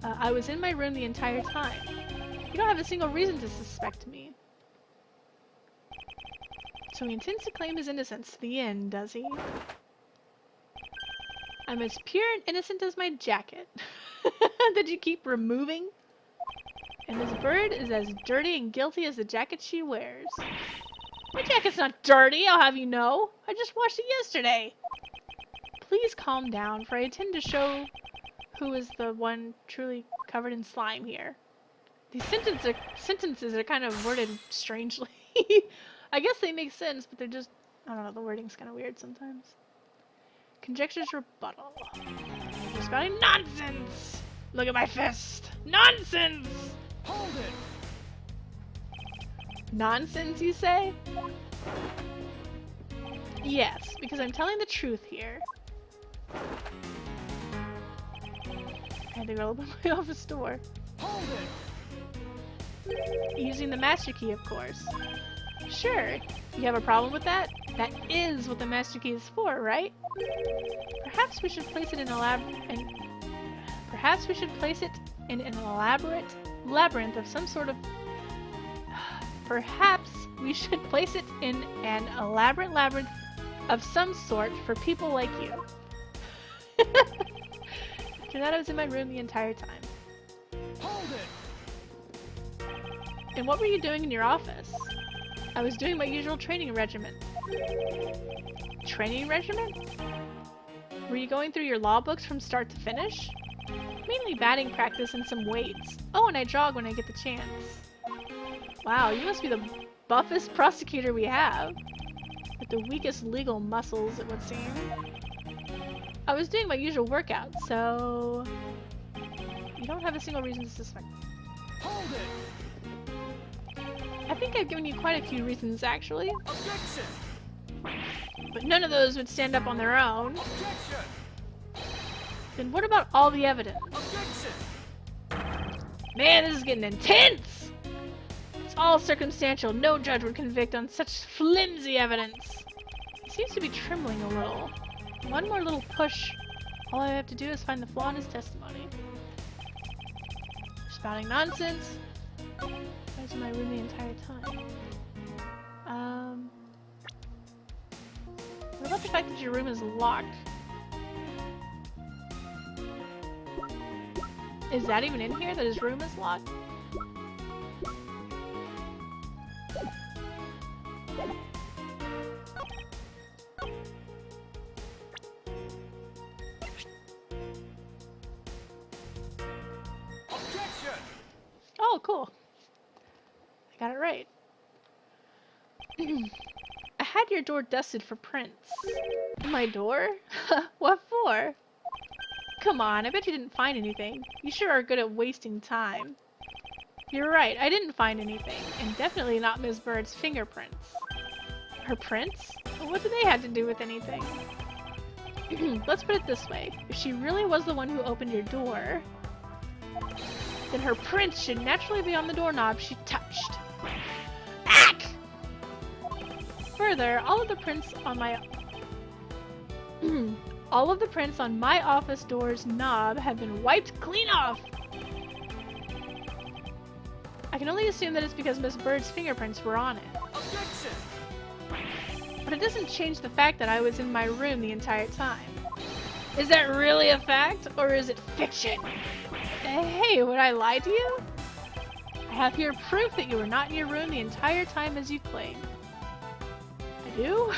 I was in my room the entire time. You don't have a single reason to suspect me. So he intends to claim his innocence to the end, does he? I'm as pure and innocent as my jacket. That you keep removing? And this bird is as dirty and guilty as the jacket she wears. My jacket's not dirty, I'll have you know. I just washed it yesterday. Please calm down, for I intend to show who is the one truly covered in slime here. These sentences are kind of worded strangely. I guess they make sense, but they're just... I don't know, the wording's kind of weird sometimes. Conjecture's rebuttal. You're spouting nonsense! Look at my fist! Nonsense!
Hold it!
Nonsense, you say? Yes, because I'm telling the truth here. I had to go open my office door.
Hold it!
Using the master key, of course. Sure. You have a problem with that? That is what the master key is for, right? Perhaps we should place it in an elaborate labyrinth of some sort of... Perhaps we should place it in an elaborate labyrinth of some sort for people like you. After that, I was in my room the entire time.
Hold it!
And what were you doing in your office? I was doing my usual training regimen. Training regimen? Were you going through your law books from start to finish? Mainly batting practice and some weights. Oh, and I jog when I get the chance. Wow, you must be the buffest prosecutor we have. With the weakest legal muscles, it would seem. I was doing my usual workout, so... You don't have a single reason to suspect.
Hold it!
I think I've given you quite a few reasons, actually.
Objection!
But none of those would stand up on their own.
Objection!
Then what about all the evidence?
Objection!
Man, this is getting intense! It's all circumstantial. No judge would convict on such flimsy evidence. He seems to be trembling a little. One more little push. All I have to do is find the flaw in his testimony. Spouting nonsense. I was in my room the entire time. What about the fact that your room is locked? Is that even in here, that his room is locked?
Objection!
Oh, cool. I got it right. I had your door dusted for prints. My door? What for? Come on, I bet you didn't find anything. You sure are good at wasting time. You're right, I didn't find anything, and definitely not Ms. Bird's fingerprints. Her prints? What do they have to do with anything? Let's put it this way. If she really was the one who opened your door, then her prints should naturally be on the doorknob she touched. Ack! Further, all of the prints on my office door's knob have been wiped clean off. I can only assume that it's because Miss Bird's fingerprints were on it.
Objection!
But it doesn't change the fact that I was in my room the entire time. Is that really a fact, or is it fiction? Hey, would I lie to you? I have here proof that you were not in your room the entire time as you claim. I do?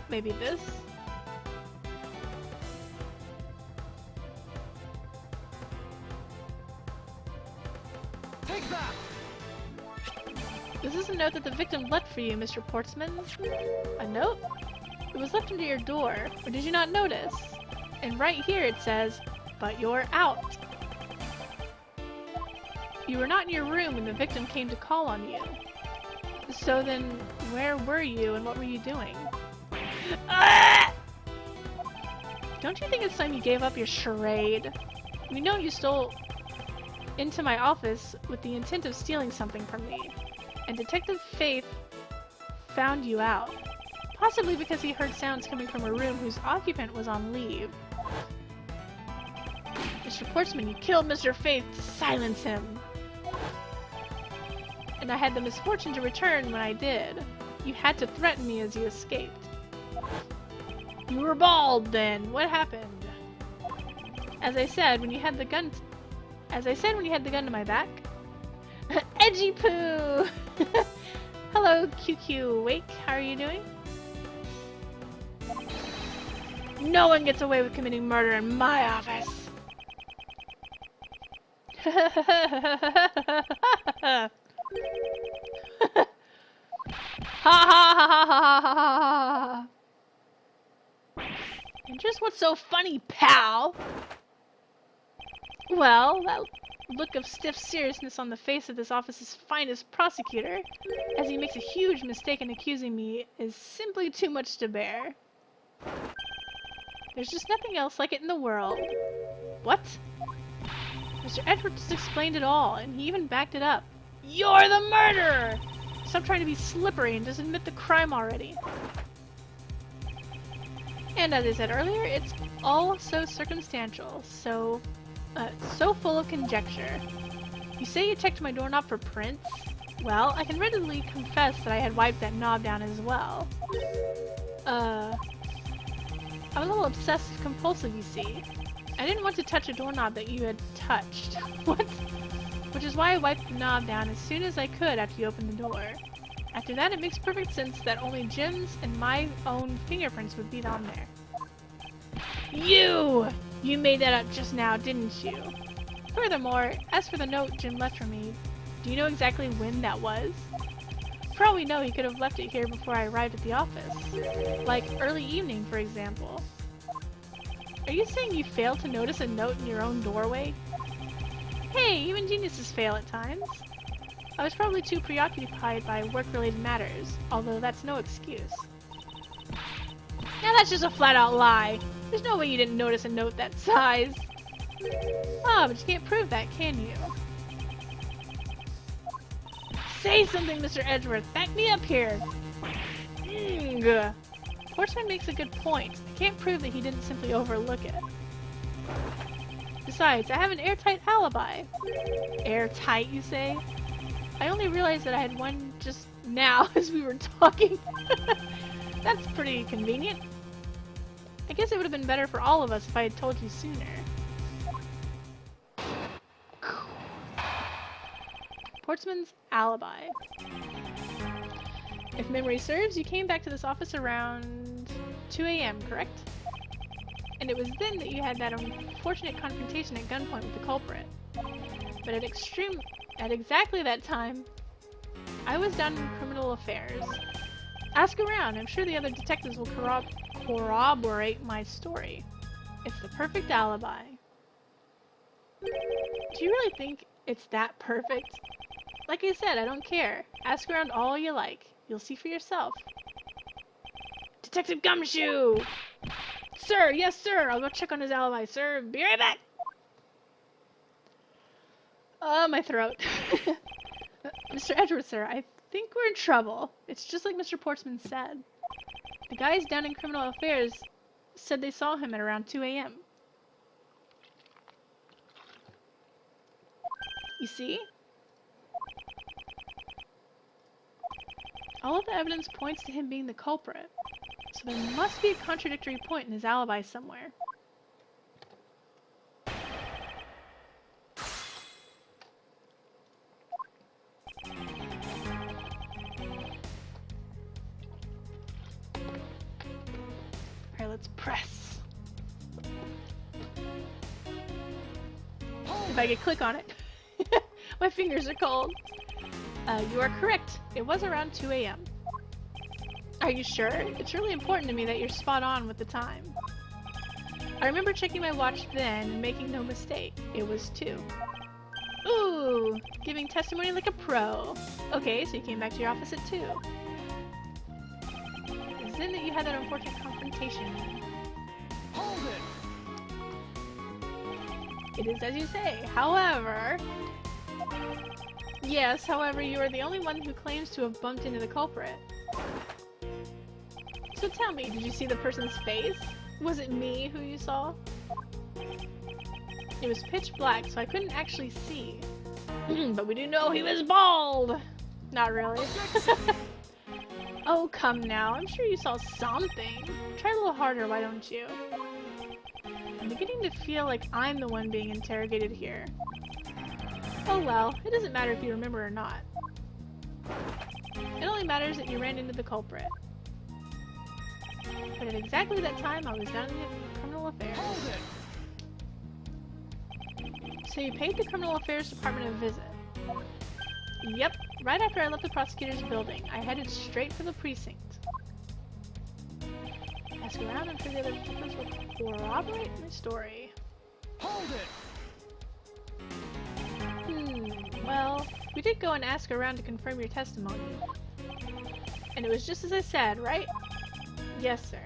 Maybe this?
Take that!
This is a note that the victim left for you, Mr. Portsman. A note? It was left under your door, or did you not notice? And right here it says, "But you're out." You were not in your room when the victim came to call on you. So then, where were you and what were you doing? Ah! Don't you think it's time you gave up your charade? We know you stole into my office with the intent of stealing something from me, and Detective Faith found you out. Possibly because he heard sounds coming from a room whose occupant was on leave. Mr. Portsman, you killed Mr. Faith to silence him. And I had the misfortune to return when I did. You had to threaten me as you escaped. You were bald then. What happened? As I said when you had the gun to my back. Edgy poo! Hello, QQ Wake. How are you doing? No one gets away with committing murder in my office. And just what's so funny, pal? Well, that look of stiff seriousness on the face of this office's finest prosecutor, as he makes a huge mistake in accusing me, is simply too much to bear. There's just nothing else like it in the world. What? Mr. Edgeworth just explained it all, and he even backed it up. You're the murderer! Stop trying to be slippery and just admit the crime already. And as I said earlier, it's all so circumstantial, so full of conjecture. You say you checked my doorknob for prints? Well, I can readily confess that I had wiped that knob down as well. I'm a little obsessive compulsive, you see. I didn't want to touch a doorknob that you had touched. What? Which is why I wiped the knob down as soon as I could after you opened the door. After that, it makes perfect sense that only Jim's and my own fingerprints would be on there. You! You made that up just now, didn't you? Furthermore, as for the note Jim left for me, do you know exactly when that was? For all we know, he could have left it here before I arrived at the office. Like early evening, for example. Are you saying you failed to notice a note in your own doorway? Hey, even geniuses fail at times. I was probably too preoccupied by work-related matters, although that's no excuse. Now that's just a flat-out lie. There's no way you didn't notice a note that size. Ah, but you can't prove that, can you? Say something, Mr. Edgeworth. Back me up here. Portsman makes a good point. I can't prove that he didn't simply overlook it. Besides, I have an airtight alibi. Airtight, you say? I only realized that I had one just now as we were talking. That's pretty convenient. I guess it would have been better for all of us if I had told you sooner. Portsman's alibi. If memory serves, you came back to this office around 2 AM, correct? And it was then that you had that unfortunate confrontation at gunpoint with the culprit. But at exactly that time, I was down in criminal affairs. Ask around, I'm sure the other detectives will corroborate my story. It's the perfect alibi. Do you really think it's that perfect? Like I said, I don't care. Ask around all you like. You'll see for yourself. Detective Gumshoe! Sir, yes sir, I'll go check on his alibi, sir. Be right back! Oh, my throat. Mr. Edgeworth, sir, I think we're in trouble. It's just like Mr. Portsman said. The guys down in criminal affairs said they saw him at around 2 a.m. You see? All of the evidence points to him being the culprit. So there must be a contradictory point in his alibi somewhere. Alright, let's press. If I could click on it. My fingers are cold. You are correct. It was around 2 a.m. Are you sure? It's really important to me that you're spot on with the time. I remember checking my watch then and making no mistake. It was 2. Ooh! Giving testimony like a pro. Okay, so you came back to your office at 2. It's then that you had that unfortunate confrontation.
Hold it!
It is as you say. However... Yes, however, you are the only one who claims to have bumped into the culprit. So tell me, did you see the person's face? Was it me who you saw? It was pitch black, so I couldn't actually see. But we do know he was bald! Not really. Oh, come now. I'm sure you saw something. Try a little harder, why don't you? I'm beginning to feel like I'm the one being interrogated here. Oh well, it doesn't matter if you remember or not. It only matters that you ran into the culprit. But at exactly that time, I was down in the criminal affairs. So you paid the criminal affairs department a visit. Yep, right after I left the prosecutor's building, I headed straight for the precinct. Ask around and for the other detectives will corroborate my story.
Hold it!
Well, we did go and ask around to confirm your testimony. And it was just as I said, right? Yes, sir.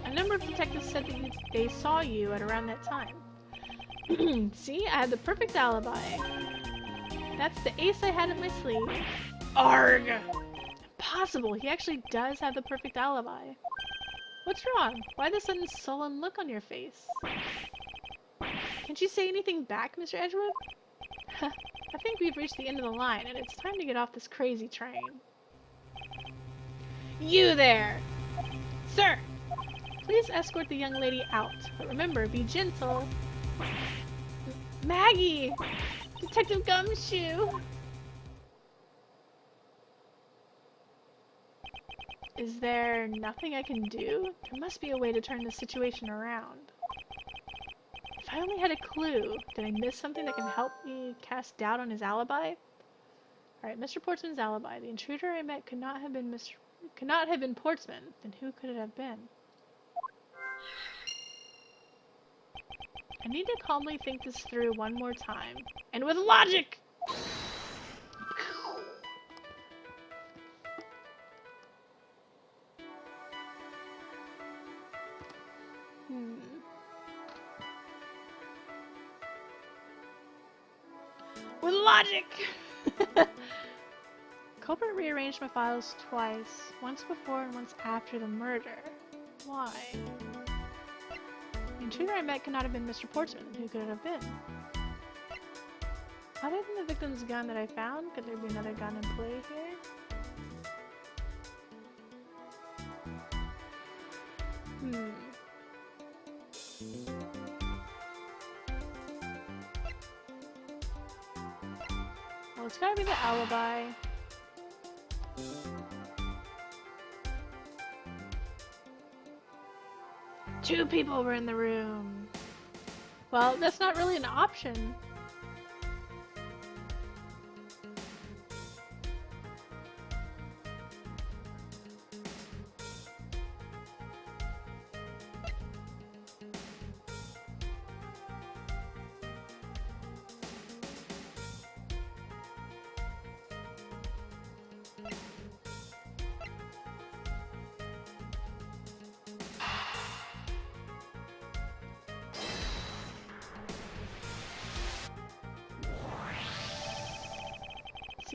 A number of detectives said that they saw you at around that time. See, I had the perfect alibi. That's the ace I had up my sleeve. Arg! Impossible, he actually does have the perfect alibi. What's wrong? Why the sudden sullen look on your face? Can't you say anything back, Mr. Edgeworth? I think we've reached the end of the line, and it's time to get off this crazy train. You there! Sir! Please escort the young lady out, but remember, be gentle. Maggie! Detective Gumshoe! Is there nothing I can do? There must be a way to turn this situation around. If I only had a clue. Did I miss something that can help me cast doubt on his alibi? Alright, Mr. Portsman's alibi. The intruder I met could not have been Portsman. Then who could it have been? I need to calmly think this through one more time. And with logic! With logic! Culprit rearranged my files twice. Once before and once after the murder. Why? The intruder I met could not have been Mr. Portsman. Who could it have been? Other than the victim's gun that I found, could there be another gun in play here? Well, it's gotta be the alibi. Two people were in the room. Well, that's not really an option.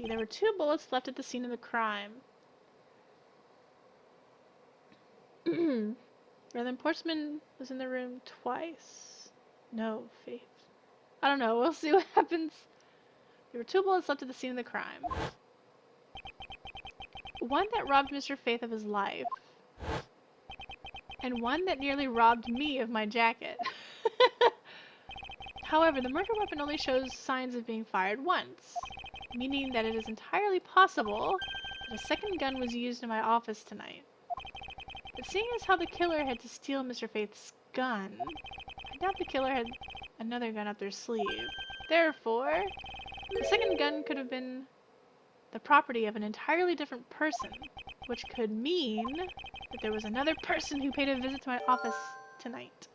see. There were 2 bullets left at the scene of the crime. Rather Portsman was in the room twice. No, Faith. I don't know. We'll see what happens. There were 2 bullets left at the scene of the crime. One that robbed Mr. Faith of his life. And one that nearly robbed me of my jacket. However, the murder weapon only shows signs of being fired once, meaning that it is entirely possible that a second gun was used in my office tonight. But seeing as how the killer had to steal Mr. Faith's gun, I doubt the killer had another gun up their sleeve. Therefore, the second gun could have been the property of an entirely different person, which could mean that there was another person who paid a visit to my office tonight.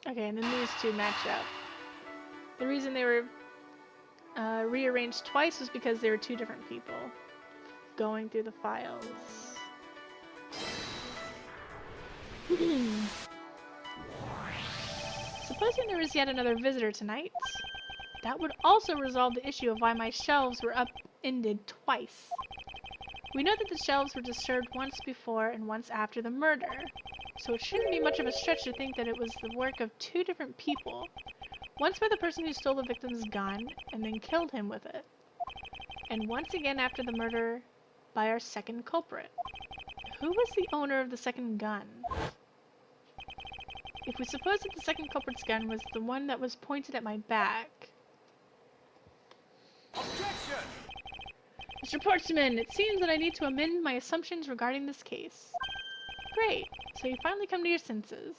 Okay, and then these 2 match up. The reason they were rearranged twice was because they were 2 different people going through the files. Supposing there was yet another visitor tonight, that would also resolve the issue of why my shelves were upended twice. We know that the shelves were disturbed once before and once after the murder, so it shouldn't be much of a stretch to think that it was the work of 2 different people. Once by the person who stole the victim's gun and then killed him with it, and once again after the murder by our second culprit. Who was the owner of the second gun? If we suppose that the second culprit's gun was the one that was pointed at my back...
Objection!
Mr. Portsman, it seems that I need to amend my assumptions regarding this case. Great, so you finally come to your senses.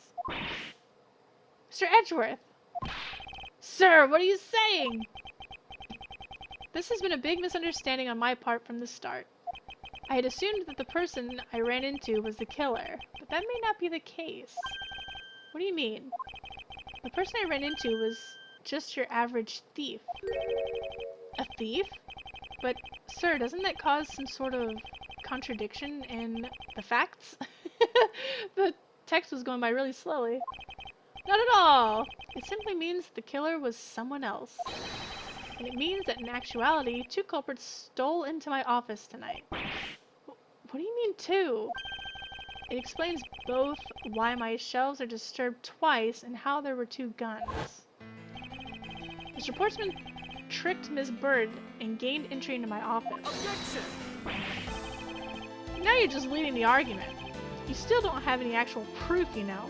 Mr. Edgeworth! Sir, what are you saying? This has been a big misunderstanding on my part from the start. I had assumed that the person I ran into was the killer, but that may not be the case. What do you mean? The person I ran into was just your average thief. A thief? But, sir, doesn't that cause some sort of contradiction in the facts? The text was going by really slowly. Not at all! It simply means the killer was someone else. And it means that in actuality, 2 culprits stole into my office tonight. What do you mean 2? It explains both why my shelves are disturbed twice and how there were 2 guns. Mr. Portsman tricked Miss Bird and gained entry into my office.
Objection!
Now you're just leading the argument. You still don't have any actual proof, you know.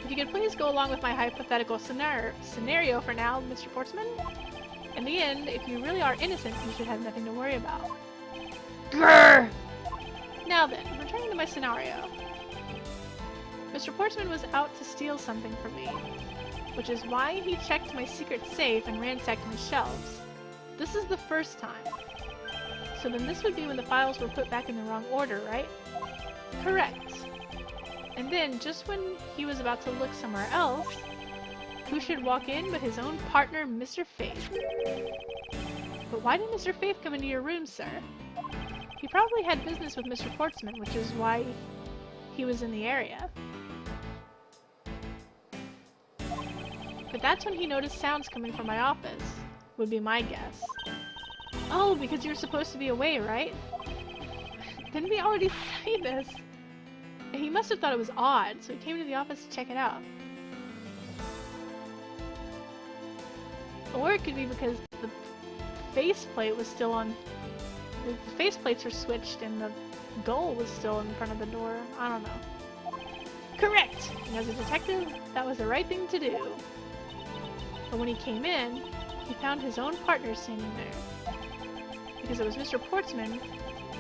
If you could please go along with my hypothetical scenario for now, Mr. Portsman. In the end, if you really are innocent, you should have nothing to worry about. Grrr! Now then, returning to my scenario. Mr. Portsman was out to steal something from me, which is why he checked my secret safe and ransacked my shelves. This is the first time. So then this would be when the files were put back in the wrong order, right? Correct. And then, just when he was about to look somewhere else, who should walk in but his own partner, Mr. Faith? But why did Mr. Faith come into your room, sir? He probably had business with Mr. Portsman, which is why he was in the area. But that's when he noticed sounds coming from my office, would be my guess. Oh, because you're supposed to be away, right? Didn't we already say this? And he must have thought it was odd, so he came to the office to check it out. Or it could be because the faceplate was still on... The faceplates were switched and the goal was still in front of the door. I don't know. Correct! And as a detective, that was the right thing to do. But when he came in, he found his own partner standing there. Because it was Mr. Portsman,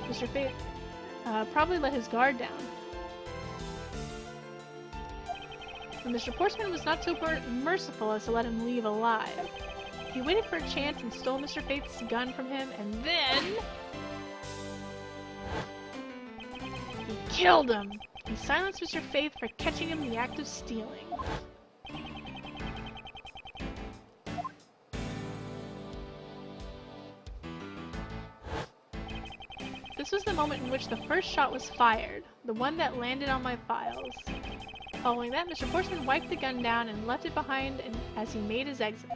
Mr. Faith probably let his guard down. But Mr. Portsman was not so merciful as to let him leave alive. He waited for a chance and stole Mr. Faith's gun from him, and then... he killed him! He silenced Mr. Faith for catching him in the act of stealing. This was the moment in which the first shot was fired, the one that landed on my files. Following that, Mr. Portsman wiped the gun down and left it behind as he made his exit.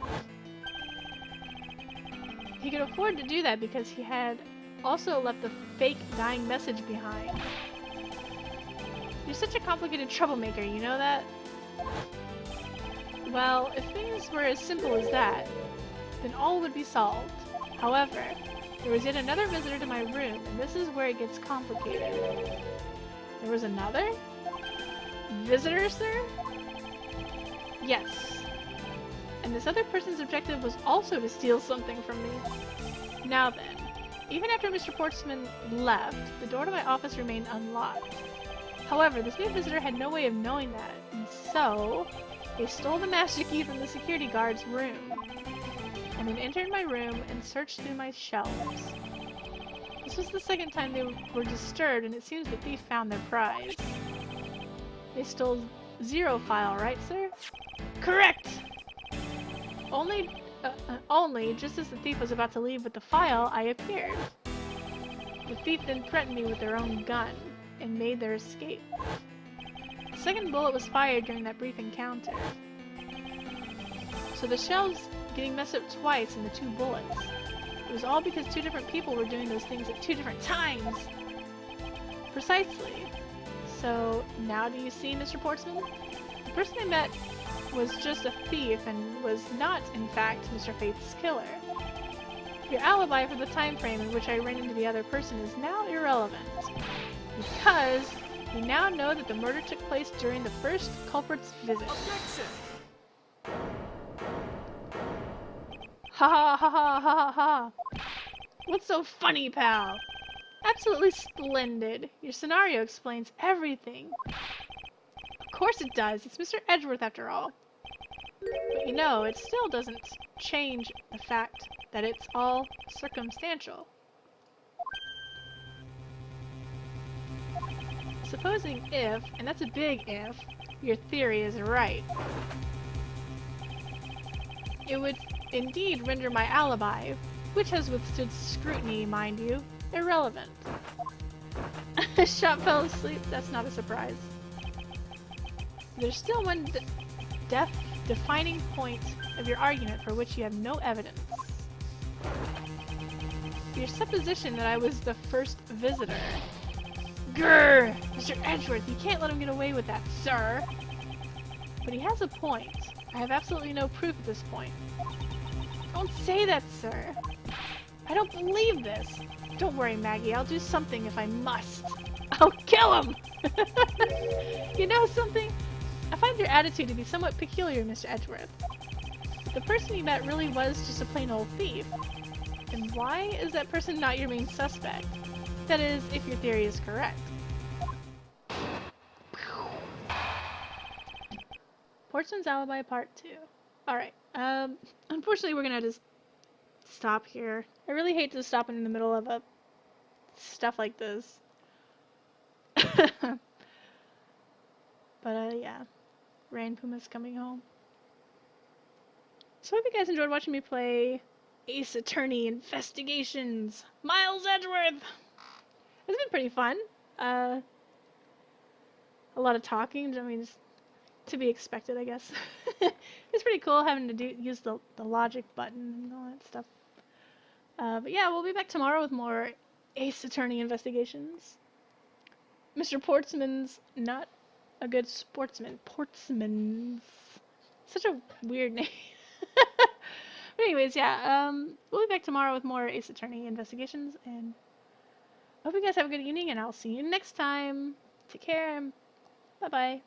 He could afford to do that because he had also left a fake dying message behind. You're such a complicated troublemaker, you know that? Well, if things were as simple as that, then all would be solved. However, there was yet another visitor to my room, and this is where it gets complicated. There was another? Visitor, sir? Yes. And this other person's objective was also to steal something from me. Now then, even after Mr. Portsman left, the door to my office remained unlocked. However, this new visitor had no way of knowing that, and so they stole the master key from the security guard's room, and then entered my room and searched through my shelves. This was the second time they were disturbed, and it seems the thief found their prize. They stole Zero File, right, sir? Correct! Only, just as the thief was about to leave with the file, I appeared. The thief then threatened me with their own gun, and made their escape. The second bullet was fired during that brief encounter. So the shelves getting messed up twice in the two bullets. It was all because two different people were doing those things at two different times! Precisely. So, now do you see, Mr. Portsman? The person I met was just a thief and was not, in fact, Mr. Faith's killer. Your alibi for the time frame in which I ran into the other person is now irrelevant. Because we now know that the murder took place during the first culprit's visit.
Objection!
Ha ha ha ha ha ha! What's so funny, pal? Absolutely splendid. Your scenario explains everything. Of course it does. It's Mr. Edgeworth after all. But you know, it still doesn't change the fact that it's all circumstantial. Supposing if, and that's a big if, your theory is right, it would indeed render my alibi, which has withstood scrutiny, mind you, irrelevant. Shot fell asleep, that's not a surprise. There's still one defining point of your argument for which you have no evidence. Your supposition that I was the first visitor. Grrr! Mr. Edgeworth, you can't let him get away with that, sir! But he has a point. I have absolutely no proof at this point. Don't say that, sir! I don't believe this! Don't worry, Maggie, I'll do something if I must. I'll kill him! You know something? I find your attitude to be somewhat peculiar, Mr. Edgeworth. If the person you met really was just a plain old thief, then why is that person not your main suspect? That is, if your theory is correct. Portsman's Alibi Part 2. Alright, unfortunately we're gonna just stop here. I really hate to stop in the middle of stuff like this. But, yeah. Rain Puma's coming home. So I hope you guys enjoyed watching me play Ace Attorney Investigations. Miles Edgeworth! It's been pretty fun. A lot of talking, I mean, just to be expected, I guess. It's pretty cool having to use the logic button and all that stuff. But yeah, we'll be back tomorrow with more Ace Attorney Investigations. Mr. Portsman's not a good sportsman. Portsman's such a weird name. But anyways, yeah, we'll be back tomorrow with more Ace Attorney Investigations, and I hope you guys have a good evening, and I'll see you next time. Take care, and bye-bye.